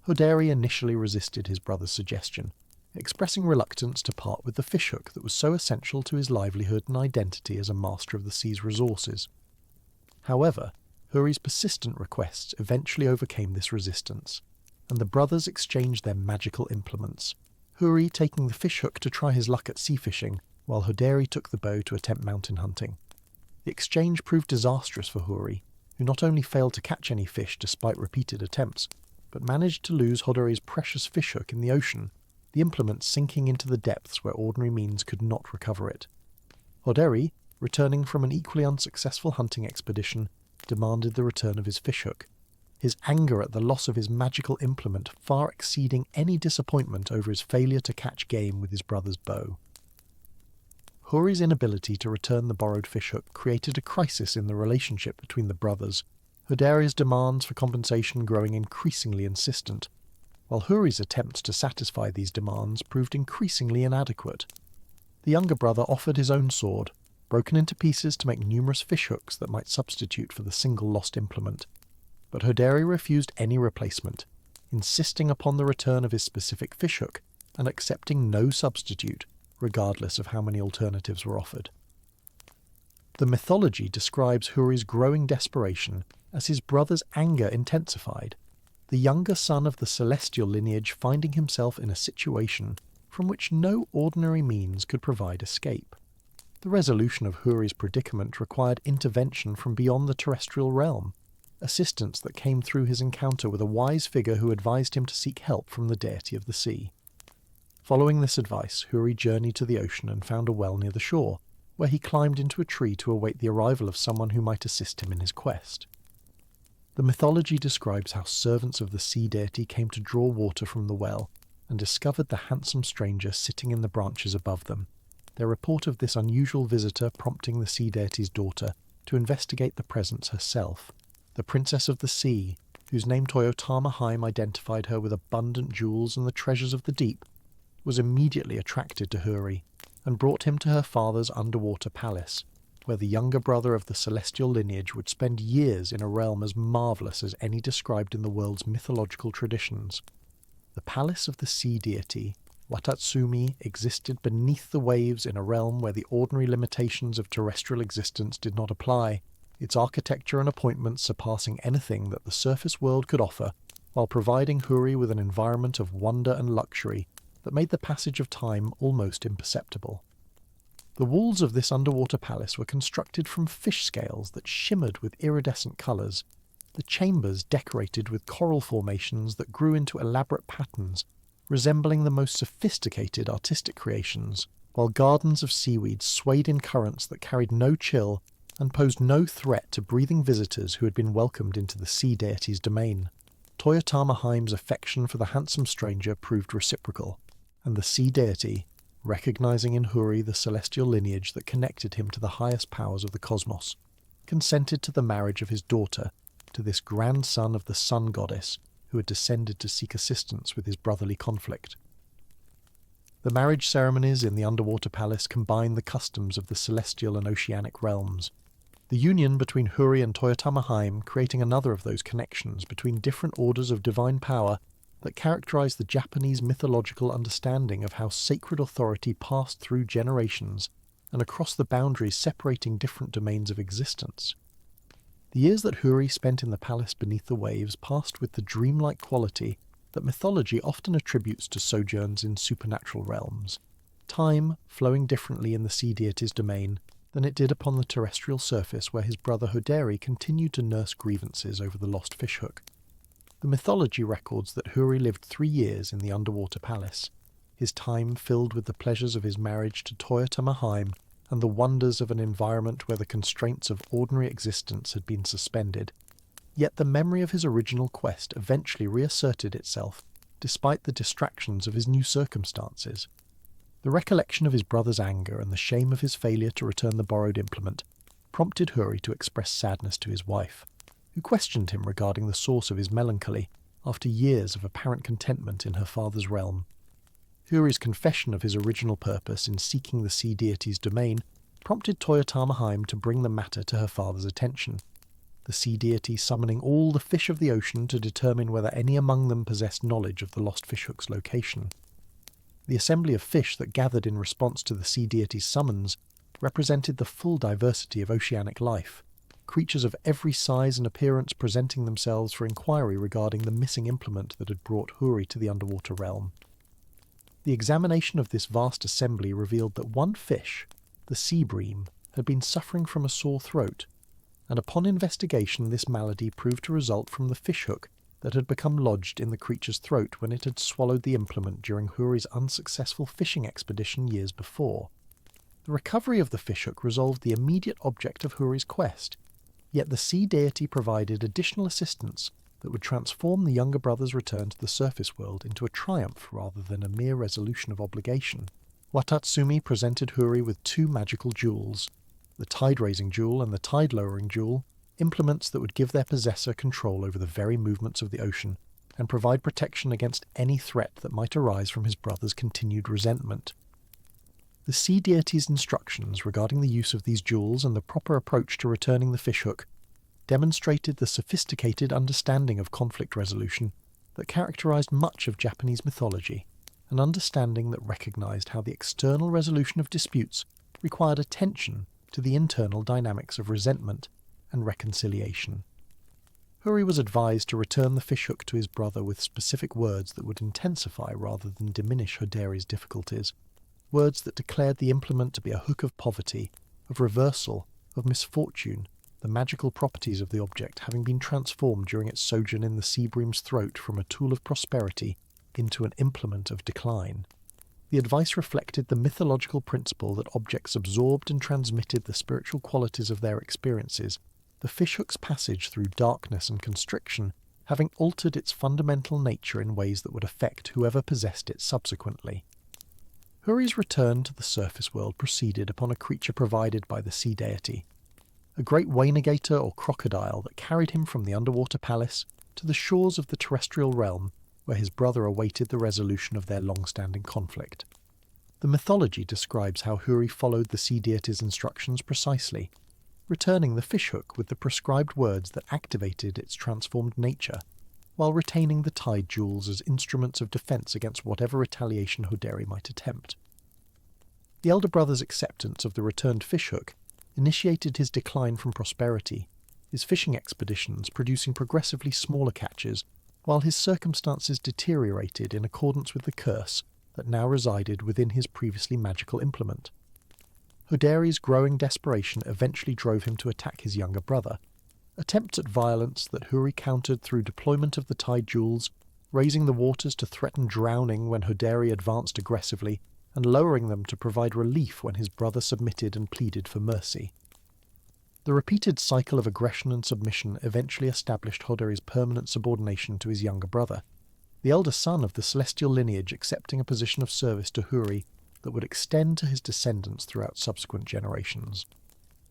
[SPEAKER 1] Hoderi initially resisted his brother's suggestion, expressing reluctance to part with the fishhook that was so essential to his livelihood and identity as a master of the sea's resources. However, Huri's persistent requests eventually overcame this resistance, and the brothers exchanged their magical implements, Huri taking the fishhook to try his luck at sea fishing, while Hoderi took the bow to attempt mountain hunting. The exchange proved disastrous for Huri, who not only failed to catch any fish despite repeated attempts, but managed to lose Hoderi's precious fishhook in the ocean, the implement sinking into the depths where ordinary means could not recover it. Hoderi, returning from an equally unsuccessful hunting expedition, demanded the return of his fishhook, his anger at the loss of his magical implement far exceeding any disappointment over his failure to catch game with his brother's bow. Huri's inability to return the borrowed fishhook created a crisis in the relationship between the brothers, Hoderi's demands for compensation growing increasingly insistent, while Huri's attempts to satisfy these demands proved increasingly inadequate. The younger brother offered his own sword, broken into pieces to make numerous fishhooks that might substitute for the single lost implement, but Hoderi refused any replacement, insisting upon the return of his specific fishhook and accepting no substitute, regardless of how many alternatives were offered. The mythology describes Huri's growing desperation as his brother's anger intensified, the younger son of the celestial lineage finding himself in a situation from which no ordinary means could provide escape. The resolution of Huri's predicament required intervention from beyond the terrestrial realm, assistance that came through his encounter with a wise figure who advised him to seek help from the deity of the sea. Following this advice, Huri journeyed to the ocean and found a well near the shore, where he climbed into a tree to await the arrival of someone who might assist him in his quest. The mythology describes how servants of the sea deity came to draw water from the well, and discovered the handsome stranger sitting in the branches above them, their report of this unusual visitor prompting the sea deity's daughter to investigate the presence herself. The princess of the sea, whose name Toyotama Haim identified her with abundant jewels and the treasures of the deep, was immediately attracted to Huri, and brought him to her father's underwater palace, where the younger brother of the celestial lineage would spend years in a realm as marvellous as any described in the world's mythological traditions. The palace of the sea deity, Watatsumi, existed beneath the waves in a realm where the ordinary limitations of terrestrial existence did not apply, its architecture and appointments surpassing anything that the surface world could offer, while providing Huri with an environment of wonder and luxury that made the passage of time almost imperceptible. The walls of this underwater palace were constructed from fish scales that shimmered with iridescent colours, the chambers decorated with coral formations that grew into elaborate patterns, resembling the most sophisticated artistic creations, while gardens of seaweed swayed in currents that carried no chill and posed no threat to breathing visitors who had been welcomed into the sea deity's domain. Toyotama Haim's affection for the handsome stranger proved reciprocal, and the sea deity, recognizing in Huri the celestial lineage that connected him to the highest powers of the cosmos, consented to the marriage of his daughter to this grandson of the sun goddess who had descended to seek assistance with his brotherly conflict. The marriage ceremonies in the underwater palace combined the customs of the celestial and oceanic realms, the union between Huri and Toyotama Haim creating another of those connections between different orders of divine power that characterize the Japanese mythological understanding of how sacred authority passed through generations and across the boundaries separating different domains of existence. The years that Huri spent in the palace beneath the waves passed with the dreamlike quality that mythology often attributes to sojourns in supernatural realms, time flowing differently in the sea deity's domain than it did upon the terrestrial surface where his brother Hoderi continued to nurse grievances over the lost fishhook. The mythology records that Huri lived 3 years in the underwater palace, his time filled with the pleasures of his marriage to Toyotama Haim and the wonders of an environment where the constraints of ordinary existence had been suspended. Yet the memory of his original quest eventually reasserted itself, despite the distractions of his new circumstances. The recollection of his brother's anger and the shame of his failure to return the borrowed implement prompted Huri to express sadness to his wife, who questioned him regarding the source of his melancholy after years of apparent contentment in her father's realm. Huri's confession of his original purpose in seeking the sea deity's domain prompted Toyotama Haim to bring the matter to her father's attention. the sea deity summoning all the fish of the ocean to determine whether any among them possessed knowledge of the lost fishhook's location. The assembly of fish that gathered in response to the sea deity's summons represented the full diversity of oceanic life, creatures of every size and appearance presenting themselves for inquiry regarding the missing implement that had brought Huri to the underwater realm. The examination of this vast assembly revealed that one fish, the sea bream, had been suffering from a sore throat, and upon investigation this malady proved to result from the fishhook that had become lodged in the creature's throat when it had swallowed the implement during Huri's unsuccessful fishing expedition years before. The recovery of the fishhook resolved the immediate object of Huri's quest, yet the sea deity provided additional assistance that would transform the younger brother's return to the surface world into a triumph rather than a mere resolution of obligation. Watatsumi presented Huri with two magical jewels, the tide-raising jewel and the tide-lowering jewel, implements that would give their possessor control over the very movements of the ocean and provide protection against any threat that might arise from his brother's continued resentment. The sea deity's instructions regarding the use of these jewels and the proper approach to returning the fishhook demonstrated the sophisticated understanding of conflict resolution that characterized much of Japanese mythology, an understanding that recognized how the external resolution of disputes required attention to the internal dynamics of resentment and reconciliation. Huri was advised to return the fishhook to his brother with specific words that would intensify rather than diminish Hoderi's difficulties, words that declared the implement to be a hook of poverty, of reversal, of misfortune, the magical properties of the object having been transformed during its sojourn in the sea bream's throat from a tool of prosperity into an implement of decline. The advice reflected the mythological principle that objects absorbed and transmitted the spiritual qualities of their experiences, the fishhook's passage through darkness and constriction having altered its fundamental nature in ways that would affect whoever possessed it subsequently. Huri's return to the surface world proceeded upon a creature provided by the sea deity, a great wainagator or crocodile that carried him from the underwater palace to the shores of the terrestrial realm where his brother awaited the resolution of their long-standing conflict. The mythology describes how Huri followed the sea deity's instructions precisely, returning the fishhook with the prescribed words that activated its transformed nature, while retaining the tide jewels as instruments of defense against whatever retaliation Hoderi might attempt. The elder brother's acceptance of the returned fishhook initiated his decline from prosperity, his fishing expeditions producing progressively smaller catches, while his circumstances deteriorated in accordance with the curse that now resided within his previously magical implement. Hoderi's growing desperation eventually drove him to attack his younger brother, attempts at violence that Huri countered through deployment of the tide jewels, raising the waters to threaten drowning when Hoderi advanced aggressively, and lowering them to provide relief when his brother submitted and pleaded for mercy. The repeated cycle of aggression and submission eventually established Hoderi's permanent subordination to his younger brother, the elder son of the celestial lineage accepting a position of service to Huri that would extend to his descendants throughout subsequent generations.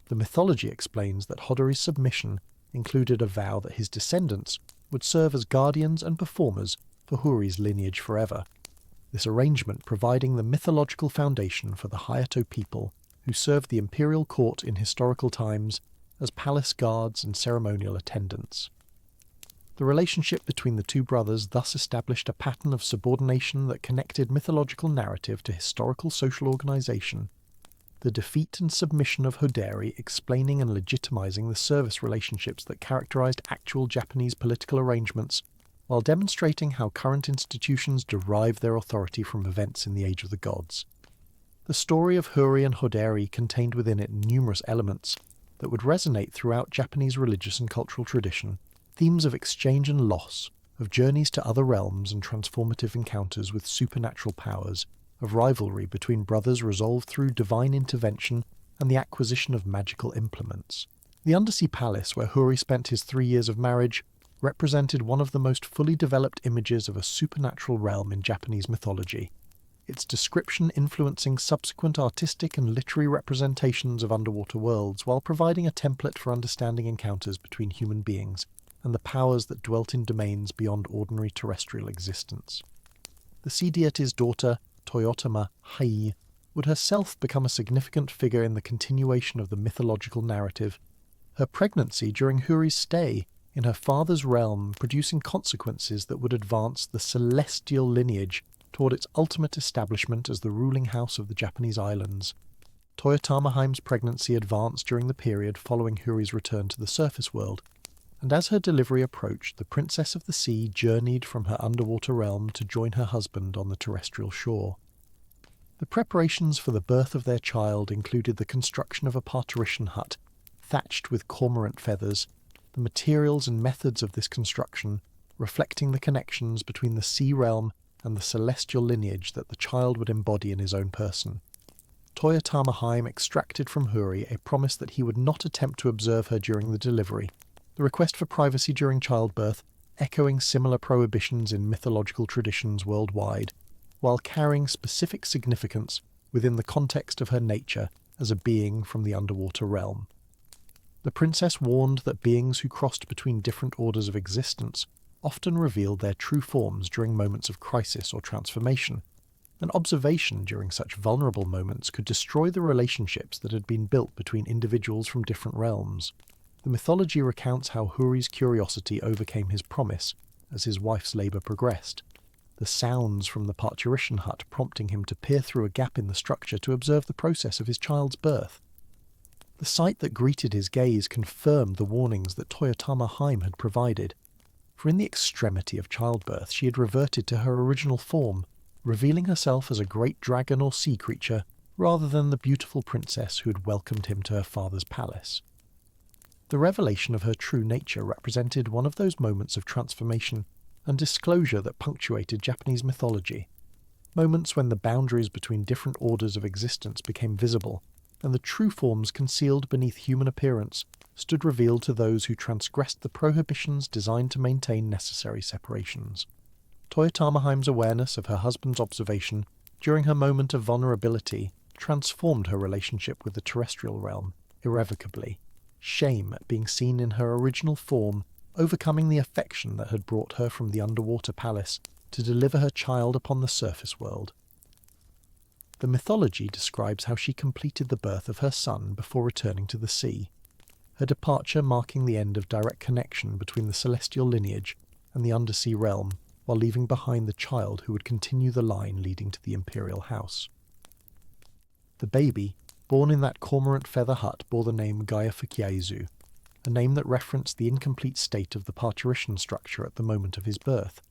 [SPEAKER 1] The mythology explains that Hoderi's submission included a vow that his descendants would serve as guardians and performers for Huri's lineage forever, this arrangement providing the mythological foundation for the Hayato people who served the imperial court in historical times as palace guards and ceremonial attendants. The relationship between the two brothers thus established a pattern of subordination that connected mythological narrative to historical social organization, the defeat and submission of Hoderi explaining and legitimizing the service relationships that characterized actual Japanese political arrangements, while demonstrating how current institutions derive their authority from events in the Age of the Gods. The story of Huri and Hoderi contained within it numerous elements that would resonate throughout Japanese religious and cultural tradition, themes of exchange and loss, of journeys to other realms and transformative encounters with supernatural powers, of rivalry between brothers resolved through divine intervention and the acquisition of magical implements. The undersea palace where Huri spent his 3 years of marriage represented one of the most fully developed images of a supernatural realm in Japanese mythology, its description influencing subsequent artistic and literary representations of underwater worlds while providing a template for understanding encounters between human beings and the powers that dwelt in domains beyond ordinary terrestrial existence. The sea deity's daughter, Toyotama Hai, would herself become a significant figure in the continuation of the mythological narrative, her pregnancy during Huri's stay in her father's realm producing consequences that would advance the celestial lineage toward its ultimate establishment as the ruling house of the Japanese islands. Toyotama Heim's pregnancy advanced during the period following Huri's return to the surface world, and as her delivery approached, the Princess of the Sea journeyed from her underwater realm to join her husband on the terrestrial shore. The preparations for the birth of their child included the construction of a parturition hut, thatched with cormorant feathers, the materials and methods of this construction reflecting the connections between the sea realm and the celestial lineage that the child would embody in his own person. Toyotama Heim extracted from Huri a promise that he would not attempt to observe her during the delivery, the request for privacy during childbirth echoing similar prohibitions in mythological traditions worldwide, while carrying specific significance within the context of her nature as a being from the underwater realm. The princess warned that beings who crossed between different orders of existence often revealed their true forms during moments of crisis or transformation. An observation during such vulnerable moments could destroy the relationships that had been built between individuals from different realms. The mythology recounts how Huri's curiosity overcame his promise as his wife's labour progressed, the sounds from the parturition hut prompting him to peer through a gap in the structure to observe the process of his child's birth. The sight that greeted his gaze confirmed the warnings that Toyotama Heim had provided, for in the extremity of childbirth she had reverted to her original form, revealing herself as a great dragon or sea creature rather than the beautiful princess who had welcomed him to her father's palace. The revelation of her true nature represented one of those moments of transformation and disclosure that punctuated Japanese mythology, moments when the boundaries between different orders of existence became visible, and the true forms concealed beneath human appearance stood revealed to those who transgressed the prohibitions designed to maintain necessary separations. Toyotama Heim's awareness of her husband's observation during her moment of vulnerability transformed her relationship with the terrestrial realm irrevocably, shame at being seen in her original form overcoming the affection that had brought her from the underwater palace to deliver her child upon the surface world. The mythology describes how she completed the birth of her son before returning to the sea, her departure marking the end of direct connection between the celestial lineage and the undersea realm, while leaving behind the child who would continue the line leading to the imperial house. The baby, born in that cormorant feather hut, bore the name Gaia Fukiaizu, a name that referenced the incomplete state of the parturition structure at the moment of his birth,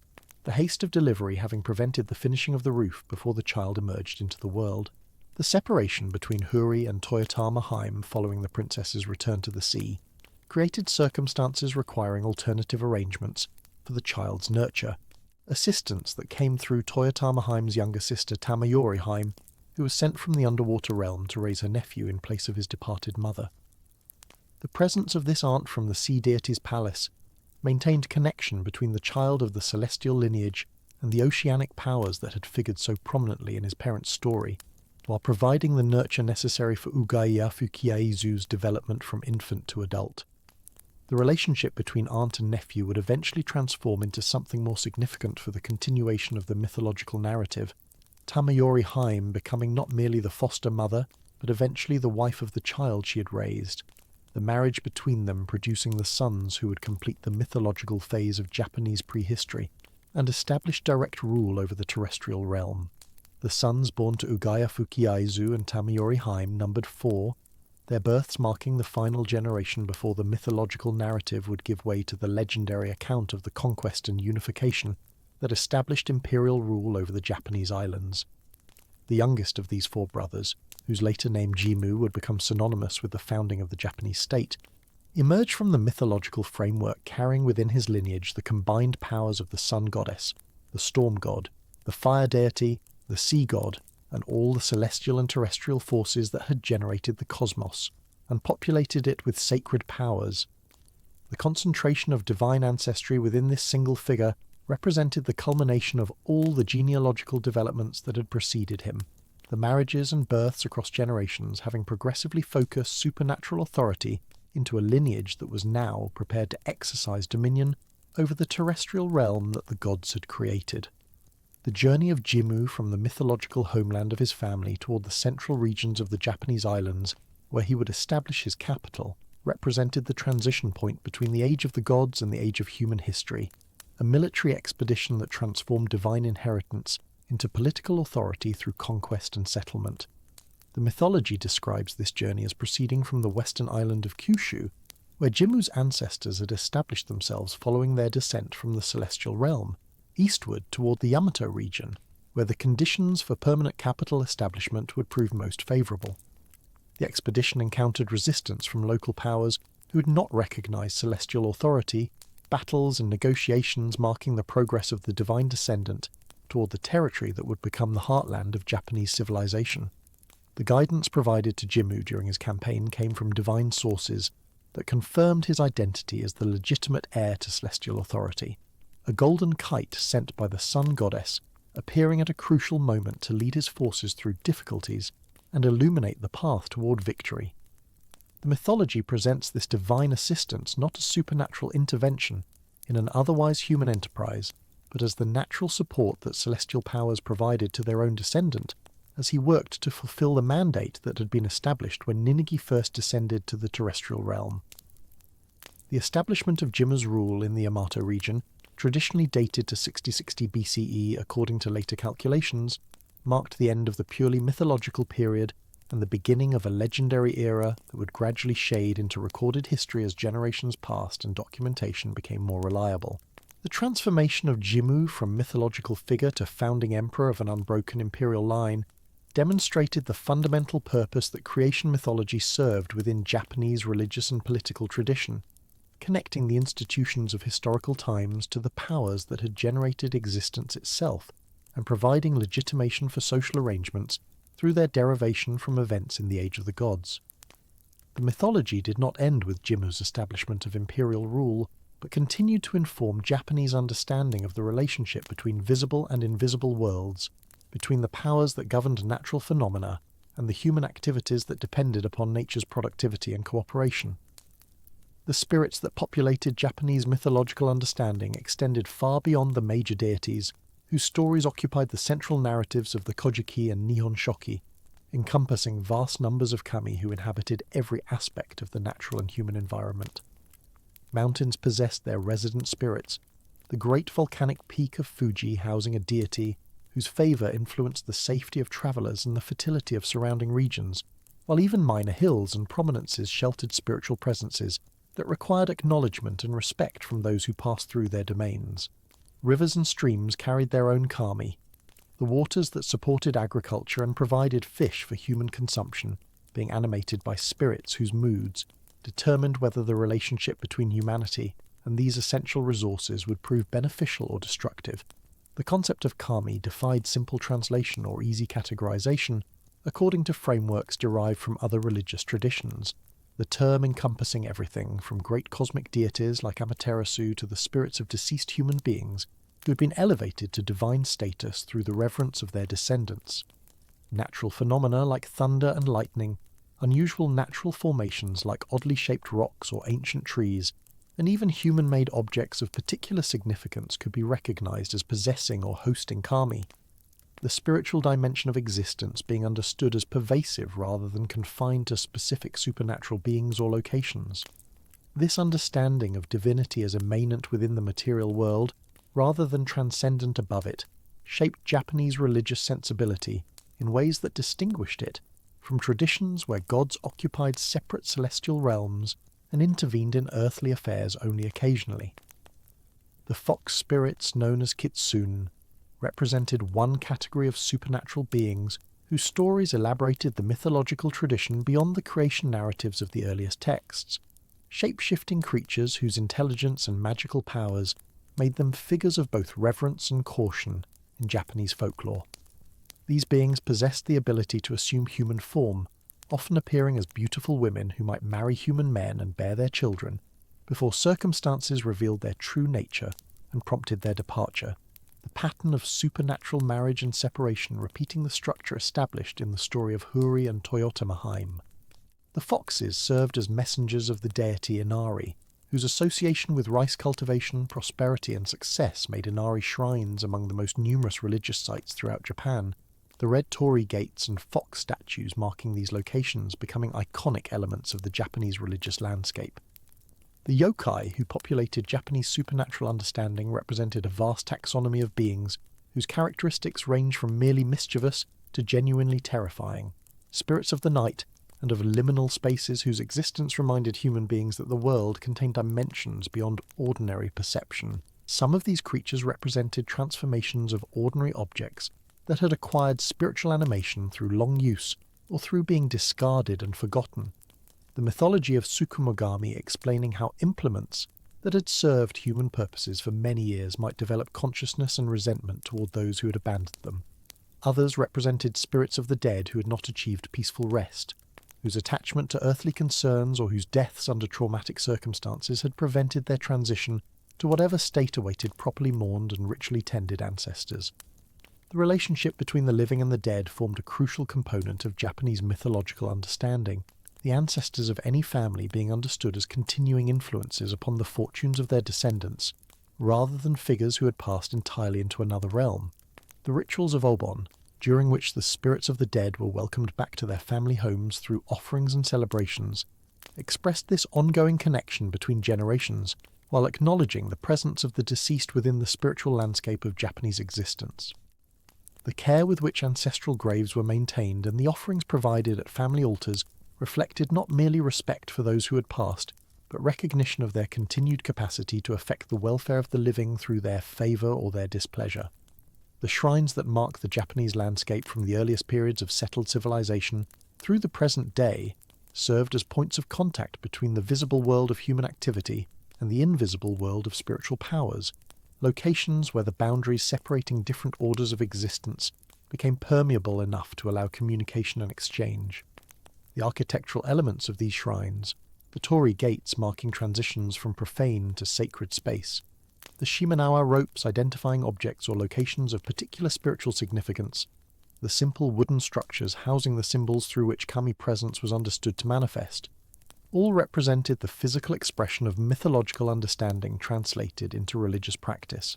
[SPEAKER 1] the haste of delivery having prevented the finishing of the roof before the child emerged into the world. The separation between Huri and Toyotama Heim following the princess's return to the sea created circumstances requiring alternative arrangements for the child's nurture, assistance that came through Toyotama Heim's younger sister Tamayori Heim, who was sent from the underwater realm to raise her nephew in place of his departed mother. The presence of this aunt from the sea deity's palace maintained connection between the child of the celestial lineage and the oceanic powers that had figured so prominently in his parents' story, while providing the nurture necessary for Ugaya Fukiaizu's development from infant to adult. The relationship between aunt and nephew would eventually transform into something more significant for the continuation of the mythological narrative, Tamayori Heim becoming not merely the foster mother, but eventually the wife of the child she had raised, the marriage between them producing the sons who would complete the mythological phase of Japanese prehistory and establish direct rule over the terrestrial realm. The sons born to Ugaya Fukiaizu and Tamayori Heim numbered 4, their births marking the final generation before the mythological narrative would give way to the legendary account of the conquest and unification that established imperial rule over the Japanese islands. The youngest of these 4 brothers, whose later name Jimmu would become synonymous with the founding of the Japanese state, emerged from the mythological framework carrying within his lineage the combined powers of the sun goddess, the storm god, the fire deity, the sea god, and all the celestial and terrestrial forces that had generated the cosmos, and populated it with sacred powers. The concentration of divine ancestry within this single figure represented the culmination of all the genealogical developments that had preceded him, the marriages and births across generations having progressively focused supernatural authority into a lineage that was now prepared to exercise dominion over the terrestrial realm that the gods had created. The journey of Jimmu from the mythological homeland of his family toward the central regions of the Japanese islands, where he would establish his capital, represented the transition point between the Age of the Gods and the Age of human history, a military expedition that transformed divine inheritance into political authority through conquest and settlement. The mythology describes this journey as proceeding from the western island of Kyushu, where Jimmu's ancestors had established themselves following their descent from the celestial realm, eastward toward the Yamato region, where the conditions for permanent capital establishment would prove most favourable. The expedition encountered resistance from local powers who had not recognized celestial authority, battles and negotiations marking the progress of the divine descendant toward the territory that would become the heartland of Japanese civilization. The guidance provided to Jimmu during his campaign came from divine sources that confirmed his identity as the legitimate heir to celestial authority, a golden kite sent by the sun goddess, appearing at a crucial moment to lead his forces through difficulties and illuminate the path toward victory. The mythology presents this divine assistance not as supernatural intervention in an otherwise human enterprise, but as the natural support that celestial powers provided to their own descendant as he worked to fulfill the mandate that had been established when Ninigi first descended to the terrestrial realm. The establishment of Jimmu's rule in the Yamato region, traditionally dated to 6060 BCE according to later calculations, marked the end of the purely mythological period and the beginning of a legendary era that would gradually shade into recorded history as generations passed and documentation became more reliable. The transformation of Jimmu from mythological figure to founding emperor of an unbroken imperial line demonstrated the fundamental purpose that creation mythology served within Japanese religious and political tradition, connecting the institutions of historical times to the powers that had generated existence itself, and providing legitimation for social arrangements through their derivation from events in the Age of the Gods. The mythology did not end with Jimmu's establishment of imperial rule, but continued to inform Japanese understanding of the relationship between visible and invisible worlds, between the powers that governed natural phenomena and the human activities that depended upon nature's productivity and cooperation. The spirits that populated Japanese mythological understanding extended far beyond the major deities, whose stories occupied the central narratives of the Kojiki and Nihon Shoki, encompassing vast numbers of kami who inhabited every aspect of the natural and human environment. Mountains possessed their resident spirits, the great volcanic peak of Fuji housing a deity whose favour influenced the safety of travellers and the fertility of surrounding regions, while even minor hills and prominences sheltered spiritual presences that required acknowledgement and respect from those who passed through their domains. Rivers and streams carried their own kami, the waters that supported agriculture and provided fish for human consumption, being animated by spirits whose moods determined whether the relationship between humanity and these essential resources would prove beneficial or destructive. The concept of kami defied simple translation or easy categorization according to frameworks derived from other religious traditions, the term encompassing everything from great cosmic deities like Amaterasu to the spirits of deceased human beings who had been elevated to divine status through the reverence of their descendants. Natural phenomena like thunder and lightning, unusual natural formations like oddly shaped rocks or ancient trees, and even human-made objects of particular significance could be recognized as possessing or hosting kami, the spiritual dimension of existence being understood as pervasive rather than confined to specific supernatural beings or locations. This understanding of divinity as immanent within the material world, rather than transcendent above it, shaped Japanese religious sensibility in ways that distinguished it from traditions where gods occupied separate celestial realms and intervened in earthly affairs only occasionally. The fox spirits known as kitsune represented one category of supernatural beings whose stories elaborated the mythological tradition beyond the creation narratives of the earliest texts, shape-shifting creatures whose intelligence and magical powers made them figures of both reverence and caution in Japanese folklore. These beings possessed the ability to assume human form, often appearing as beautiful women who might marry human men and bear their children, before circumstances revealed their true nature and prompted their departure, the pattern of supernatural marriage and separation repeating the structure established in the story of Huri and Toyota Mahaim. The foxes served as messengers of the deity Inari, whose association with rice cultivation, prosperity and success made Inari shrines among the most numerous religious sites throughout Japan, the red torii gates and fox statues marking these locations becoming iconic elements of the Japanese religious landscape. The yokai who populated Japanese supernatural understanding represented a vast taxonomy of beings whose characteristics range from merely mischievous to genuinely terrifying, spirits of the night and of liminal spaces whose existence reminded human beings that the world contained dimensions beyond ordinary perception. Some of these creatures represented transformations of ordinary objects that had acquired spiritual animation through long use or through being discarded and forgotten. The mythology of Tsukumogami explaining how implements that had served human purposes for many years might develop consciousness and resentment toward those who had abandoned them. Others represented spirits of the dead who had not achieved peaceful rest, whose attachment to earthly concerns or whose deaths under traumatic circumstances had prevented their transition to whatever state awaited properly mourned and ritually tended ancestors. The relationship between the living and the dead formed a crucial component of Japanese mythological understanding, the ancestors of any family being understood as continuing influences upon the fortunes of their descendants, rather than figures who had passed entirely into another realm. The rituals of Obon, during which the spirits of the dead were welcomed back to their family homes through offerings and celebrations, expressed this ongoing connection between generations, while acknowledging the presence of the deceased within the spiritual landscape of Japanese existence. The care with which ancestral graves were maintained and the offerings provided at family altars reflected not merely respect for those who had passed, but recognition of their continued capacity to affect the welfare of the living through their favour or their displeasure. The shrines that mark the Japanese landscape from the earliest periods of settled civilization through the present day served as points of contact between the visible world of human activity and the invisible world of spiritual powers, locations where the boundaries separating different orders of existence became permeable enough to allow communication and exchange. The architectural elements of these shrines, the torii gates marking transitions from profane to sacred space, the shimenawa ropes identifying objects or locations of particular spiritual significance, the simple wooden structures housing the symbols through which kami presence was understood to manifest, all represented the physical expression of mythological understanding translated into religious practice.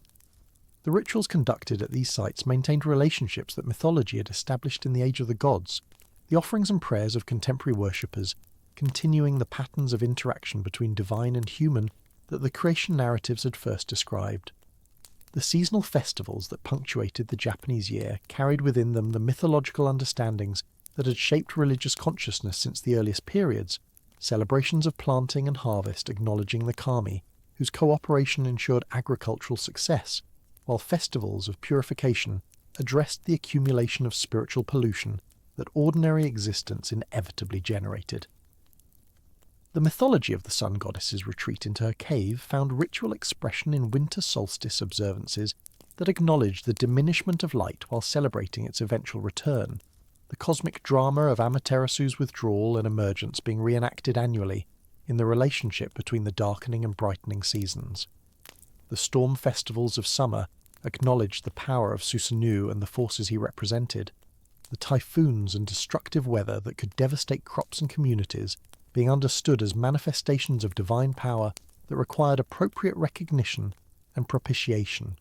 [SPEAKER 1] The rituals conducted at these sites maintained relationships that mythology had established in the Age of the Gods, the offerings and prayers of contemporary worshippers continuing the patterns of interaction between divine and human that the creation narratives had first described. The seasonal festivals that punctuated the Japanese year carried within them the mythological understandings that had shaped religious consciousness since the earliest periods, celebrations of planting and harvest acknowledging the kami, whose cooperation ensured agricultural success, while festivals of purification addressed the accumulation of spiritual pollution that ordinary existence inevitably generated. The mythology of the sun goddess's retreat into her cave found ritual expression in winter solstice observances that acknowledged the diminishment of light while celebrating its eventual return, the cosmic drama of Amaterasu's withdrawal and emergence being reenacted annually in the relationship between the darkening and brightening seasons. The storm festivals of summer acknowledged the power of Susanoo and the forces he represented, the typhoons and destructive weather that could devastate crops and communities being understood as manifestations of divine power that required appropriate recognition and propitiation.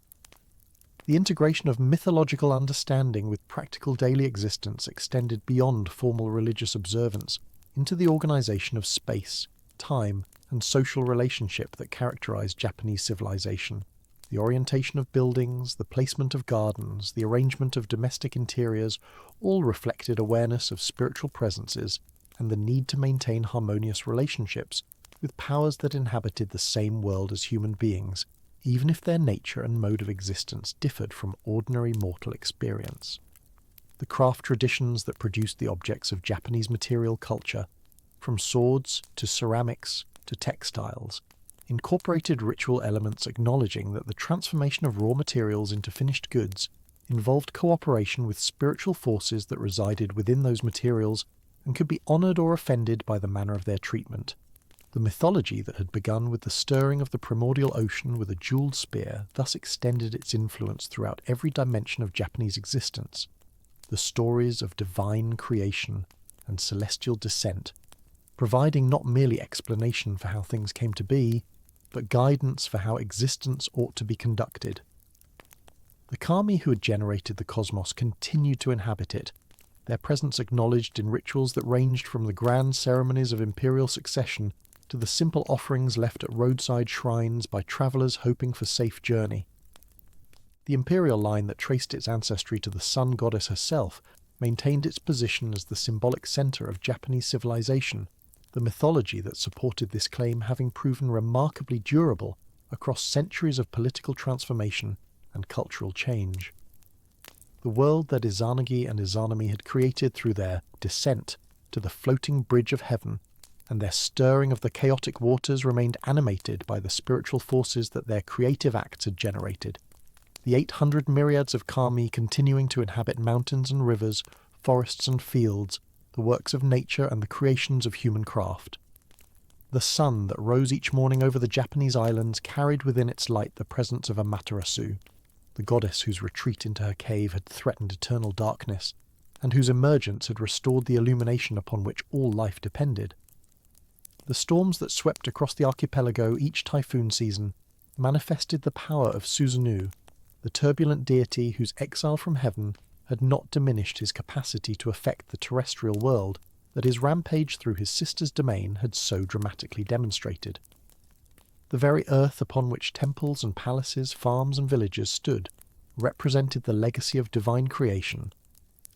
[SPEAKER 1] The integration of mythological understanding with practical daily existence extended beyond formal religious observance into the organization of space, time, and social relationship that characterized Japanese civilization. The orientation of buildings, the placement of gardens, the arrangement of domestic interiors all reflected awareness of spiritual presences and the need to maintain harmonious relationships with powers that inhabited the same world as human beings, even if their nature and mode of existence differed from ordinary mortal experience. The craft traditions that produced the objects of Japanese material culture, from swords to ceramics to textiles, incorporated ritual elements acknowledging that the transformation of raw materials into finished goods involved cooperation with spiritual forces that resided within those materials and could be honoured or offended by the manner of their treatment. The mythology that had begun with the stirring of the primordial ocean with a jewelled spear thus extended its influence throughout every dimension of Japanese existence. The stories of divine creation and celestial descent, providing not merely explanation for how things came to be, but guidance for how existence ought to be conducted. The kami who had generated the cosmos continued to inhabit it, their presence acknowledged in rituals that ranged from the grand ceremonies of imperial succession to the simple offerings left at roadside shrines by travellers hoping for safe journey. The imperial line that traced its ancestry to the sun goddess herself maintained its position as the symbolic centre of Japanese civilization, the mythology that supported this claim having proven remarkably durable across centuries of political transformation and cultural change. The world that Izanagi and Izanami had created through their descent to the floating bridge of heaven and their stirring of the chaotic waters remained animated by the spiritual forces that their creative acts had generated. The 800 myriads of kami continuing to inhabit mountains and rivers, forests and fields, the works of nature and the creations of human craft. The sun that rose each morning over the Japanese islands carried within its light the presence of Amaterasu, the goddess whose retreat into her cave had threatened eternal darkness, and whose emergence had restored the illumination upon which all life depended. The storms that swept across the archipelago each typhoon season manifested the power of Susanoo, the turbulent deity whose exile from heaven had not diminished his capacity to affect the terrestrial world that his rampage through his sister's domain had so dramatically demonstrated. The very earth upon which temples and palaces, farms and villages stood represented the legacy of divine creation,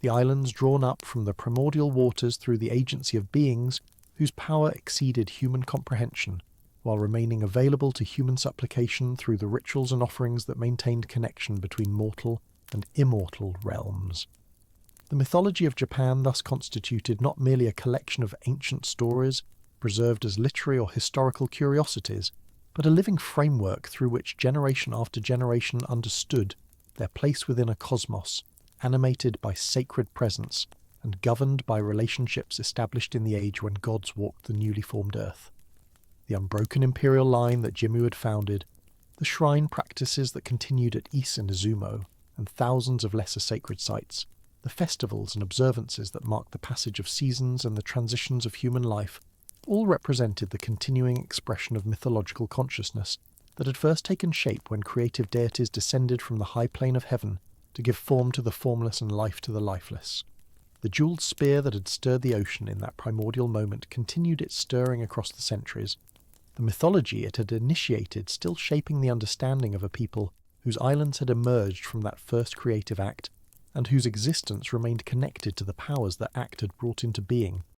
[SPEAKER 1] the islands drawn up from the primordial waters through the agency of beings whose power exceeded human comprehension, while remaining available to human supplication through the rituals and offerings that maintained connection between mortal and immortal realms. The mythology of Japan thus constituted not merely a collection of ancient stories preserved as literary or historical curiosities, but a living framework through which generation after generation understood their place within a cosmos, animated by sacred presence and governed by relationships established in the age when gods walked the newly formed earth. The unbroken imperial line that Jimmu had founded, the shrine practices that continued at Ise and Izumo, and thousands of lesser sacred sites, the festivals and observances that marked the passage of seasons and the transitions of human life, all represented the continuing expression of mythological consciousness that had first taken shape when creative deities descended from the high plane of heaven to give form to the formless and life to the lifeless. The jewelled spear that had stirred the ocean in that primordial moment continued its stirring across the centuries, the mythology it had initiated still shaping the understanding of a people whose islands had emerged from that first creative act, and whose existence remained connected to the powers that act had brought into being